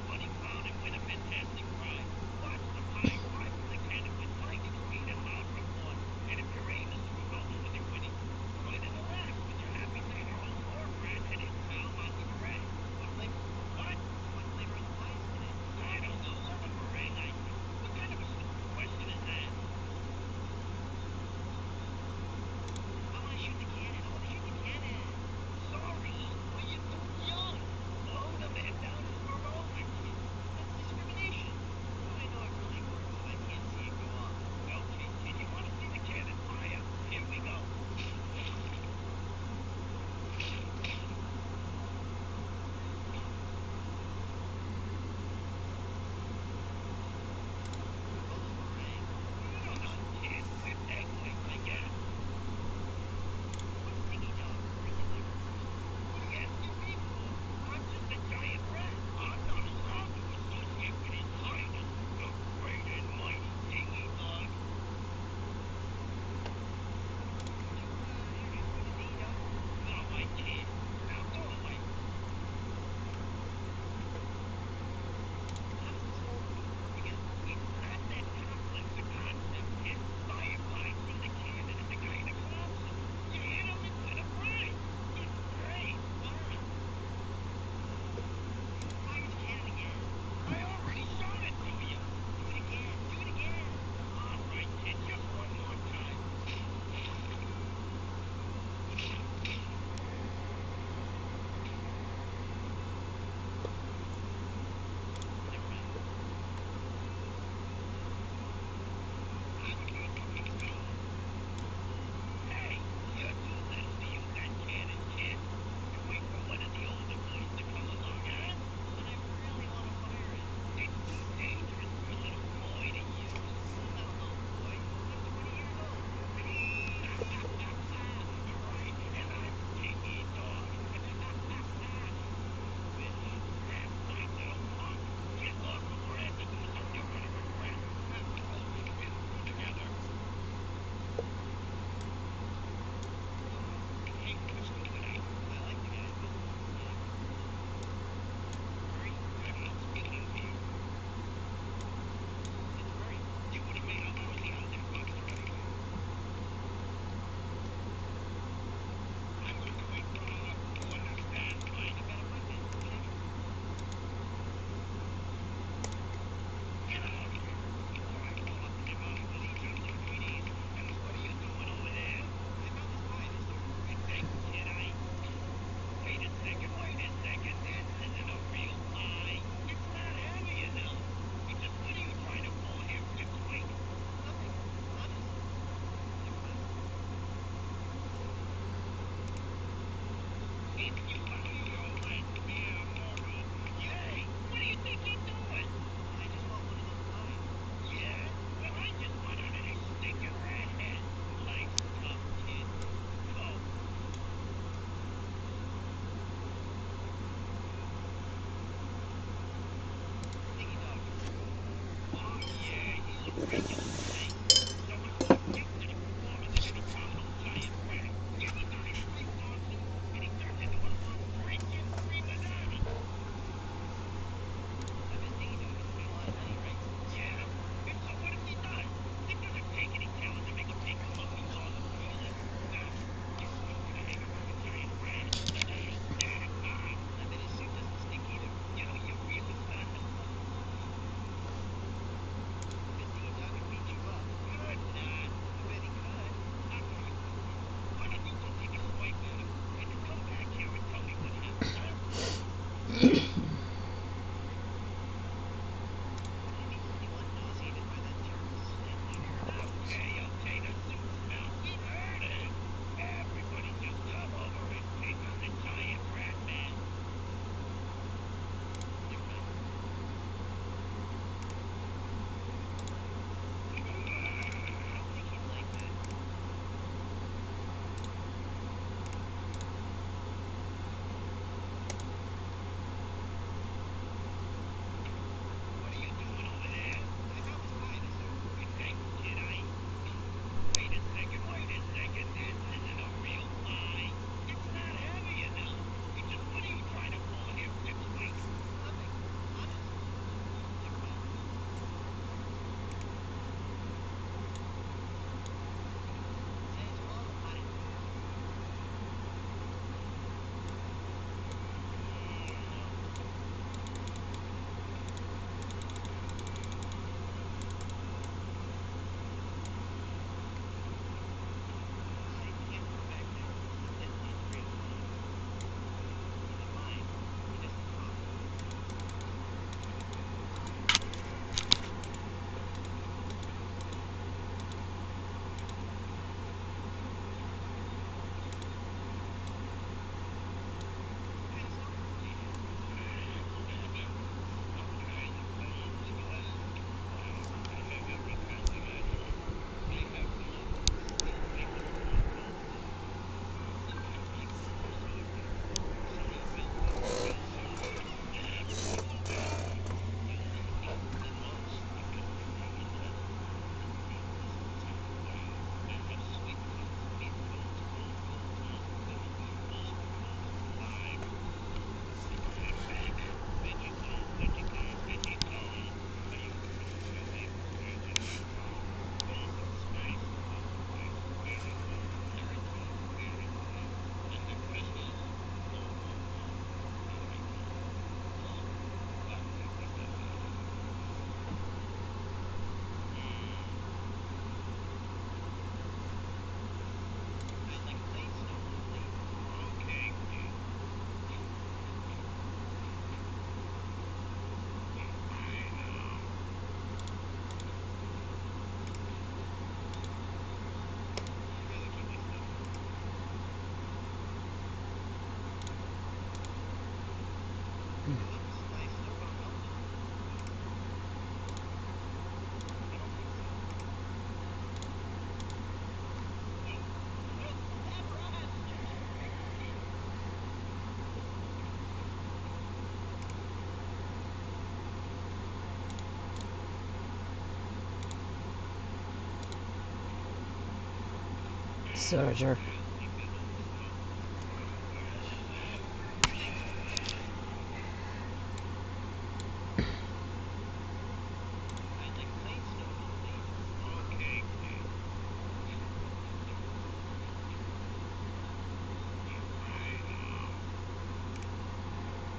Soldier.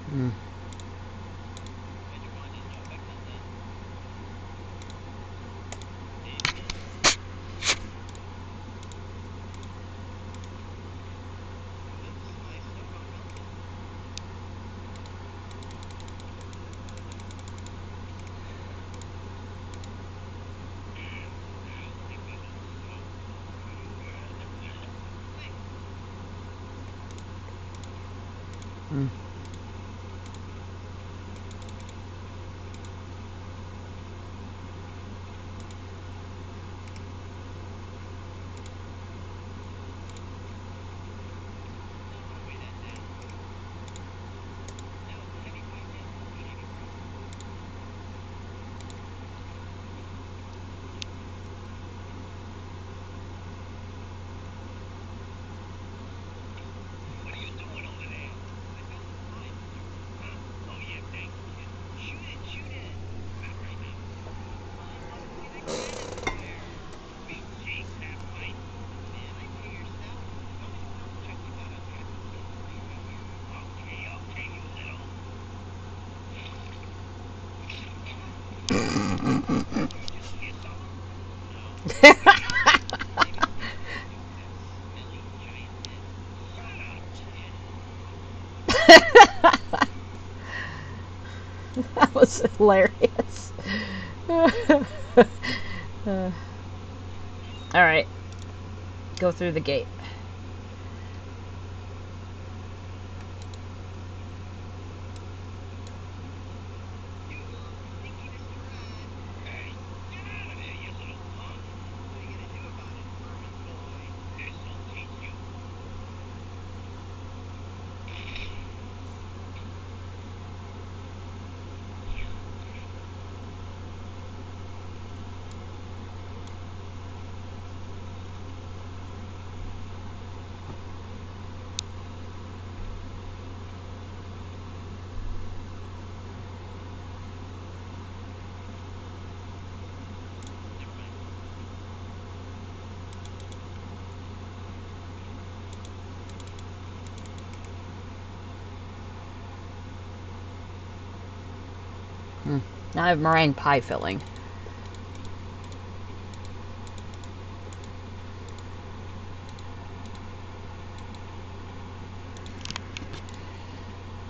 Hmm. Hmm. What are you doing over there? Huh? Oh, yeah, thanks, kid. Shoot it, shoot it. Not right now. Big cheeks, half pint. Man, I pay your salary. How many pounds check you got on that? Okay, okay, you little. You just hear something? No. Maybe it's that smelly giant head. Shut up, kid. That was hilarious. Alright. Go through the gate. You stinky Mr. Rat. Hey, get out of there, you little punk. What are you gonna do about it, Herman boy? This'll teach you. Now I have meringue pie filling.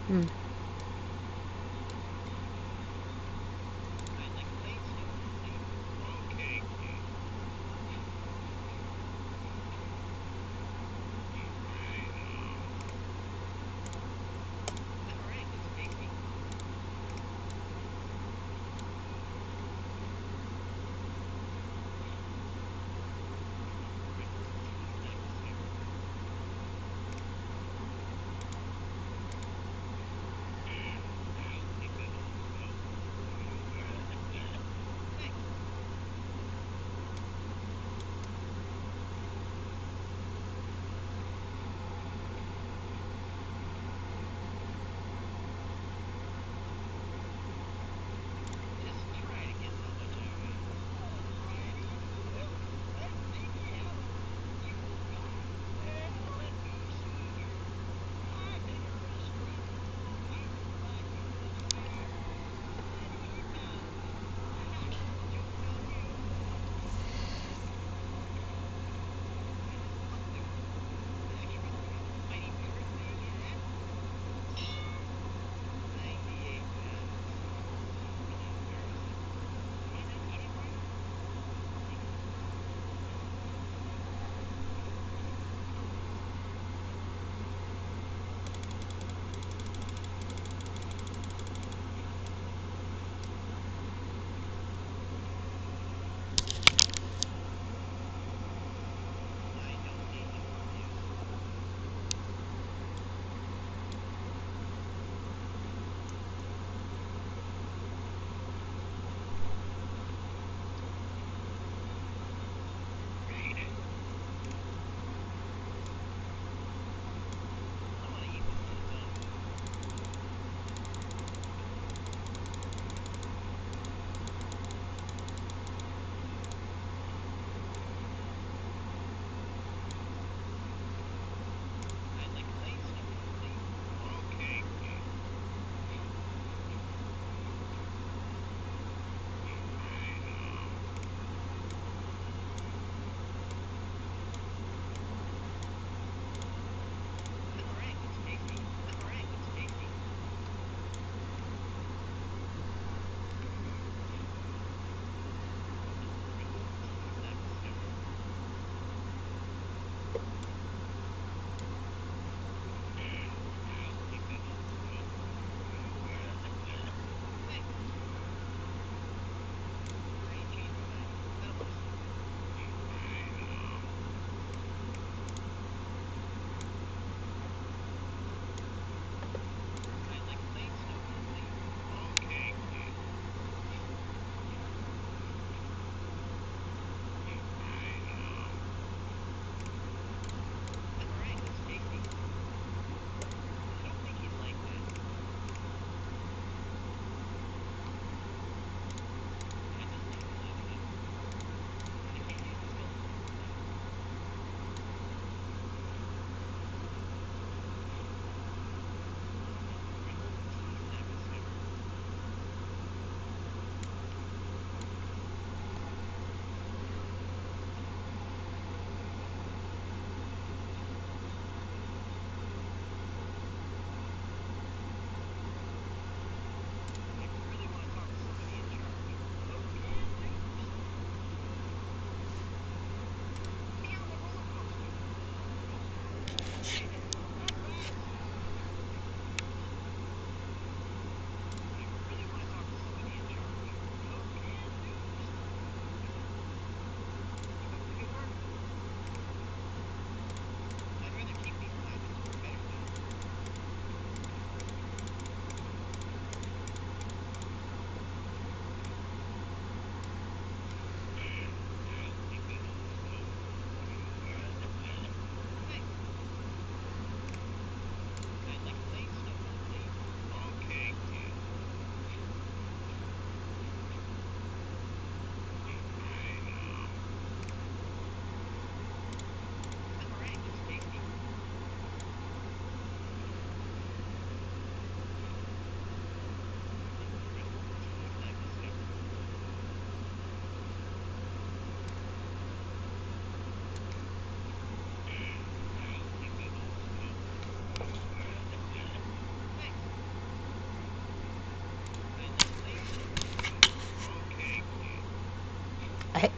Hmm. I'd like Plainstone, please. Okay, kid. That meringue looks tasty.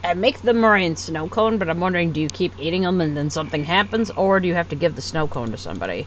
I make the meringue snow cone, but I'm wondering, do you keep eating them and then something happens, or do you have to give the snow cone to somebody?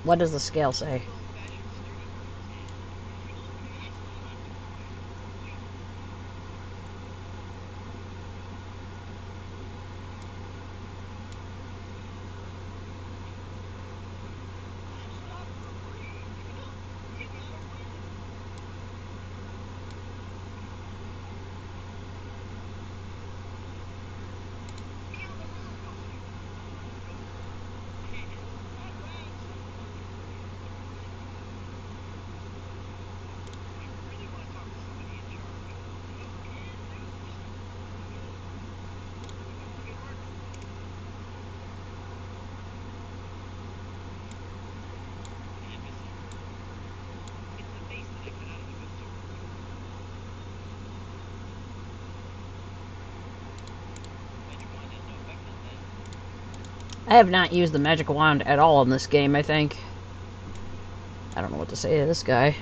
What does the scale say? I have not used the magic wand at all in this game, I think. I don't know what to say to this guy.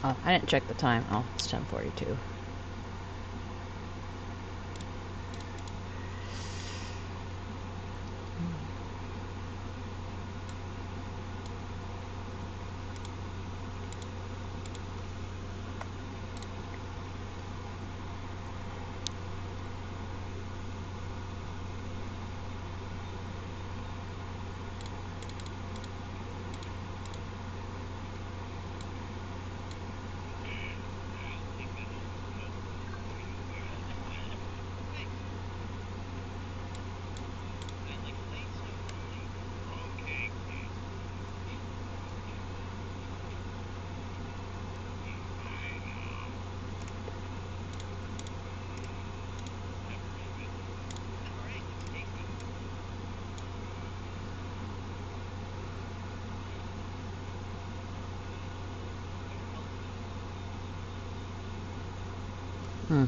Oh, I didn't check the time. Oh, it's 10:42. Hmm.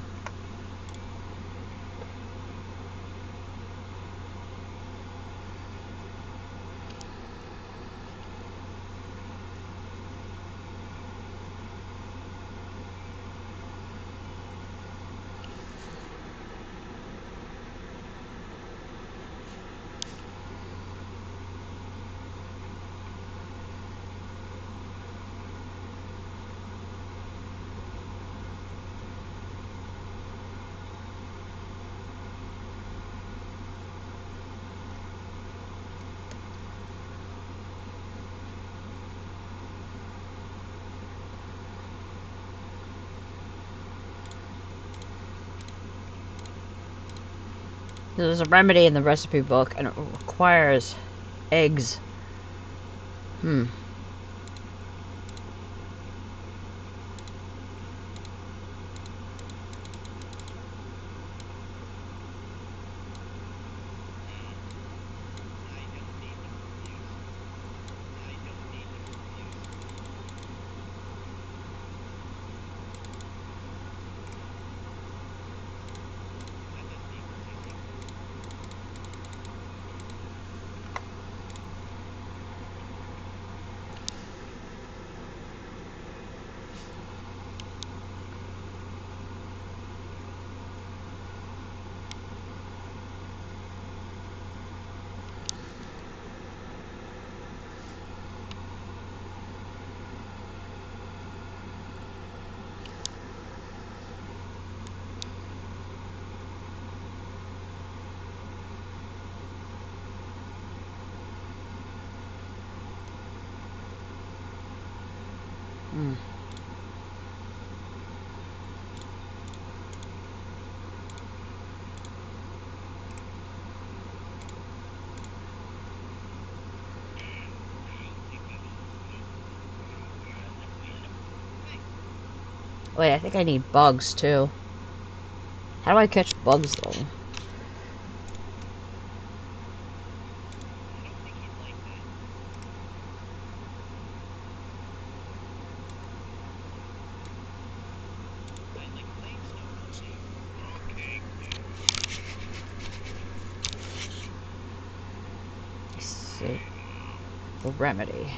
There's a remedy in the recipe book, and it requires eggs. Hmm. Hmm. Wait, I think I need bugs too. How do I catch bugs though? Let's see. The remedy.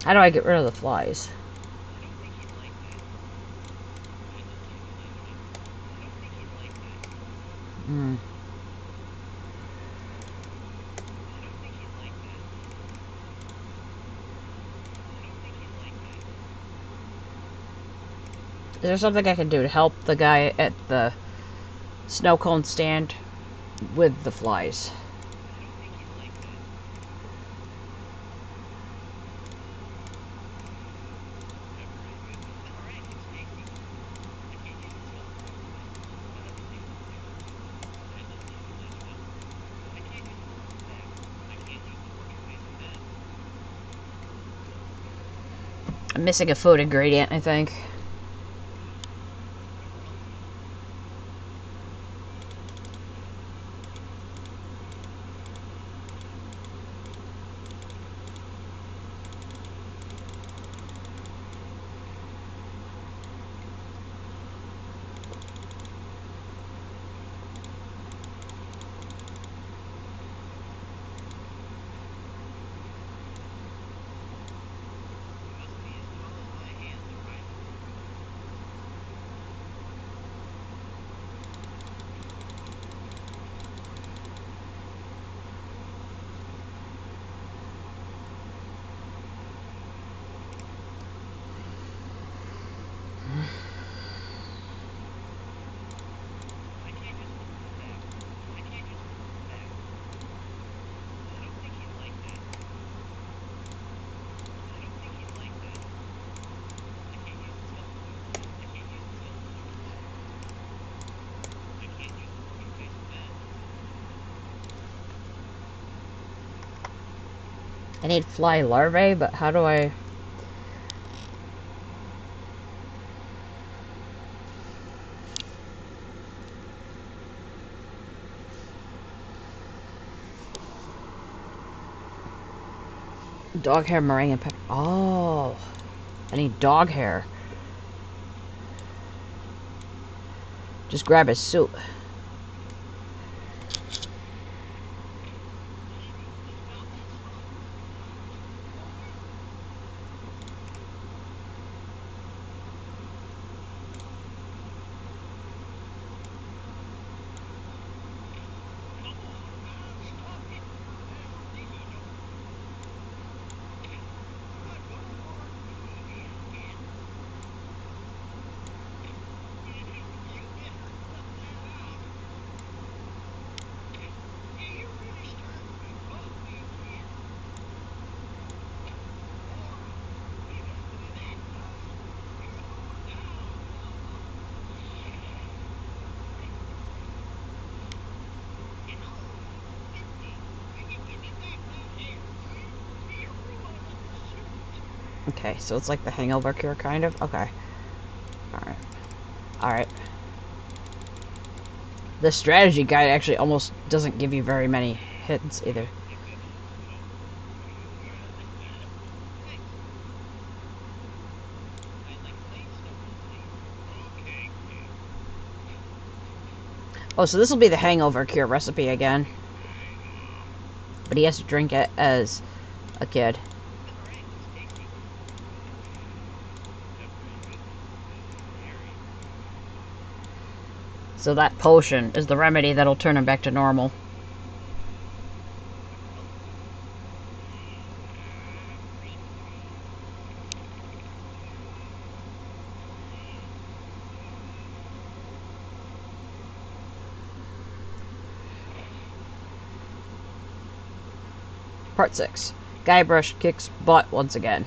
How do I get rid of the flies? Hmm. Is there something I can do to help the guy at the snow cone stand with the flies? I'm missing a food ingredient, I think. I need fly larvae, but how do I... Dog hair, meringue, and pepper. Oh, I need dog hair. Just grab his suit. Okay, so it's like the hangover cure, kind of? Okay. Alright. Alright. The strategy guide actually almost doesn't give you very many hits, either. Oh, so this will be the hangover cure recipe again. But he has to drink it as a kid. So that potion is the remedy that'll turn him back to normal. Part 6. Guybrush kicks butt once again.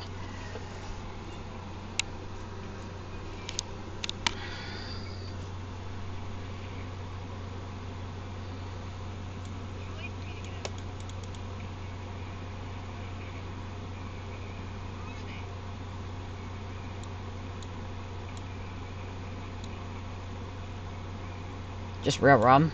Just real rum.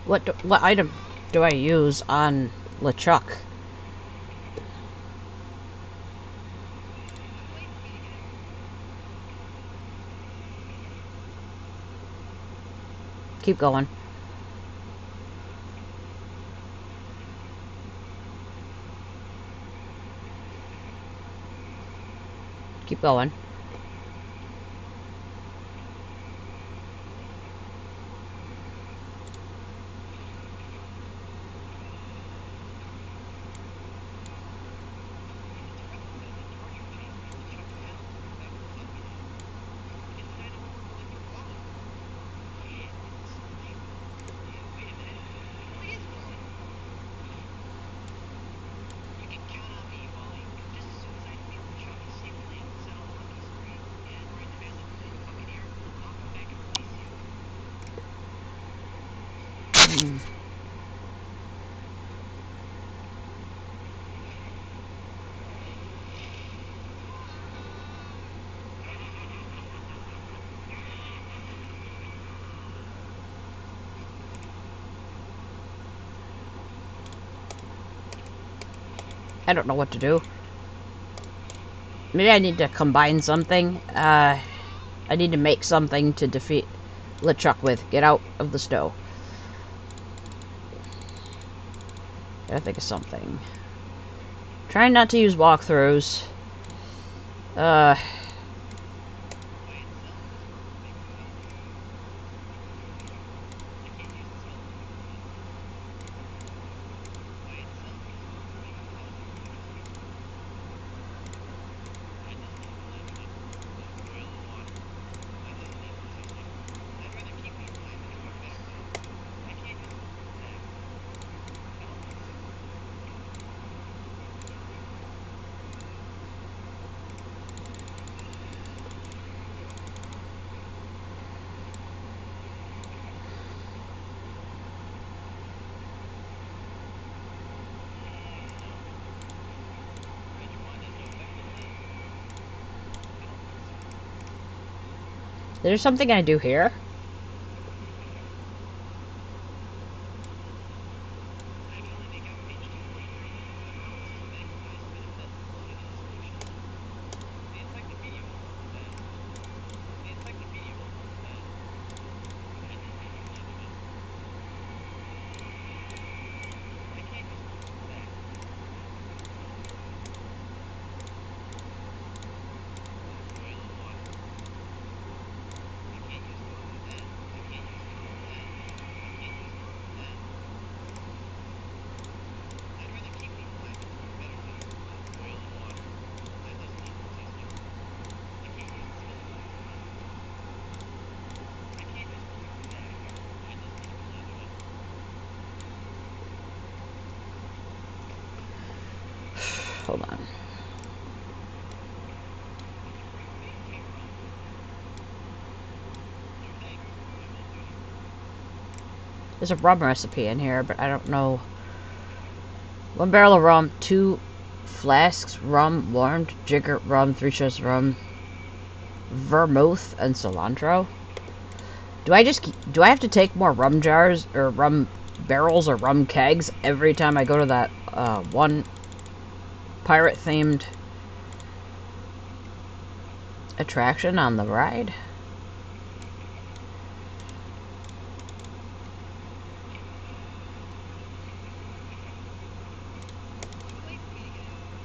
What item do I use on LeChuck? Keep going. Keep going. I don't know what to do. Maybe I need to combine something. I need to make something to defeat LeChuck with. Get out of the snow. Gotta think of something. Trying not to use walkthroughs. There's something I do here. Hold on. There's a rum recipe in here, but I don't know. 1 barrel of rum, 2 flasks rum, warmed, jigger rum, 3 shots rum, vermouth, and cilantro. Do I have to take more rum jars or rum barrels or rum kegs every time I go to that one pirate themed attraction on the ride?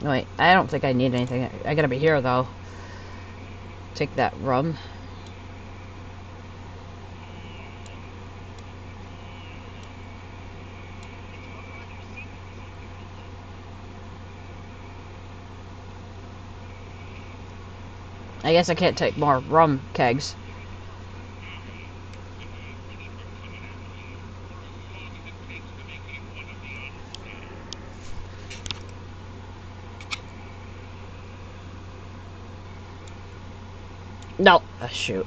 Wait, I don't think I need anything. I gotta be here though. Take that rum. I guess I can't take more rum kegs. No. Shoot.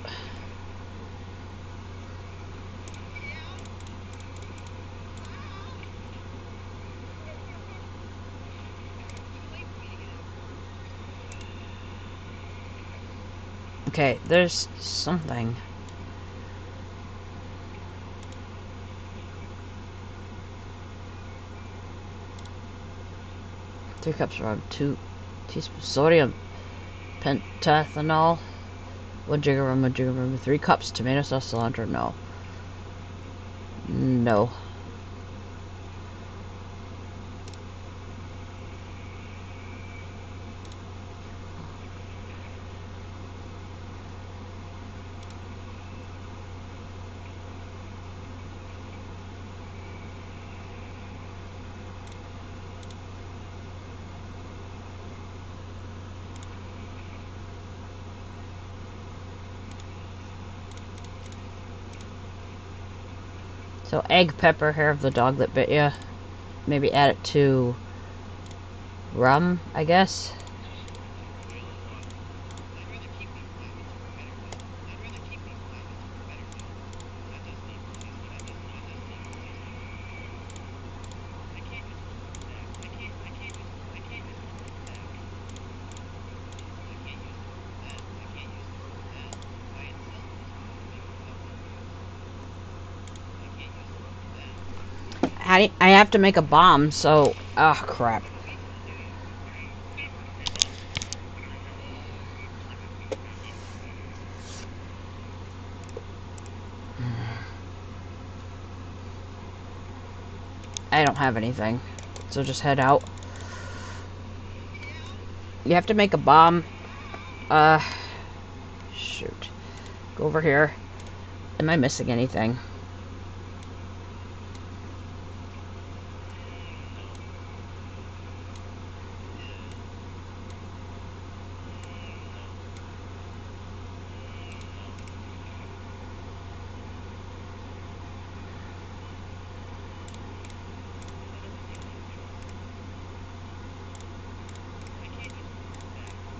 Okay, there's something. 3 cups rum, 2 teaspoons sodium pentathanol, 1 jig of rum, 1 jig of rum, 3 cups tomato sauce, cilantro. No. So egg, pepper, hair of the dog that bit you. Maybe add it to rum, I guess. I have to make a bomb, so... Oh, crap. I don't have anything, so just head out. You have to make a bomb. Shoot. Go over here. Am I missing anything?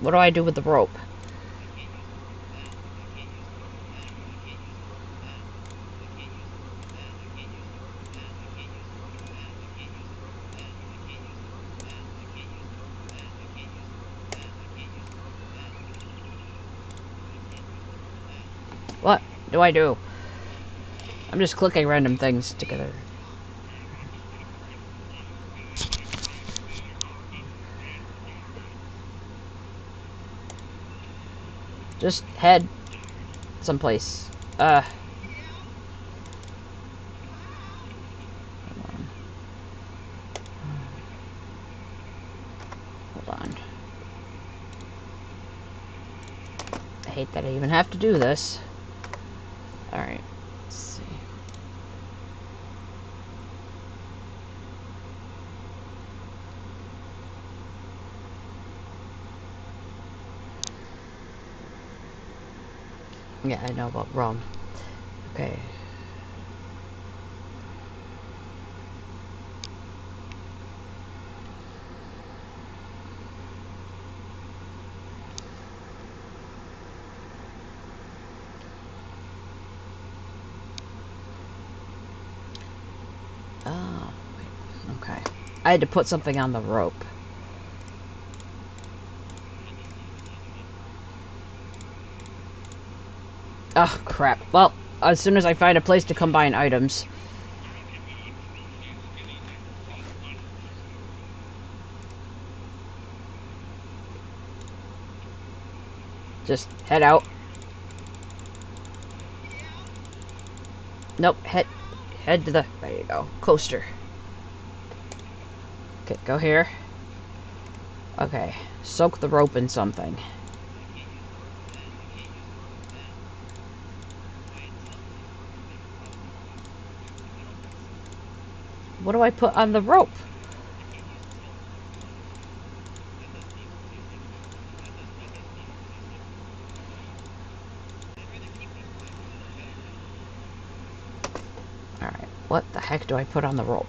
What do I do with the rope? What do I do? I'm just clicking random things together. Just head someplace. Hold on. I hate that I even have to do this. Alright. Let's see. Yeah, I know about rum. Okay. Oh, wait. Okay. I had to put something on the rope. Oh, crap. Well, as soon as I find a place to combine items. Just head out. Nope, head to the... There you go. Coaster. Okay, go here. Okay. Soak the rope in something. What do I put on the rope? Alright, what the heck do I put on the rope?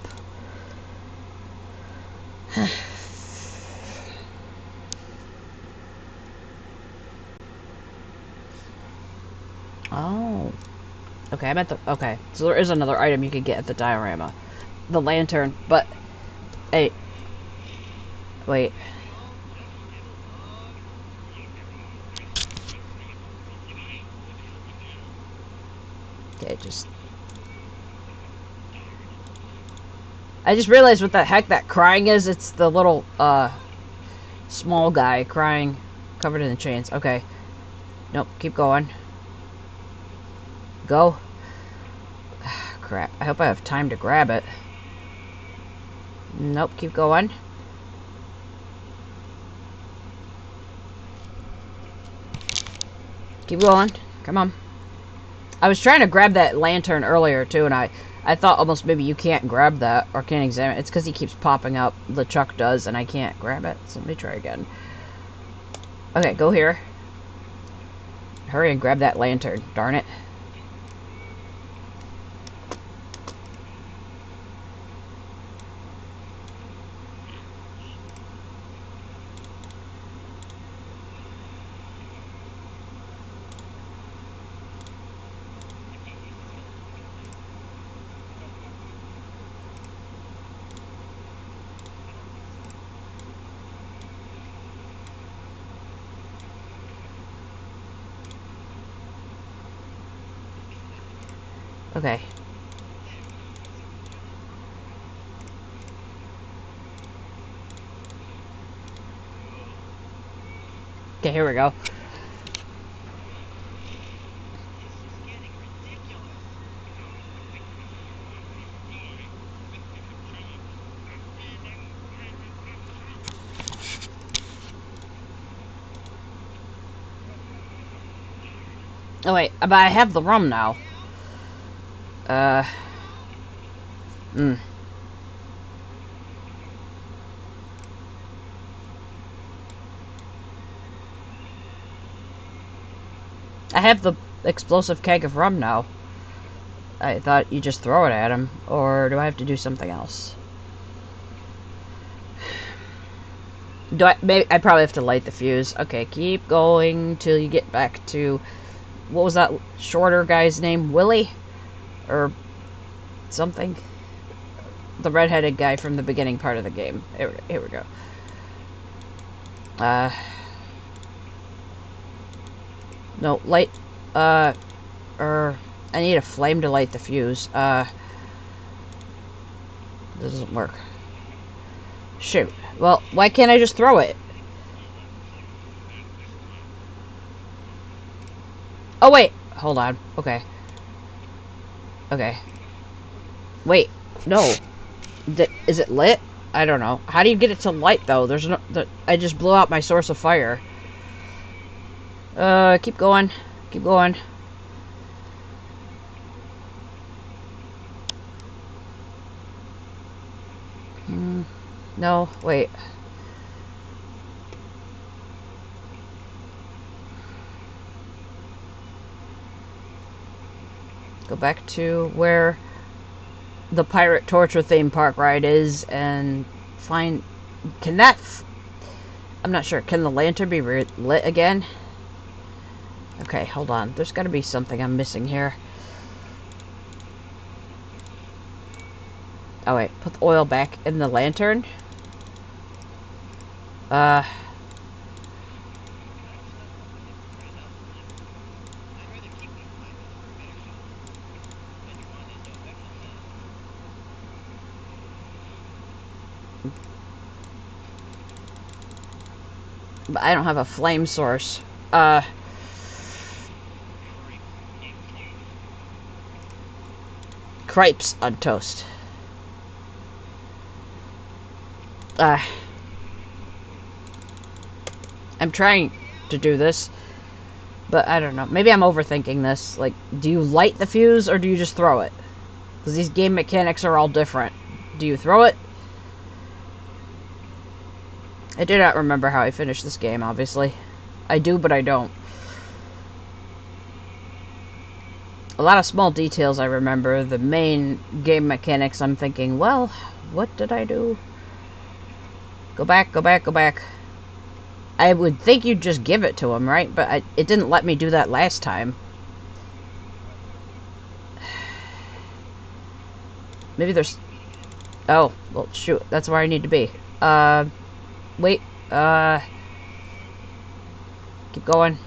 Oh. Okay, I'm at the... Okay, so there is another item you can get at the diorama. The lantern, but... Hey. Wait. Okay, just... I just realized what the heck that crying is. It's the little, small guy crying, covered in the chains. Okay. Nope, keep going. Go. Crap. I hope I have time to grab it. Nope, keep going. Keep going. Come on. I was trying to grab that lantern earlier, too, and I thought almost maybe you can't grab that or can't examine it. It's because he keeps popping up. LeChuck does, and I can't grab it. So let me try again. Okay, go here. Hurry and grab that lantern. Darn it. Okay. Okay, here we go. Oh wait, but I have the rum now. Hmm. I have the explosive keg of rum now. I thought you just throw it at him, or do I have to do something else? Maybe I probably have to light the fuse. Okay, keep going till you get back to, what was that shorter guy's name? Willie? Or something? The redheaded guy from the beginning part of the game. Here we go. No, light, I need a flame to light the fuse. This doesn't work. Shoot. Well, why can't I just throw it? Oh, wait. Hold on. Okay. Okay. Wait. No. Is it lit? I don't know. How do you get it to light, though? There's no... I just blew out my source of fire. Keep going. Keep going. No, wait. Go back to where the Pirate Torture theme park ride is and find... Can that... I'm not sure. Can the lantern be lit again? Okay, hold on. There's got to be something I'm missing here. Oh, wait. Put the oil back in the lantern. But I don't have a flame source. Crepes on toast. I'm trying to do this, but I don't know. Maybe I'm overthinking this. Like, do you light the fuse or do you just throw it? Because these game mechanics are all different. Do you throw it? I do not remember how I finished this game, obviously. I do, but I don't. A lot of small details I remember. The main game mechanics, I'm thinking, well, what did I do? Go back, go back, go back. I would think you'd just give it to him, right? But it didn't let me do that last time. Maybe there's... Oh, well, shoot. That's where I need to be. Wait. Keep going.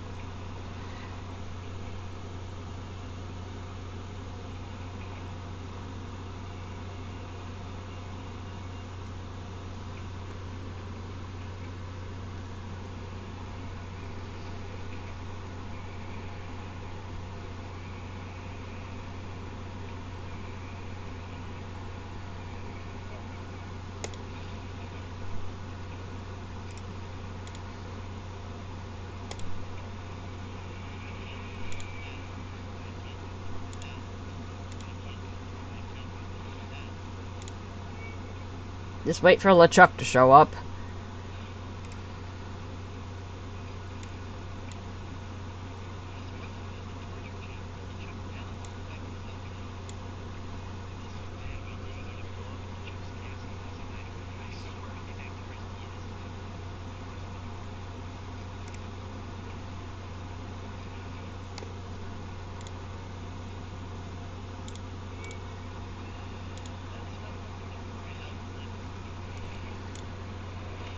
Just wait for LeChuck to show up.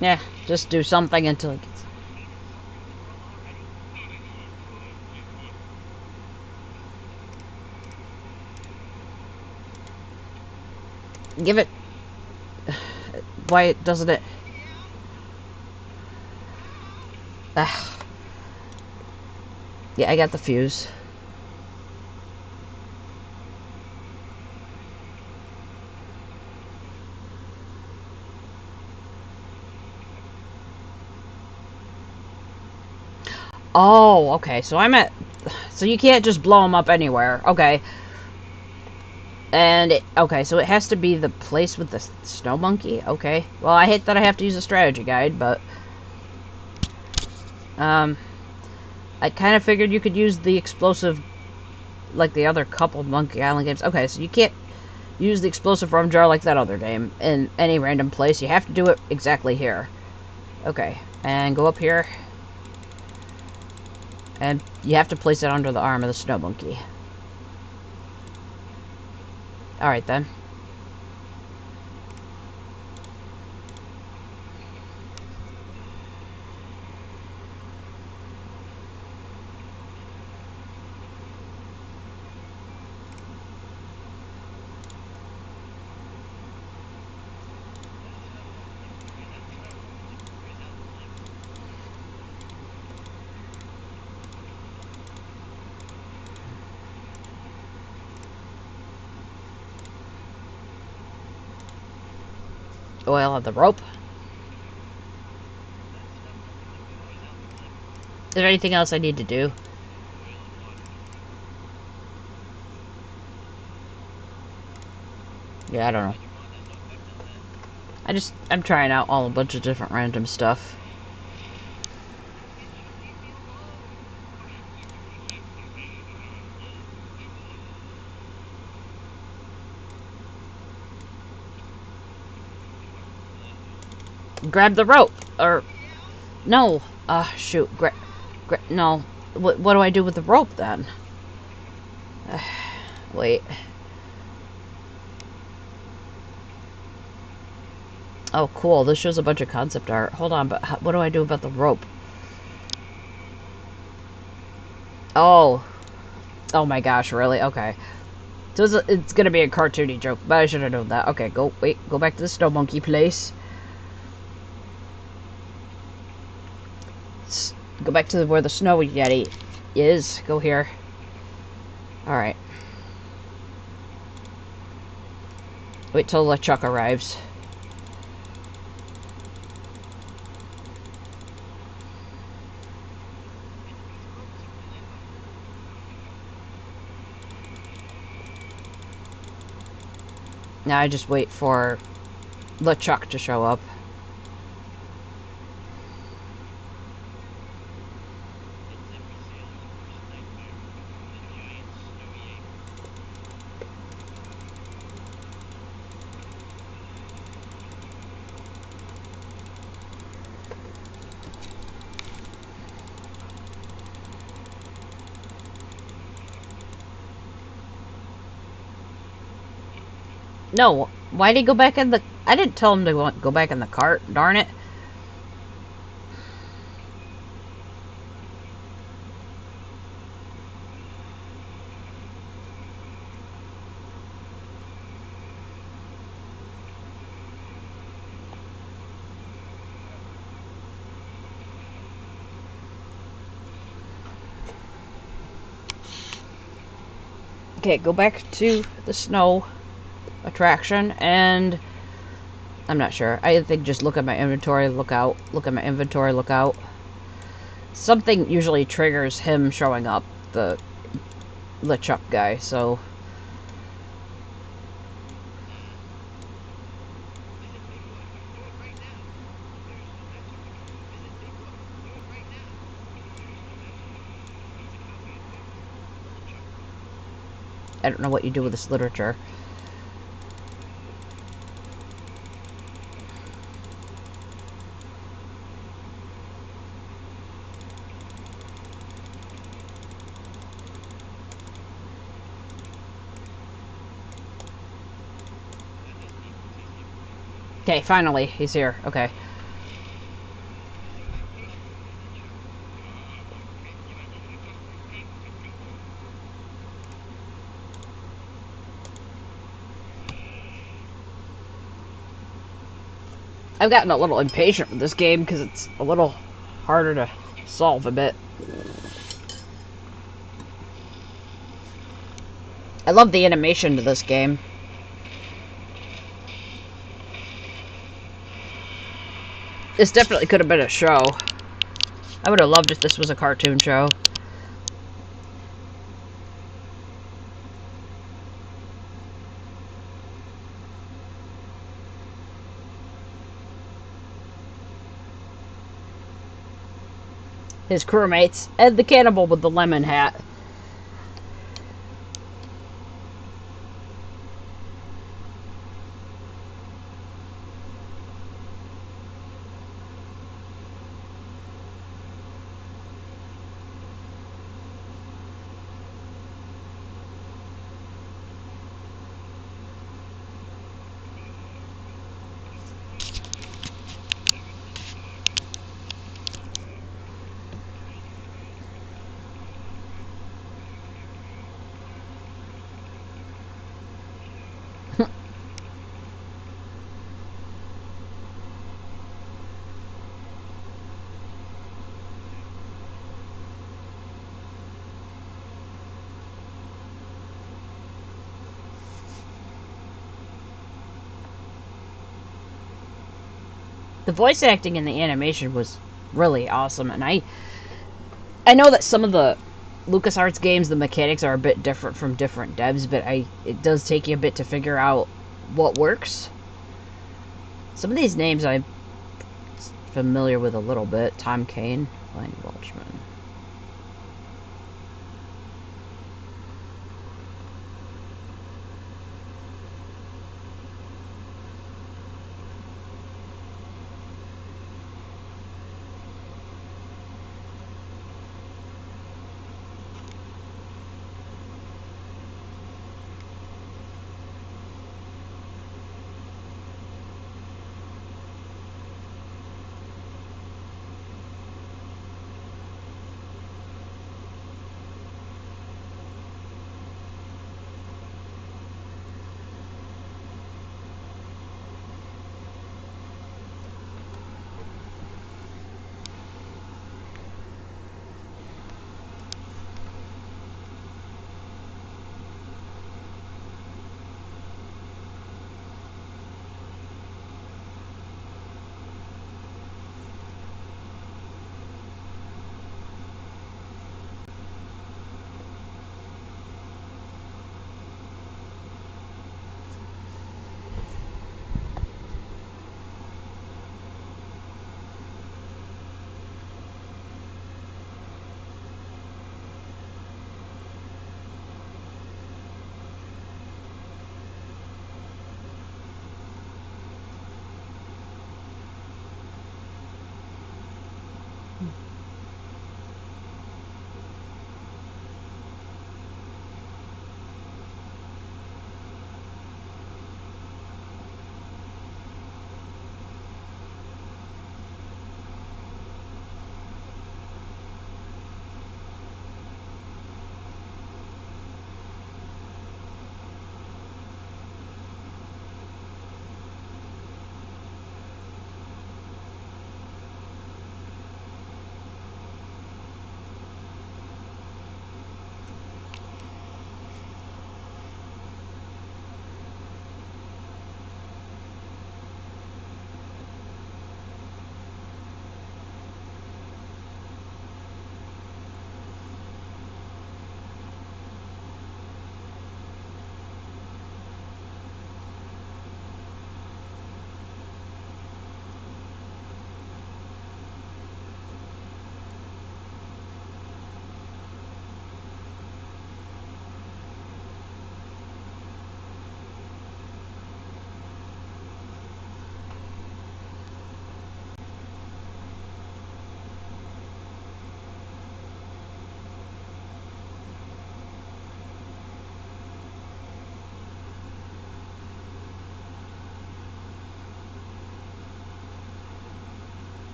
Yeah, just do something until it gets... Give it... Why doesn't it... Ugh. Yeah, I got the fuse. Oh, okay, so I'm at... So you can't just blow them up anywhere. Okay. And, okay, so it has to be the place with the snow monkey? Okay. Well, I hate that I have to use a strategy guide, but... I kind of figured you could use the explosive like the other couple Monkey Island games. Okay, so you can't use the explosive rum jar like that other game in any random place. You have to do it exactly here. Okay, and go up here. And you have to place it under the arm of the snow monkey. Alright then. Oil of the rope. Is there anything else I need to do? Yeah, I don't know. I'm trying out a bunch of different random stuff. Grab the rope, or no? Shoot. No. What do I do with the rope then? Wait. Oh, cool. This shows a bunch of concept art. Hold on, but what do I do about the rope? Oh. Oh my gosh, really? Okay. So it's gonna be a cartoony joke, but I should have known that. Okay, go back to the snow monkey place. Go back to where the snow yeti is. Go here. Alright. Wait till LeChuck arrives. Now I just wait for LeChuck to show up. No, why did he go back in the... I didn't tell him to go back in the cart, darn it. Okay, go back to the snow attraction, and I'm not sure. I think just look at my inventory, look out. Look at my inventory, look out. Something usually triggers him showing up, the LeChuck guy, so... I don't know what you do with this literature. Okay, finally, he's here. Okay. I've gotten a little impatient with this game because it's a little harder to solve a bit. I love the animation to this game. This definitely could have been a show. I would have loved if this was a cartoon show. His crewmates, and the cannibal with the lemon hat. The voice acting and the animation was really awesome, and I know that some of the LucasArts games, the mechanics are a bit different from different devs, but it does take you a bit to figure out what works. Some of these names I'm familiar with a little bit. Tom Kane, Blaine Welchman.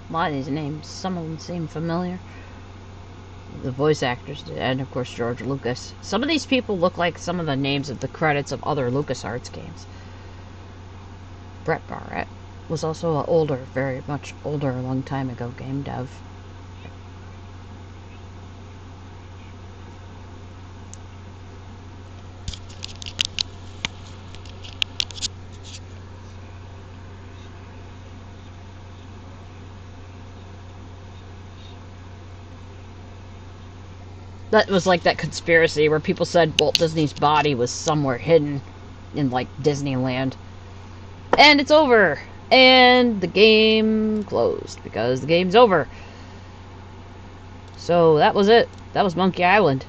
A lot of these names, some of them seem familiar. The voice actors did, and of course George Lucas. Some of these people look like some of the names of the credits of other LucasArts games. Brett Barrett was also an older, very much older, a long time ago game dev. That was like that conspiracy where people said Walt Disney's body was somewhere hidden in like Disneyland. And it's over. And the game closed because the game's over. So that was it. That was Monkey Island.